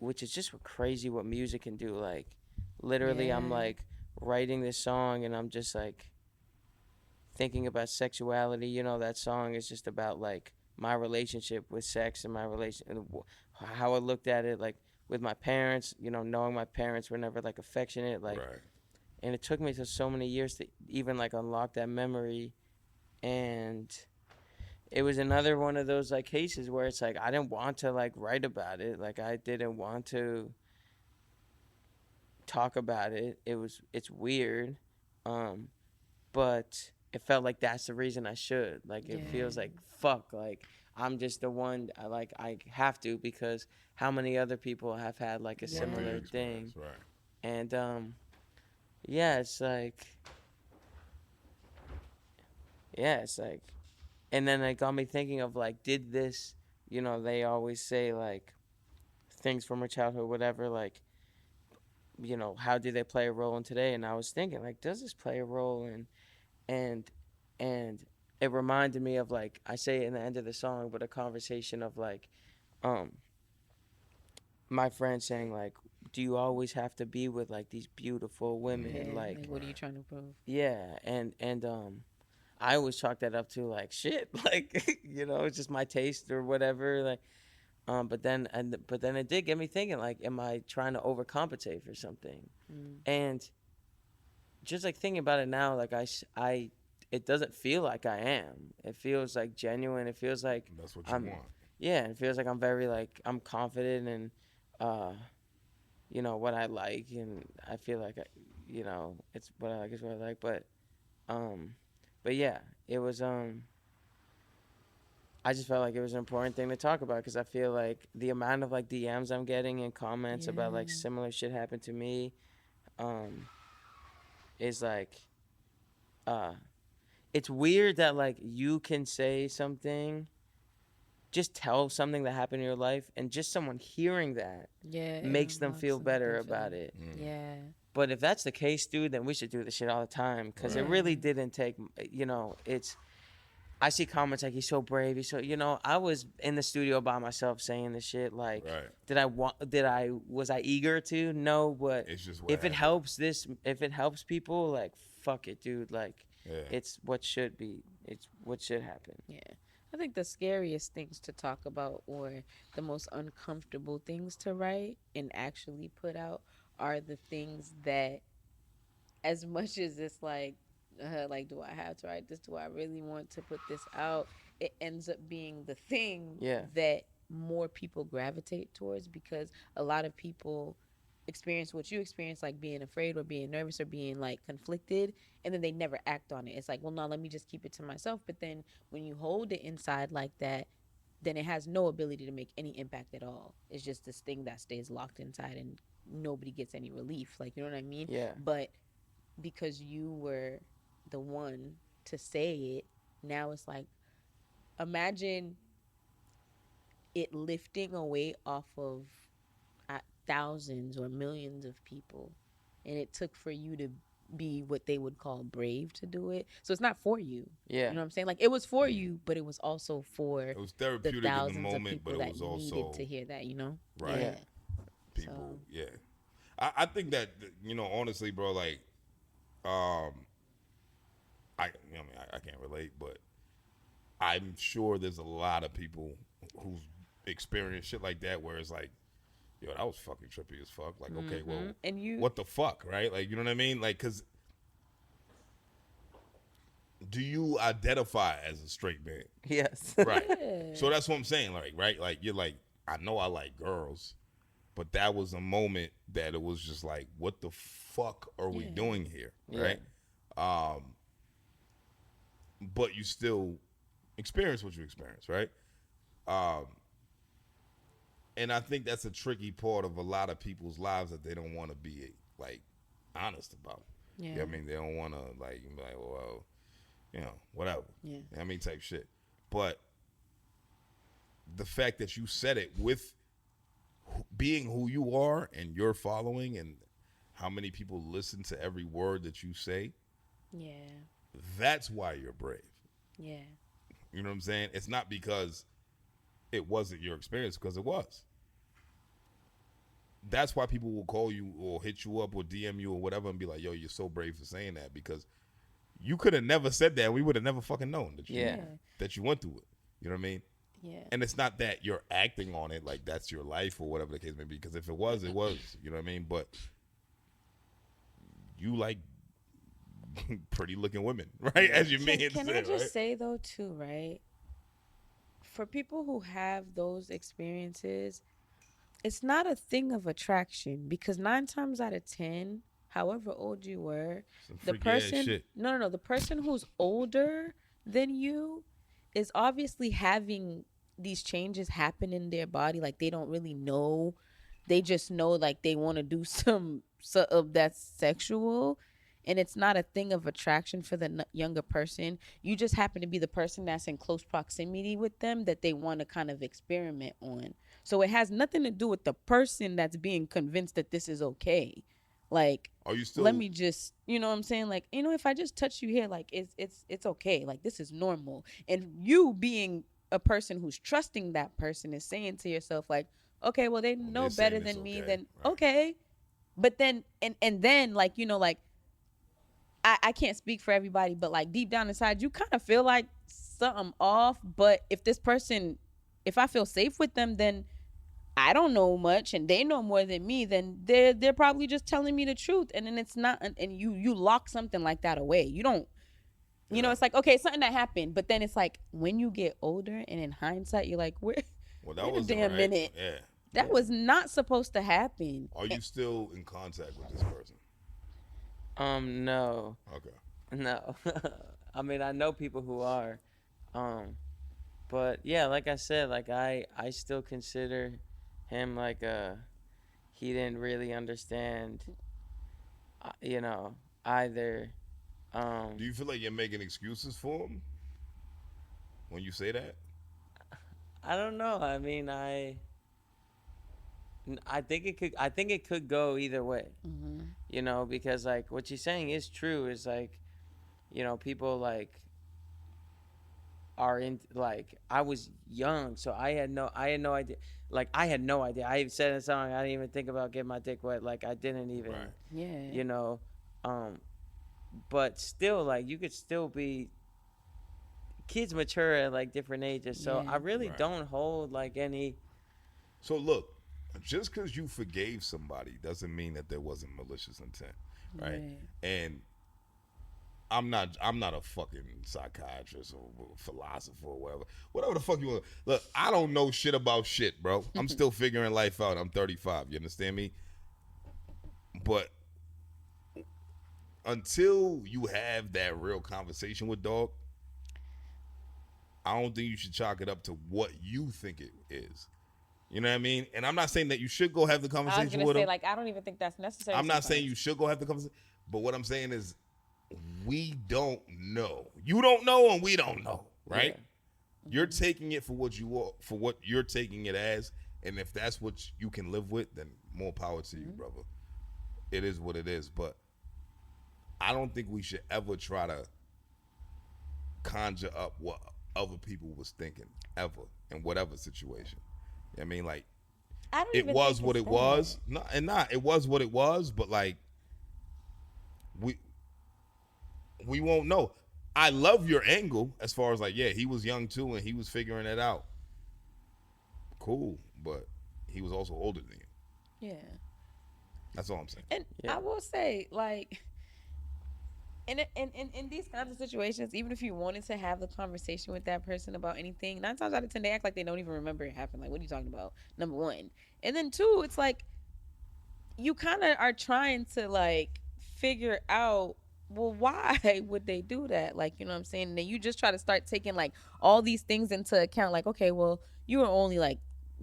which is just crazy what music can do. Like, literally, I'm like writing this song and I'm just like thinking about sexuality. You know, that song is just about like my relationship with sex and my how I looked at it, like with my parents. You know, knowing my parents were never like affectionate, like. Right. And it took me so many years to even like unlock that memory. And it was another one of those like cases where it's like I didn't want to like write about it. Like I didn't want to talk about it. It's weird. But it felt like that's the reason I should. Like it feels like fuck, like I'm just the one I have to, because how many other people have had like a similar thing. Right. And yeah, it's like, and then it got me thinking of like, did this, you know, they always say like things from her childhood, whatever, like, you know, how do they play a role in today? And I was thinking like, does this play a role? And it reminded me of like, I say it in the end of the song, but a conversation of like my friend saying like, do you always have to be with like these beautiful women? Yeah, like what are you trying to prove? Yeah, and I always chalk that up to like shit, like it's just my taste or whatever. Like, but then it did get me thinking, like, am I trying to overcompensate for something? And just like thinking about it now, like it doesn't feel like I am. It feels like genuine. It feels like that's what you want. Yeah, it feels like I'm very like I'm confident in, what I like, and I feel like it's what I like is what I like. But yeah, it was I just felt like it was an important thing to talk about because I feel like the amount of like DMs I'm getting and comments about like similar shit happened to me, is like, it's weird that like you can say something, just tell something that happened in your life, and just someone hearing that makes them feel better about it. Yeah. But if that's the case, dude, then we should do this shit all the time because it really didn't take, I see comments like, he's so brave. He's so, I was in the studio by myself saying this shit. Like, was I eager to? No, but it's just if it helps people, like, fuck it, dude. Like, it's what should be. It's what should happen. Yeah. I think the scariest things to talk about or the most uncomfortable things to write and actually put out are the things that, as much as it's like, do I have to write this? Do I really want to put this out? It ends up being the thing that more people gravitate towards because a lot of people experience what you experience, like being afraid or being nervous or being like conflicted, and then they never act on it. It's like, well, no, let me just keep it to myself. But then when you hold it inside like that, then it has no ability to make any impact at all. It's just this thing that stays locked inside and nobody gets any relief. Like, you know what I mean? Yeah. But because you were the one to say it, now it's like, imagine it lifting a weight off of thousands or millions of people, and it took for you to be what they would call brave to do it. So it's not for you. You know what I'm saying? Like, it was for you, but it was also for it was therapeutic the thousands in the moment, of people but it that was also needed to hear that, right. People, I think that honestly, bro, like, I can't relate, but I'm sure there's a lot of people who've experienced shit like that where it's like, yo, that was fucking trippy as fuck. Like, okay, well, and what the fuck, right? Like, you know what I mean? Like, because do you identify as a straight man? Yes. Right. So that's what I'm saying, like, right? Like, you're like, I know I like girls, but that was a moment that it was just like, what the fuck are we doing here, right? But you still experience what you experience, right? And I think that's a tricky part of a lot of people's lives that they don't want to be like honest about. Yeah. You know what I mean? They don't want to like be like, well, whatever. Yeah. You know what I mean? Type shit. But the fact that you said it with being who you are and your following and how many people listen to every word that you say. Yeah. That's why you're brave. Yeah. You know what I'm saying? It's not because it wasn't your experience, because it was. That's why people will call you or hit you up or DM you or whatever and be like, yo, you're so brave for saying that, because you could have never said that. We would have never fucking known that you went through it. You know what I mean? Yeah. And it's not that you're acting on it like that's your life or whatever the case may be, because if it was, it was. You know what I mean? But you like pretty looking women, right? As you mean. Can I just say though too, right? For people who have those experiences, it's not a thing of attraction, because 9 times out of 10, however old you were, the person the person who's older than you is obviously having these changes happen in their body. Like, they don't really know, they just know like they want to do some of that sexual. And it's not a thing of attraction for the younger person. You just happen to be the person that's in close proximity with them that they want to kind of experiment on. So it has nothing to do with the person that's being convinced that this is okay. Like, are you still... let me just, you know what I'm saying? Like, if I just touch you here, like, it's okay. Like, this is normal. And you being a person who's trusting that person is saying to yourself like, okay, well, they know better than me, then okay. But then, and then, like, you know, like, I can't speak for everybody, but like deep down inside, you kind of feel like something off. But if this person, if I feel safe with them, then I don't know much and they know more than me, then they're probably just telling me the truth. And then it's not, and you lock something like that away. You don't, you know, it's like, okay, it's something that happened. But then it's like, when you get older and in hindsight, you're like, wait a damn minute. Yeah. That was not supposed to happen. Are you still in contact with this person? No. Okay. No. I mean, I know people who are. But yeah, like I said, like I still consider him like he didn't really understand, you know, either. Do you feel like you're making excuses for him when you say that? I don't know. I mean, I think it could go either way. Mm-hmm. You know, because like what you're saying is true. Is like, you know, people like are in, like, I was young, so I had no idea. Like, I had no idea. I even said in a song, I didn't even think about getting my dick wet. Like, I didn't even, you know. But still, like, you could still be, kids mature at like different ages. So I really don't hold like any. So look, just because you forgave somebody doesn't mean that there wasn't malicious intent, right? And I'm not a fucking psychiatrist or philosopher or whatever the fuck you want. Look, I don't know shit about shit, bro. I'm still figuring life out. I'm 35. You understand me? But until you have that real conversation with dog, I don't think you should chalk it up to what you think it is. You know what I mean? And I'm not saying that you should go have the conversation with him. I was gonna say, like, I don't even think that's necessary. I'm not saying you should go have the conversation, but what I'm saying is, we don't know. You don't know, and we don't know, right? Yeah. You're taking it for what you are, for what you're taking it as, and if that's what you can live with, then more power to you, brother. It is what it is, but I don't think we should ever try to conjure up what other people was thinking ever in whatever situation. I mean, like, it was what it was. No, and not it was what it was, but like we won't know. I love your angle as far as like, yeah, he was young too and he was figuring it out. Cool, but he was also older than you. Yeah. That's all I'm saying. And I will say, like, in these kinds of situations, even if you wanted to have the conversation with that person about anything, 9 times out of 10 they act like they don't even remember it happened. Like, what are you talking about? Number one. And then 2, it's like you kind of are trying to like figure out, well, why would they do that? Like, you know what I'm saying? And then you just try to start taking like all these things into account. Like, okay, well, you were only like,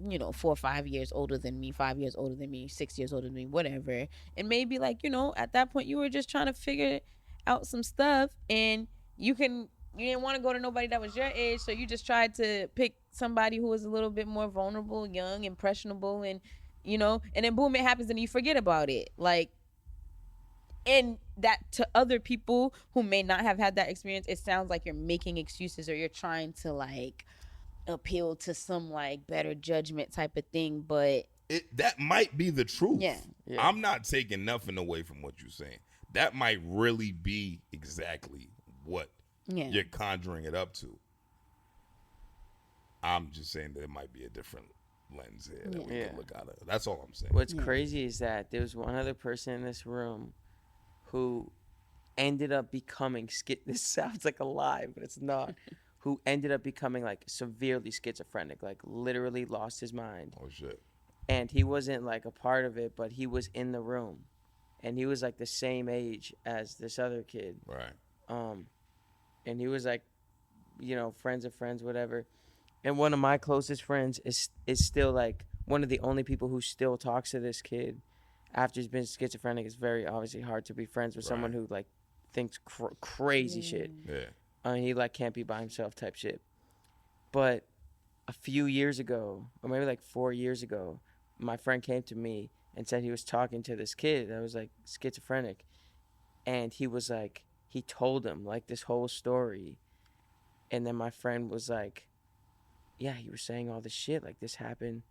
you know, 4 or 5 years older than me, 5 years older than me, 6 years older than me, whatever. And maybe like, you know, at that point you were just trying to figure out some stuff, and you didn't want to go to nobody that was your age, so you just tried to pick somebody who was a little bit more vulnerable, young, impressionable, and, you know, and then boom, it happens and you forget about it. Like, and that to other people who may not have had that experience, it sounds like you're making excuses or you're trying to like appeal to some like better judgment type of thing, but that might be the truth. Yeah. I'm not taking nothing away from what you're saying. That might really be exactly what you're conjuring it up to. I'm just saying that it might be a different lens here that we can look at it. That's all I'm saying. What's crazy is that there was one other person in this room who ended up becoming this sounds like a lie, but it's not. Who ended up becoming like severely schizophrenic, like literally lost his mind. Oh shit. And he wasn't like a part of it, but he was in the room. And he was like the same age as this other kid. Right. And he was like, you know, friends of friends, whatever. And one of my closest friends is still like one of the only people who still talks to this kid after he's been schizophrenic. It's very obviously hard to be friends with someone who like thinks crazy shit. Yeah. He like can't be by himself type shit. But a few years ago, or maybe like 4 years ago, my friend came to me and said he was talking to this kid that was like schizophrenic. And he was like, he told him like this whole story. And then my friend was like, yeah, you were saying all this shit, like this happened.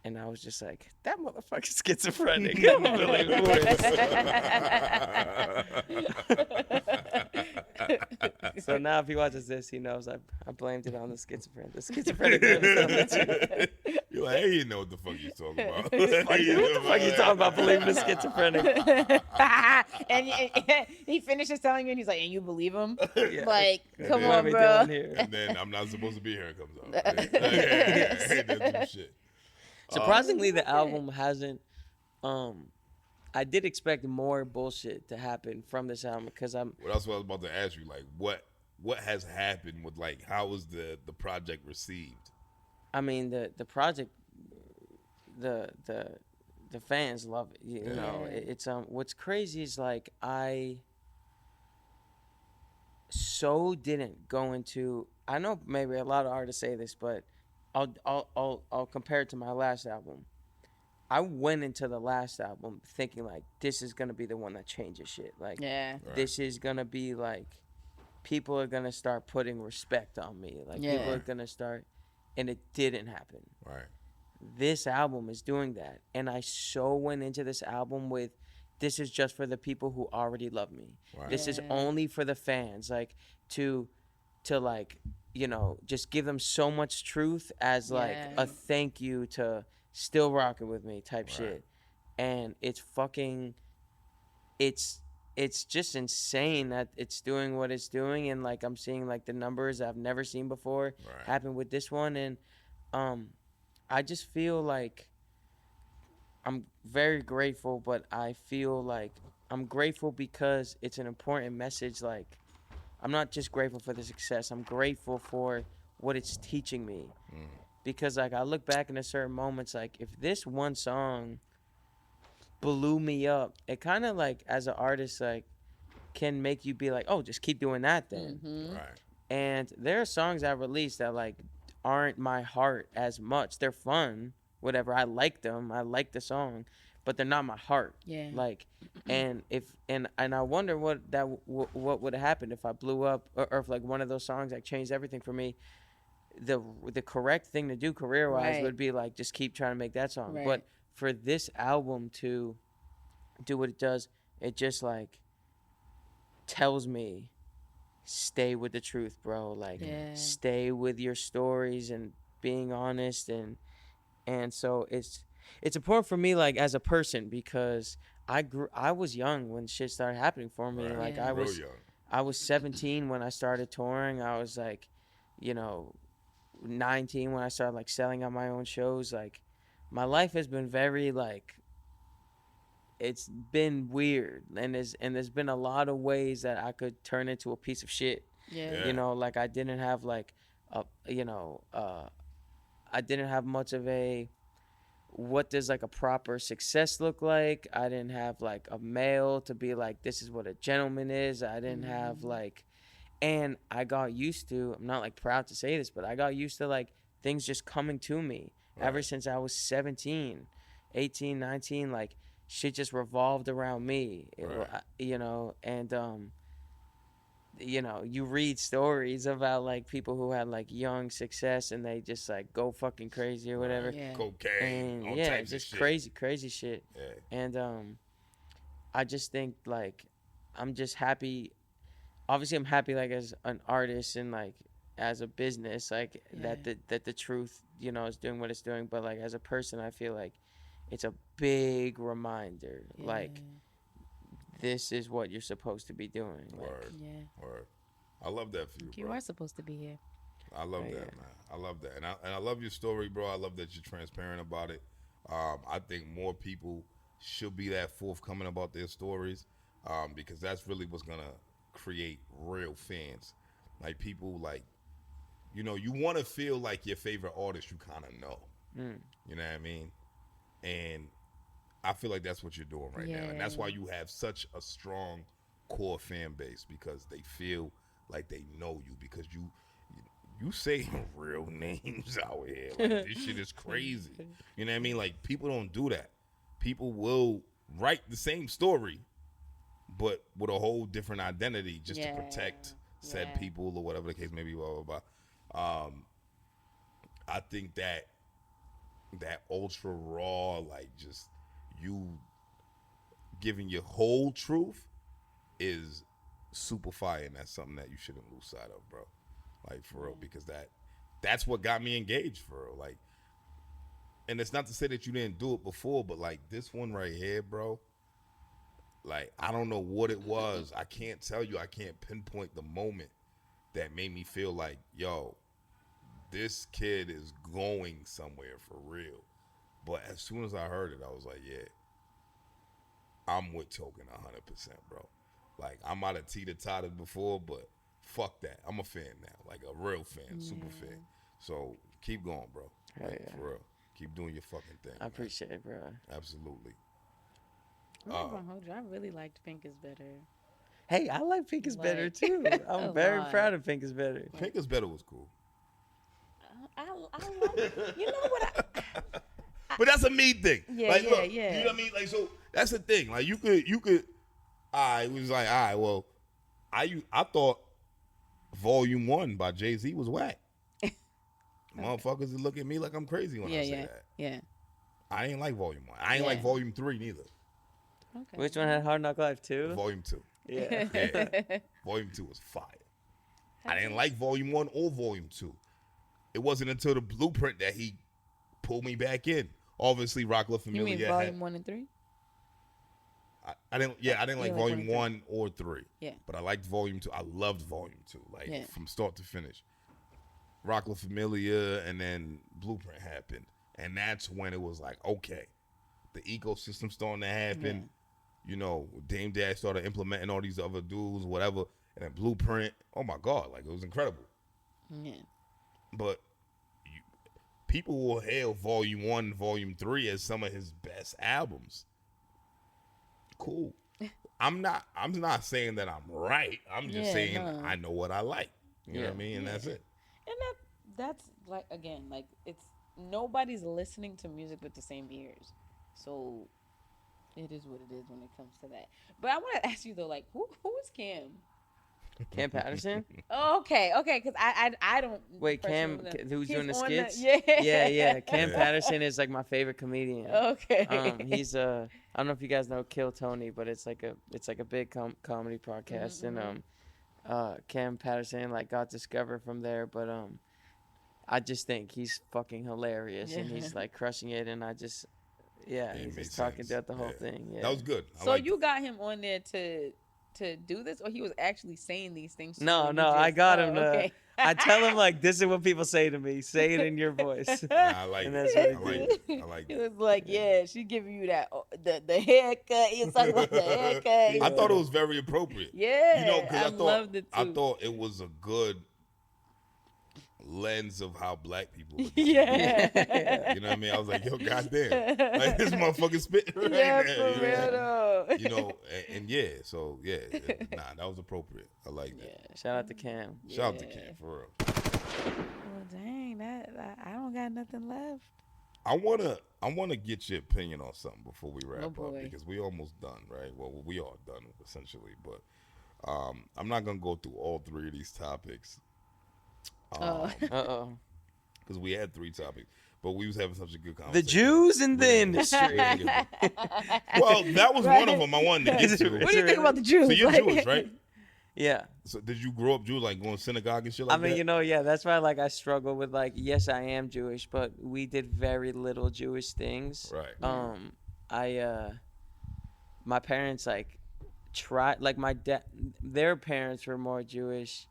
And I was just like, that motherfucker's schizophrenic. So now if he watches this, he knows I blamed it on the schizophrenic. The schizophrenic. You're like, hey, you know what the fuck you talking about. What the fuck you talking about believing the schizophrenic? and he finishes telling you, and he's like, and you believe him? Yeah. Like, And come then- on, bro. And then I'm not supposed to be here. It comes out. That's some shit. Surprisingly, the album hasn't. I did expect more bullshit to happen from this album because Well, that's what I was about to ask you. Like, what has happened with, like, how was the project received? I mean, the project, the fans love it. You know, it's what's crazy is like I so didn't go into. I know maybe a lot of artists say this, but I'll compare it to my last album. I went into the last album thinking like this is gonna be the one that changes shit. Like this is gonna be like people are gonna start putting respect on me. Like people are gonna start, and it didn't happen. Right. This album is doing that, and I so went into this album with this is just for the people who already love me. Right. This is only for the fans. Like to like, you know, just give them so much truth as like a thank you to still rocking with me type shit. And it's fucking, it's just insane that it's doing what it's doing. And like, I'm seeing like the numbers I've never seen before happen with this one. And I just feel like I'm very grateful, but I feel like I'm grateful because it's an important message. Like, I'm not just grateful for the success. I'm grateful for what it's teaching me. Because, like, I look back in certain moments, like, if this one song blew me up, it kind of, like, as an artist, like, can make you be like, oh, just keep doing that then. Right. And there are songs I released that, like, aren't my heart as much. They're fun, whatever. I like them. I like the song. But they're not my heart. Yeah. Like, and if and I wonder what would have happened if I blew up, or if like one of those songs like changed everything for me. The correct thing to do career wise would be like just keep trying to make that song. But for this album to do what it does, it just like tells me stay with the truth, bro. Like stay with your stories and being honest, and so it's important for me, like, as a person, because I was young when shit started happening for me. Like, I was 17 when I started touring. I was, like, you know, 19 when I started, like, selling out my own shows. Like, my life has been very, like, it's been weird. And there's been a lot of ways that I could turn into a piece of shit. You know, like, I didn't have, like, I didn't have much of a... what does like a proper success look like? I didn't have like a mail to be like, this is what a gentleman is. I didn't have like, and I got used to, I'm not like proud to say this, but I got used to like things just coming to me ever since I was 17, 18, 19, like shit just revolved around me, you know, and, you know, you read stories about like people who had like young success and they just like go fucking crazy or whatever. Cocaine, and all yeah, types just of shit. crazy shit. And I just think like I'm just happy. Obviously, I'm happy like as an artist and like as a business, like that the truth, you know, is doing what it's doing. But like as a person, I feel like it's a big reminder, like. This is what you're supposed to be doing. Word. Word. I love that for you, bro. You are supposed to be here. I love that, man. I love that. And I love your story, bro. I love that you're transparent about it. I think more people should be that forthcoming about their stories, because that's really what's going to create real fans. Like, people, like, you know, you want to feel like your favorite artist you kind of know. You know what I mean? And I feel like that's what you're doing right now. And that's why you have such a strong core fan base, because they feel like they know you, because you say real names out here. Like, this shit is crazy. You know what I mean? Like, people don't do that. People will write the same story, but with a whole different identity just to protect said people or whatever the case may be, blah, blah, blah. I think that ultra raw, like just you giving your whole truth is super fire, and that's something that you shouldn't lose sight of, bro. Like, for real, because that's what got me engaged, for real. Like, and it's not to say that you didn't do it before, but like this one right here, bro, like, I don't know what it was. I can't tell you. I can't pinpoint the moment that made me feel like, yo, this kid is going somewhere for real. But as soon as I heard it, I was like, yeah, I'm with Toke 100%, bro. Like, I might have teeter-totted before, but fuck that. I'm a fan now, like a real fan, super fan. So keep going, bro. Like, for real. Keep doing your fucking thing. I appreciate it, bro. Absolutely. I'm not gonna hold you. I really liked Pink is Better. Hey, I like Pink is Better too. I'm very proud of Pink is Better. Pink is Better was cool. I like, you know what? But that's a me thing. Yeah, like, yeah, look, yeah. You know what I mean? Like, so that's the thing. Like, you could. I was like, all right, well, I thought Volume 1 by Jay-Z was whack. Motherfuckers would look at me like I'm crazy when I say that. Yeah. I ain't like Volume 1. I ain't like Volume 3 neither. Okay. Which one had Hard Knock Life 2? Volume 2. Yeah. Volume 2 was fire. I didn't like Volume 1 or Volume 2. It wasn't until the Blueprint that he pulled me back in. Obviously, Rock La Familia. You mean Volume 1 and 3? I didn't like Volume 1 or 3. Yeah. But I liked Volume 2. I loved Volume 2, like from start to finish. Rock La Familia and then Blueprint happened. And that's when it was like, okay, the ecosystem starting to happen. Yeah. You know, Dame Dash started implementing all these other dudes, whatever. And then Blueprint, oh my God, like it was incredible. Yeah. But people will hail Volume 1, Volume 3 as some of his best albums. Cool. I'm not saying that I'm right. I'm just saying I know what I like. You know what I mean? And that's it. And that's like, again, like, it's nobody's listening to music with the same ears. So it is what it is when it comes to that. But I want to ask you though, like, who is Cam? Cam Patterson? Oh, okay, because I don't. Wait, Cam, who's doing the skits? Yeah. Yeah. Cam Patterson is like my favorite comedian. Okay. He's I don't know if you guys know Kill Tony, but it's like a big comedy podcast, and Cam Patterson like got discovered from there, but I just think he's fucking hilarious, and he's like crushing it, and I just he's just talking throughout the whole thing. Yeah, that was good. So you got him on there to do this, or he was actually saying these things to you? No, I got him. Okay. I tell him like, this is what people say to me. Say it in your voice. I like it. I like it. It was like, she giving you that the haircut. He was talking about the haircut. I thought it was very appropriate. Yeah, you know, because loved it too. I thought it was a good lens of how black people look. Yeah. You know what I mean? I was like, yo, goddamn, like this motherfucker spitting right Yeah, there. for real though. You know, and that was appropriate. I like that. Yeah. Shout out to Cam. Shout out to Cam, for real. Well, dang, I don't got nothing left. I wanna get your opinion on something before we wrap up, because we almost done, right? Well, we are done essentially, but I'm not gonna go through all three of these topics. Because we had 3 topics, but we was having such a good conversation. The Jews in the industry. Well, that was one of them I wanted to get to. What do you think about the Jews? So you're Jewish, right? Yeah. So did you grow up Jewish, like going to synagogue and shit like that? I mean, that's why like I struggle with like, yes, I am Jewish, but we did very little Jewish things. Right. My parents like tried, like their parents were more Jewish.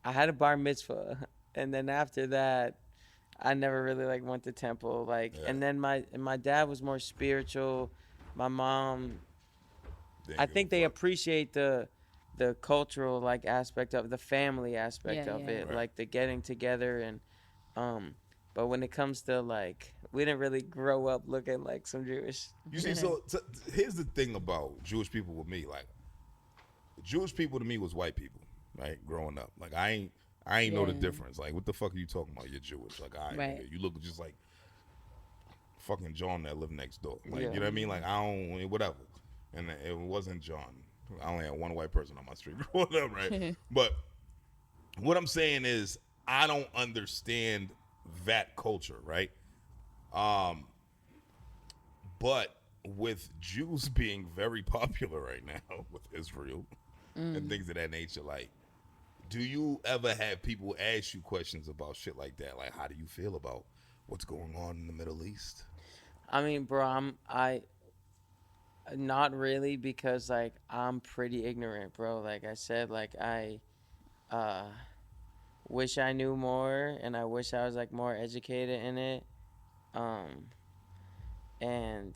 I had a bar mitzvah, and then after that, I never really like went to temple. And then my dad was more spiritual. My mom, I think they appreciate the cultural like aspect of the family aspect of it, right. like the getting together and but when it comes to like, we didn't really grow up looking like some Jewish. You see, so here's the thing about Jewish people with me. Like, Jewish people to me was white people, right? Growing up, like I ain't know the difference. Like, what the fuck are you talking about? You're Jewish. Like, you look just like fucking John that lived next door. Like, you know what I mean? Like, I don't, whatever. And it wasn't John. I only had one white person on my street growing up, right? But what I'm saying is, I don't understand that culture, right? But with Jews being very popular right now with Israel and things of that nature, like, do you ever have people ask you questions about shit like that? Like, how do you feel about what's going on in the Middle East? I mean, bro, I not really, because like I'm pretty ignorant, bro. Like I said, like I wish I knew more, and I wish I was like more educated in it. And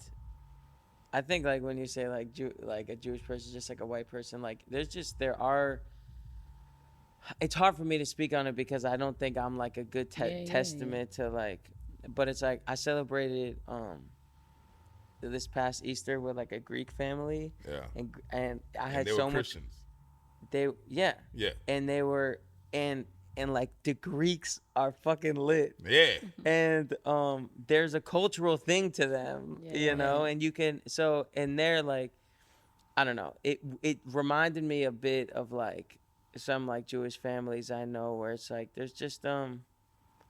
I think like when you say like like a Jewish person, just like a white person, like it's hard for me to speak on it because I don't think I'm like a good testament to like, but it's like I celebrated this past Easter with like a Greek family. Yeah. And I had they so were much. Christians. Yeah. And they were and like the Greeks are fucking lit. Yeah. And there's a cultural thing to them, you know, and you can and they're like, I don't know. It reminded me a bit of like some like Jewish families I know where it's like there's just I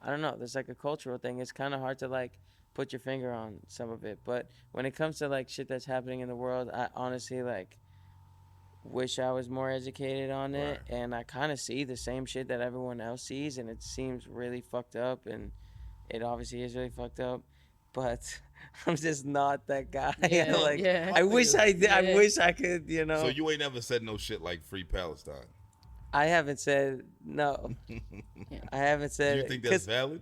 don't know, there's like a cultural thing. It's kind of hard to like put your finger on some of it, but when it comes to like shit that's happening in the world, I honestly like wish I was more educated on it. Right. And I kind of see the same shit that everyone else sees, and it seems really fucked up, and it obviously is really fucked up, but I'm just not that guy. I wish I could, you know. So you ain't never said no shit like Free Palestine? I haven't said no. I haven't said. Do you think that's valid?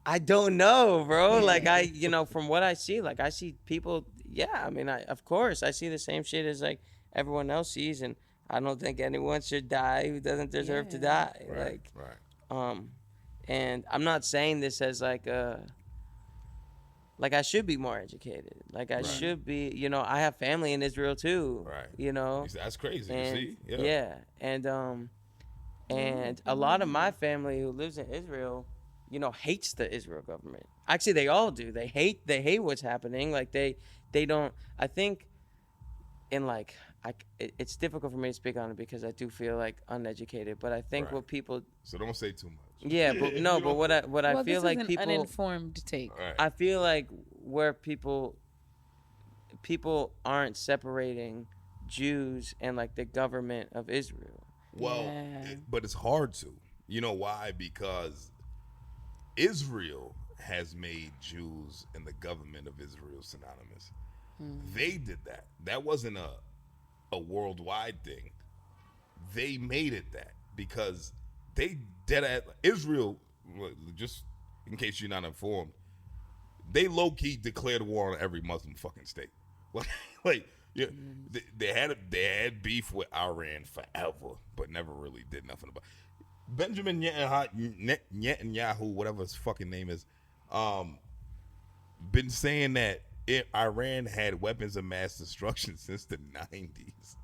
I don't know, bro. Like you know, from what I see, like I see people. Yeah, I mean, of course I see the same shit as like everyone else sees, and I don't think anyone should die who doesn't deserve to die. Right, And I'm not saying this as like I should be more educated. Like I should be, you know, I have family in Israel too. Right. You know. That's crazy. And, you see? Yeah. And a lot of my family who lives in Israel, you know, hates the Israel government. Actually, they all do. They hate what's happening. Like they don't. I think in like it's difficult for me to speak on it because I do feel like uneducated. But I think what people. So don't say too much. Yeah, but no, but what I feel like people uninformed take. Right. I feel like where people aren't separating Jews and like the government of Israel. Well, but it's hard to. You know why? Because Israel has made Jews and the government of Israel synonymous. They did that. That wasn't a worldwide thing. They made it that because they dead at Israel. Just in case you're not informed, they low key declared war on every Muslim fucking state. Yeah, they had beef with Iran forever, but never really did nothing about it. Benjamin Netanyahu, whatever his fucking name is, been saying that Iran had weapons of mass destruction since the 90s.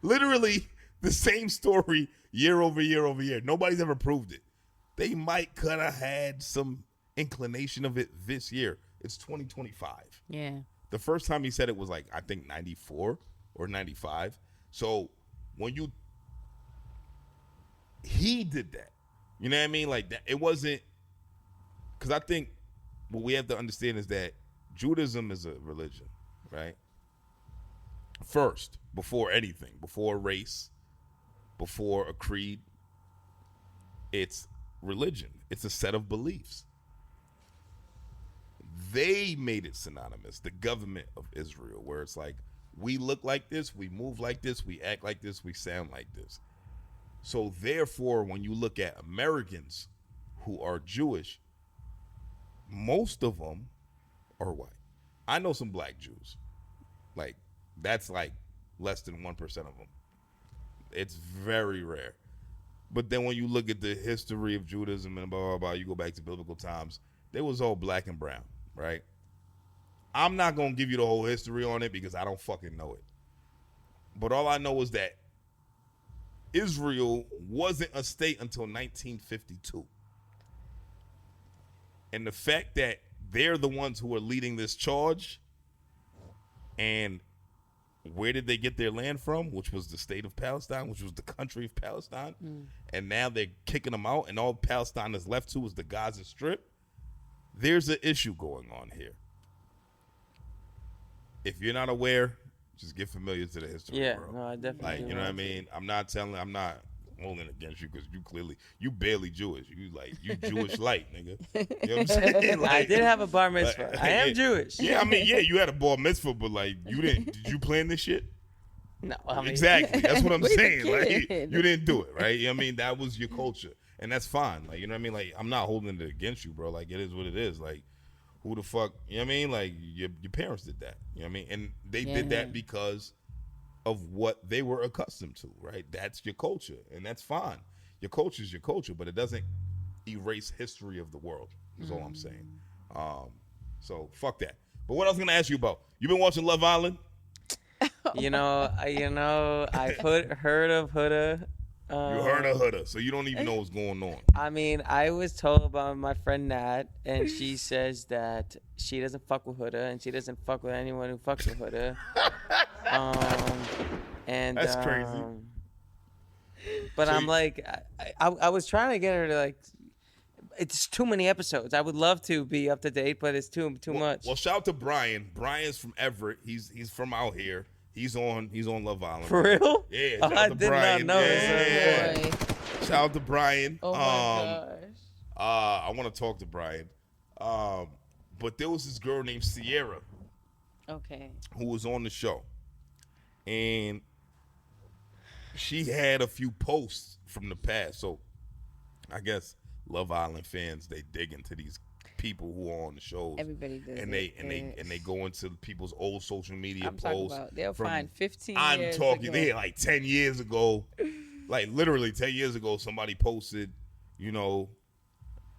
Literally the same story year over year over year. Nobody's ever proved it. They might could have had some inclination of it this year. It's 2025. Yeah. The first time he said it was like, I think 94 or 95. So when he did that, you know what I mean? Like that, it wasn't, because I think what we have to understand is that Judaism is a religion, right? First, before anything, before race, before a creed, it's religion. It's a set of beliefs. They made it synonymous, the government of Israel, where it's like, we look like this, we move like this, we act like this, we sound like this. So therefore, when you look at Americans who are Jewish, most of them are white. I know some black Jews. Like, that's like less than 1% of them. It's very rare. But then when you look at the history of Judaism and blah, blah, blah, you go back to biblical times, they was all black and brown, right? I'm not going to give you the whole history on it because I don't fucking know it. But all I know is that Israel wasn't a state until 1952. And the fact that they're the ones who are leading this charge, and where did they get their land from, which was the state of Palestine, which was the country of Palestine. And now they're kicking them out, and all Palestine is left to is the Gaza Strip. There's an issue going on here. If you're not aware, just get familiar to the history. Yeah, bro. no, I definitely like, do you know what I want to. mean? I'm not holding against you because you barely Jewish. You Jewish light, nigga. You know what I'm saying? Like, I did have a bar mitzvah. I am Jewish. Yeah, I mean, yeah, you had a bar mitzvah, but like, did you plan this shit? No, I mean, exactly. That's what I'm Wait a saying. Like, kid. you didn't do it, right? You know what I mean? That was your culture, and that's fine. Like, you know what I mean? Like, I'm not holding it against you, bro. Like, it is what it is. Like, who the fuck? You know what I mean? Like, your parents did that. You know what I mean? And they did that because of what they were accustomed to, right? That's your culture, and that's fine. Your culture is your culture, but it doesn't erase history of the world. Is all I'm saying. So fuck that. But what I was gonna ask you about? You been watching Love Island? I heard of Huda. You heard of Huda, so you don't even know what's going on. I mean, I was told by my friend Nat, and she says that she doesn't fuck with Huda, and she doesn't fuck with anyone who fucks with Huda. And that's crazy. But So I'm like, I was trying to get her to like. It's too many episodes. I would love to be up to date, but it's too much. Well, shout out to Brian. Brian's from Everett. He's from out here. He's on Love Island. For real? Yeah. Oh, Shout I out to did Brian. not know. Yeah. Boy. Shout out to Brian. Oh my gosh. I want to talk to Brian. But there was this girl named Sierra. Okay. Who was on the show. And she had a few posts from the past. So I guess Love Island fans, they dig into these people who are on the shows. Everybody does. And they go into people's old social media I'm posts. talking about they'll from- find 15 I'm years talking ago. they like 10 years ago. Like literally 10 years ago, somebody posted,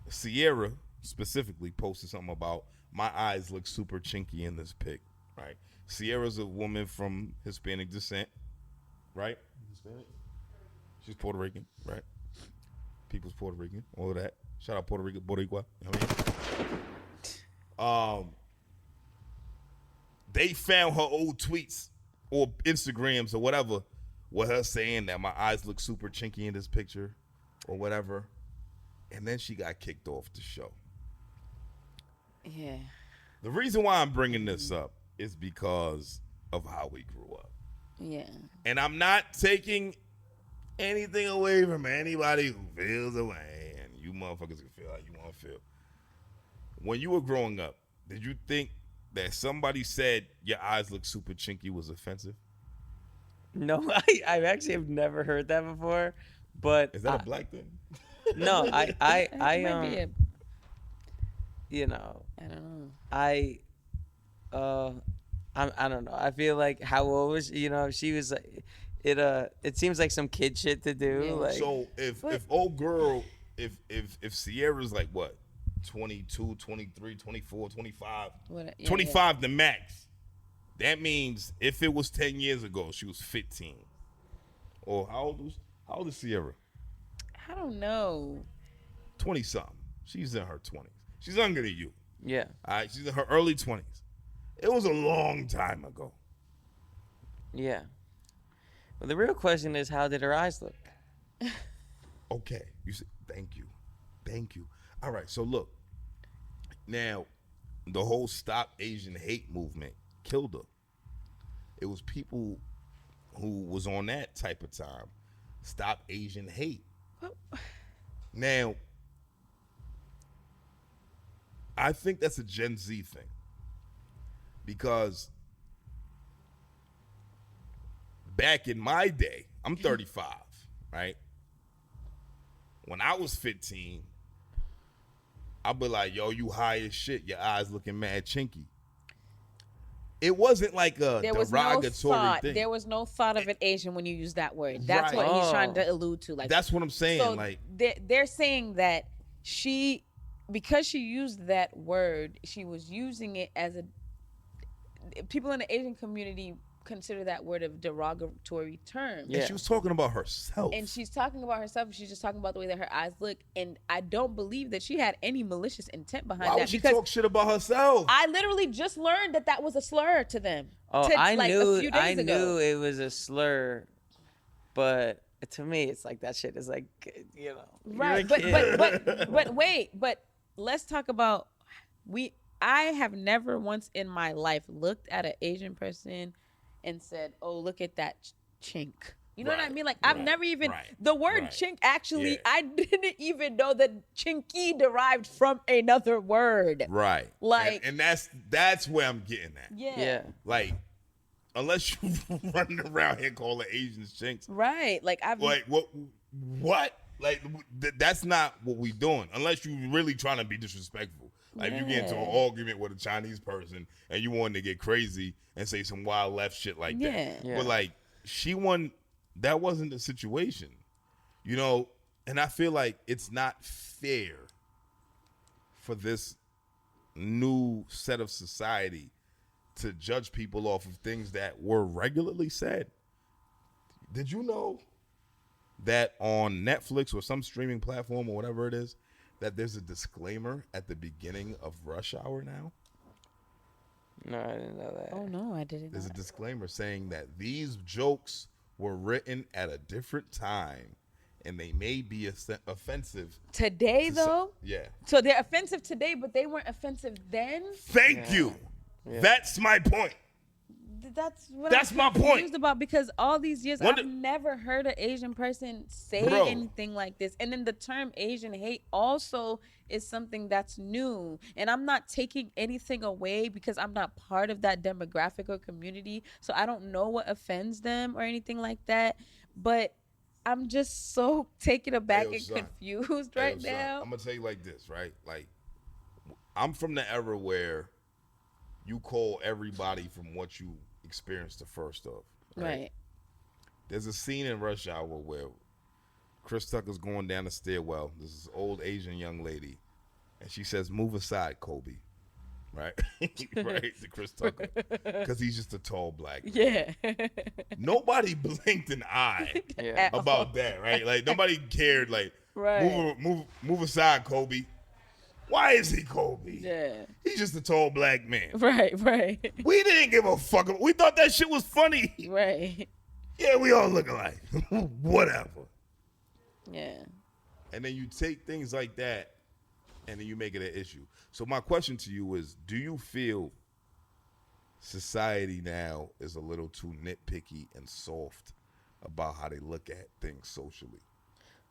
Sierra specifically posted something about my eyes look super chinky in this pic, right? Sierra's a woman from Hispanic descent, right? Hispanic? She's Puerto Rican, right? People's Puerto Rican, all of that. Shout out Puerto Rico, Boricua. You know what I mean? They found her old tweets or Instagrams or whatever with her saying that my eyes look super chinky in this picture or whatever. And then she got kicked off the show. Yeah. The reason why I'm bringing this up is because of how we grew up. Yeah. And I'm not taking anything away from anybody who feels away, and you motherfuckers can feel how you want to feel. When you were growing up, did you think that somebody said your eyes look super chinky was offensive? No, I actually have never heard that before. But is that a black thing? No, I I don't know. I don't know. I feel like how old was she was like it seems like some kid shit to do. Yeah. Like, So if old girl, if Sierra's like what, 22, 23, 24, 25, 25 the max, that means if it was 10 years ago, she was 15. Or how old is Sierra? I don't know. 20 something. She's in her 20s. She's younger than you. Yeah. All right, she's in her early 20s. It was a long time ago. Yeah. Well, the real question is, how did her eyes look? Okay. You said, thank you. All right, so look. Now, the whole Stop Asian Hate movement killed her. It was people who was on that type of time. Stop Asian Hate. Now, I think that's a Gen Z thing. Because back in my day, I'm 35, right? When I was 15, I'd be like, yo, you high as shit. Your eyes looking mad chinky. It wasn't like a derogatory thing. There was no thought of an Asian when you use that word. That's Right. what he's trying to allude to. Like, that's what I'm saying. so Like, they're saying that because she used that word, she was using it as people in the Asian community consider that word a derogatory term. And she was talking about herself. And she's talking about herself. She's just talking about the way that her eyes look. And I don't believe that she had any malicious intent behind that. Why would she talk shit about herself? I literally just learned that was a slur to them. Oh, I knew. A few days I ago. knew it was a slur, but to me, it's like that shit is like, right. But wait. But let's talk about I have never once in my life looked at an Asian person and said, "Oh, look at that chink." You know what I mean? Like I've never even the word chink. Actually, I didn't even know that chinky derived from another word. Right. Like, and that's where I'm getting at. Yeah. Like, unless you running around here calling Asians chinks. Right. Like what? Like that's not what we doing. Unless you really trying to be disrespectful. Like you get into an argument with a Chinese person and you want to get crazy and say some wild left shit like that. But like that wasn't the situation, and I feel like it's not fair for this new set of society to judge people off of things that were regularly said. Did you know that on Netflix or some streaming platform or whatever it is, that there's a disclaimer at the beginning of Rush Hour now? No, I didn't know that. Oh, no, I didn't know There's a disclaimer saying that these jokes were written at a different time and they may be offensive. Today, though? Yeah. So they're offensive today, but they weren't offensive then? Thank you. Yeah. That's my point. That's what I'm my point. Confused about, because all these years I've never heard an Asian person say anything like this. And then the term Asian hate also is something that's new. And I'm not taking anything away because I'm not part of that demographic or community. So I don't know what offends them or anything like that. But I'm just so taken aback and confused right now. I'm gonna tell you like this, right? Like, I'm from the era where you call everybody from what you experienced the first of. Right. There's a scene in Rush Hour where Chris Tucker's going down the stairwell. This is an old Asian young lady, and she says, "Move aside, Kobe." Right? Right, to Chris Tucker, because he's just a tall black man. Yeah. Nobody blinked an eye about that, right? Like nobody cared. Like, move aside, Kobe. Why is he Kobe? Yeah. He's just a tall black man. Right. We didn't give a fuck. We thought that shit was funny. Right. Yeah, we all look alike. Whatever. Yeah. And then you take things like that and then you make it an issue. So my question to you is, do you feel society now is a little too nitpicky and soft about how they look at things socially?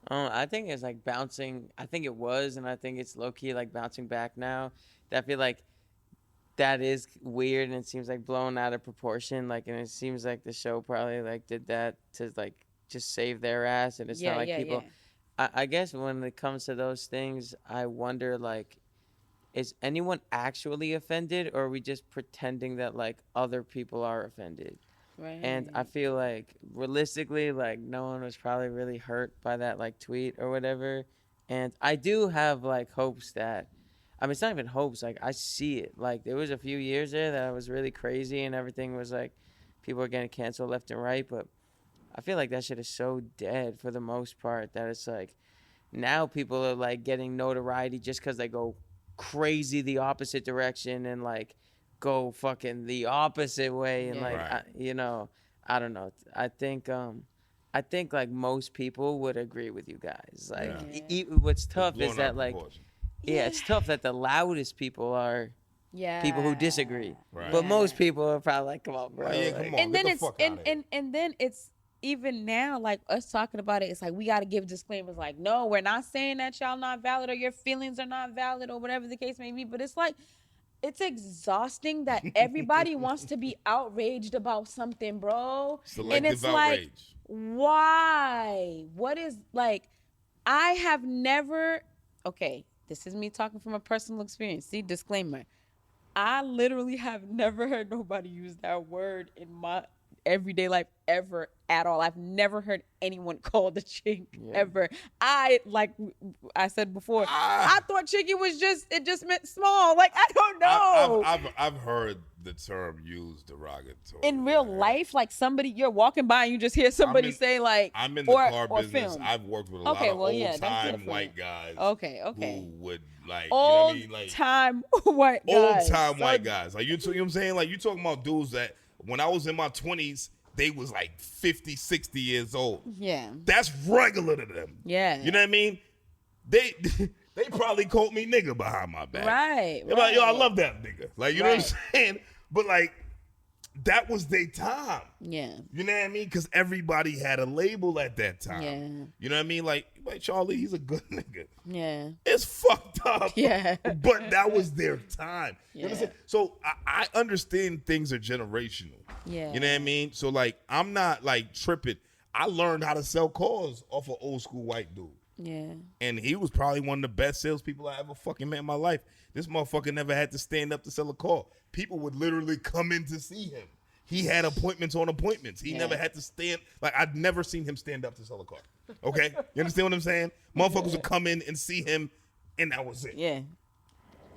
I think it's like bouncing. I think it was, and I think it's low-key like bouncing back now. I feel like that is weird, and it seems like blown out of proportion. Like, and it seems like the show probably like did that to like just save their ass, and it's not like people. Yeah. I guess when it comes to those things, I wonder like, is anyone actually offended, or are we just pretending that like other people are offended? Right. And I feel like realistically, like no one was probably really hurt by that like tweet or whatever. And I do have like hopes that, I mean, it's not even hopes. Like I see it. Like there was a few years there that was really crazy and everything was like, people were getting canceled left and right. But I feel like that shit is so dead for the most part that it's like now people are like getting notoriety just because they go crazy the opposite direction and like go fucking the opposite way and like I don't know. I think like most people would agree with you guys. Like what's tough is that like it's tough that the loudest people are people who disagree. Right. But most people are probably like, come on, bro. Come on, and then it's and then it's even now like us talking about it, it's like we got to give disclaimers like, no, we're not saying that y'all not valid or your feelings are not valid or whatever the case may be, but it's like it's exhausting that everybody wants to be outraged about something, bro. Selective and it's outrage. Like, why? What is like? I have never. Okay, this is me talking from a personal experience. See, disclaimer. I literally have never heard nobody use that word in my everyday life ever at all. I've never heard anyone called a chink ever. Like I said before, I thought chinky was just meant small. Like I don't know. I've heard the term used derogatory. In real life, like somebody you're walking by and you just hear somebody say like, I'm in the car business. Film. I've worked with a lot of old-time white guys. Okay. Who would like old-time white guys. Old-time white guys. Like you know what I'm saying? Like you talking about dudes that when I was in my 20s, they was like 50, 60 years old. Yeah. That's regular to them. Yeah. You know what I mean? They probably called me nigga behind my back. Right. They're like, yo, I love that nigga. Like, you know what I'm saying? But like, that was their time. Yeah. You know what I mean? Because everybody had a label at that time. Yeah. You know what I mean? Like Charlie, he's a good nigga. Yeah. It's fucked up. Yeah. But that was their time. You Yeah. understand? So I understand things are generational. Yeah. You know what I mean? So like, I'm not like tripping. I learned how to sell cars off an old school white dude. Yeah. And he was probably one of the best salespeople I ever fucking met in my life. This motherfucker never had to stand up to sell a car. People would literally come in to see him. He had appointments on appointments. He never had to stand. Like, I'd never seen him stand up to sell a car. Okay? You understand what I'm saying? Motherfuckers would come in and see him, and that was it. Yeah.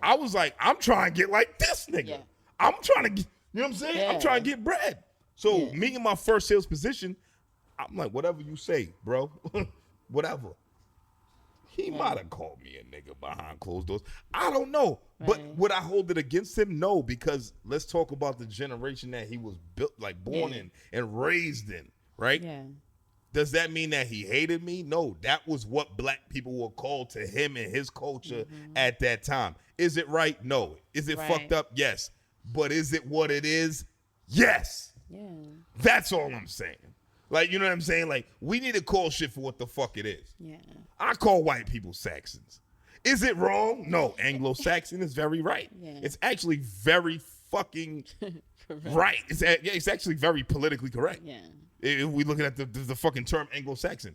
I was like, I'm trying to get like this nigga. Yeah. I'm trying to get, you know what I'm saying? Yeah. I'm trying to get bread. So me in my first sales position, I'm like, whatever you say, bro. Whatever. He might have called me a nigga behind closed doors. I don't know. Right. But would I hold it against him? No, because let's talk about the generation that he was built, like born in and raised in, right? Yeah. Does that mean that he hated me? No, that was what black people were called to him and his culture at that time. Is it right? No. Is it fucked up? Yes. But is it what it is? Yes. Yeah. That's all I'm saying. Like, you know what I'm saying? Like, we need to call shit for what the fuck it is. Yeah. I call white people Saxons. Is it wrong? No. Anglo-Saxon is very right. Yeah. It's actually very fucking right. It's actually very politically correct. Yeah. If we looking at the fucking term Anglo-Saxon.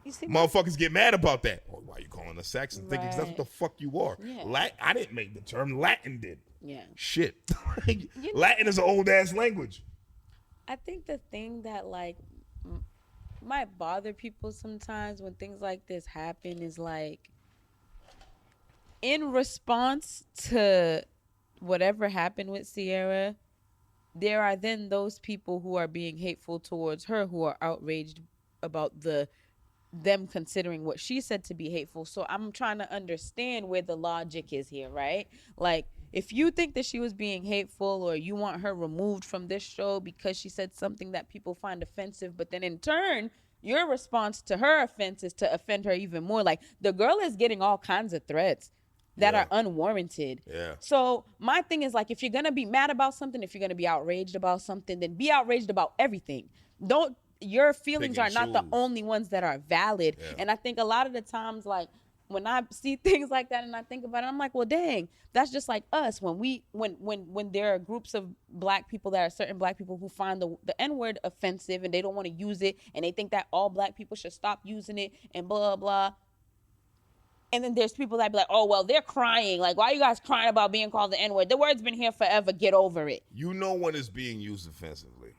Motherfuckers get mad about that. Oh, why are you calling us Saxon? Right. Thinking that's what the fuck you are. Yeah. I didn't make the term. Latin did. Yeah. Shit. Latin is an old-ass language. I think the thing that like might bother people sometimes when things like this happen is like in response to whatever happened with Sierra, there are then those people who are being hateful towards her who are outraged about them considering what she said to be hateful. So I'm trying to understand where the logic is here, right? Like, if you think that she was being hateful or you want her removed from this show because she said something that people find offensive, but then in turn, your response to her offense is to offend her even more. Like, the girl is getting all kinds of threats that are unwarranted. Yeah. So my thing is, like, if you're going to be mad about something, if you're going to be outraged about something, then be outraged about everything. Your feelings are not the only ones that are valid. Yeah. And I think a lot of the times, like, when I see things like that and I think about it, I'm like, well, dang, that's just like us. When there are groups of black people that are certain black people who find the N-word offensive and they don't want to use it and they think that all black people should stop using it and blah, blah. And then there's people that be like, oh, well, they're crying. Like, why are you guys crying about being called the N-word? The word's been here forever. Get over it. You know when it's being used offensively.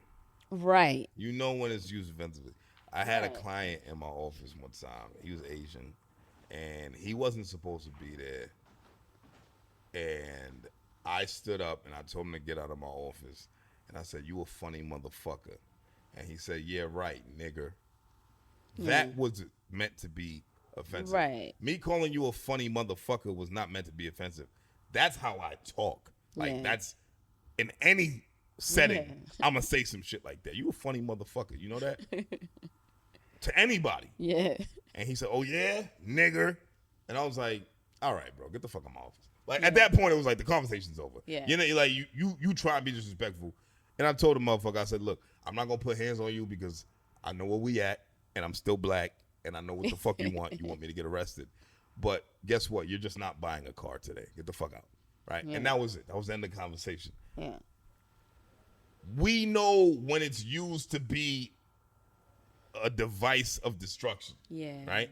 Right. You know when it's used offensively. I had a client in my office one time. He was Asian. And he wasn't supposed to be there. And I stood up and I told him to get out of my office. And I said, you a funny motherfucker. And he said, yeah, right, nigger. That was meant to be offensive. Right. Me calling you a funny motherfucker was not meant to be offensive. That's how I talk. Like, that's in any setting, I'm going to say some shit like that. You a funny motherfucker. You know that? To anybody. Yeah. And he said, oh, yeah, nigger. And I was like, all right, bro, get the fuck out of my office. Like, at that point, it was like, the conversation's over. Yeah. You know, like, you try and be disrespectful. And I told the motherfucker, I said, look, I'm not going to put hands on you because I know where we at, and I'm still black, and I know what the fuck you want. You want me to get arrested. But guess what? You're just not buying a car today. Get the fuck out. Right? Yeah. And that was it. That was the end of the conversation. Yeah. We know when it's used to be a device of destruction. Yeah. Right?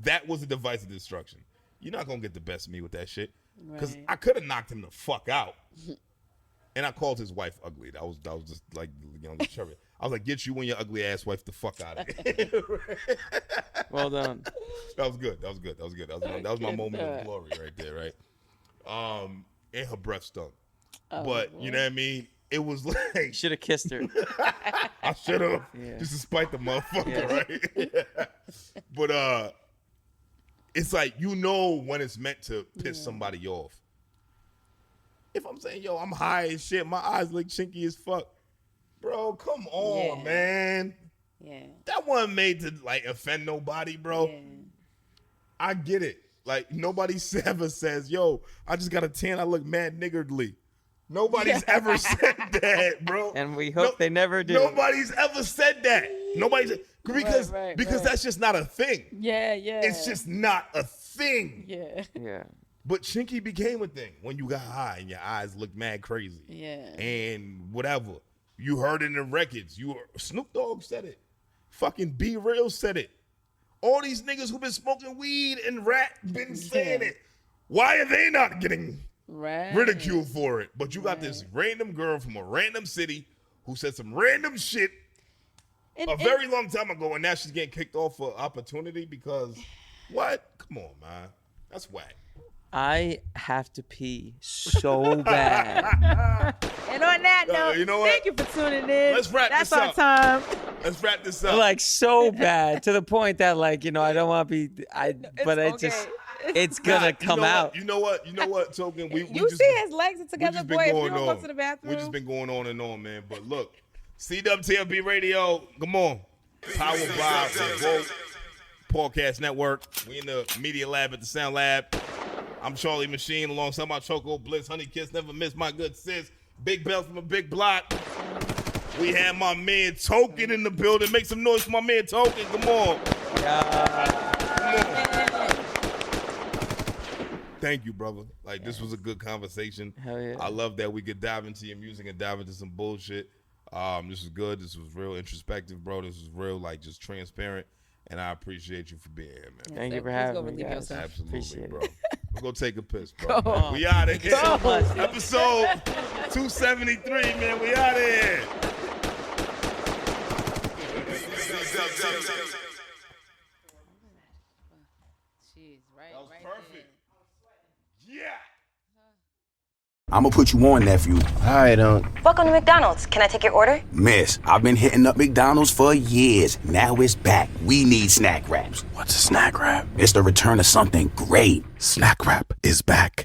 That was a device of destruction. You're not going to get the best of me with that shit. Because I could have knocked him the fuck out. And I called his wife ugly. That was just like, you know, I was like, get you and your ugly ass wife the fuck out of here. Well done. That was good. That was my moment of glory right there, right? And her breath stunk. but you know what I mean? It was like should have kissed her. I should have, just to spite the motherfucker, right? But it's like when it's meant to piss somebody off. If I'm saying, yo, I'm high as shit, my eyes look chinky as fuck, bro, come on, man. Yeah. That wasn't made to like offend nobody, bro. Yeah. I get it. Like nobody ever says, yo, I just got a tan, I look mad niggardly. Nobody's ever said that, bro. And we hope they never do. Nobody's ever said that. Because that's just not a thing. Yeah. It's just not a thing. Yeah. But chinky became a thing when you got high and your eyes looked mad crazy. Yeah. And whatever. You heard it in the records. Snoop Dogg said it. Fucking Be Real said it. All these niggas who been smoking weed and rap been saying it. Why are they not getting ridiculed for it? But you got this random girl from a random city who said some random shit a very long time ago, and now she's getting kicked off for opportunity because what? Come on, man. That's whack. I have to pee so bad. And on that note, you know what? thank you for tuning in. Let's wrap this up. That's our time. Let's wrap this up. Like so bad to the point that like, I don't want to be, it's gonna come out. You know what, Token? You see his legs are together, boy. If you don't go to the bathroom. We just been going on and on, man. But look, CWTFB Radio, come on. Powered by the Vote Podcast Network. We in the Media Lab at the Sound Lab. I'm Charlie MaSheen alongside my Choco Bliss, Honey Kiss, Never Miss, my good sis, Big Bell from a big block. We have my man Token in the building. Make some noise for my man Token. Come on. Come on. Thank you, brother. Like, this was a good conversation. Hell yeah. I love that we could dive into your music and dive into some bullshit. This was good. This was real introspective, bro. This was real, like, just transparent. And I appreciate you for being here, man. Thank you for having me, guys. Absolutely, Appreciate bro. it. We're going to take a piss, bro. Go. We out of here. So much. Episode 273, man. We out of here. That was perfect. Yeah. I'ma put you on, nephew. I don't. Welcome to McDonald's. Can I take your order? Miss, I've been hitting up McDonald's for years. Now it's back. We need snack wraps. What's a snack wrap? It's the return of something great. Snack wrap is back.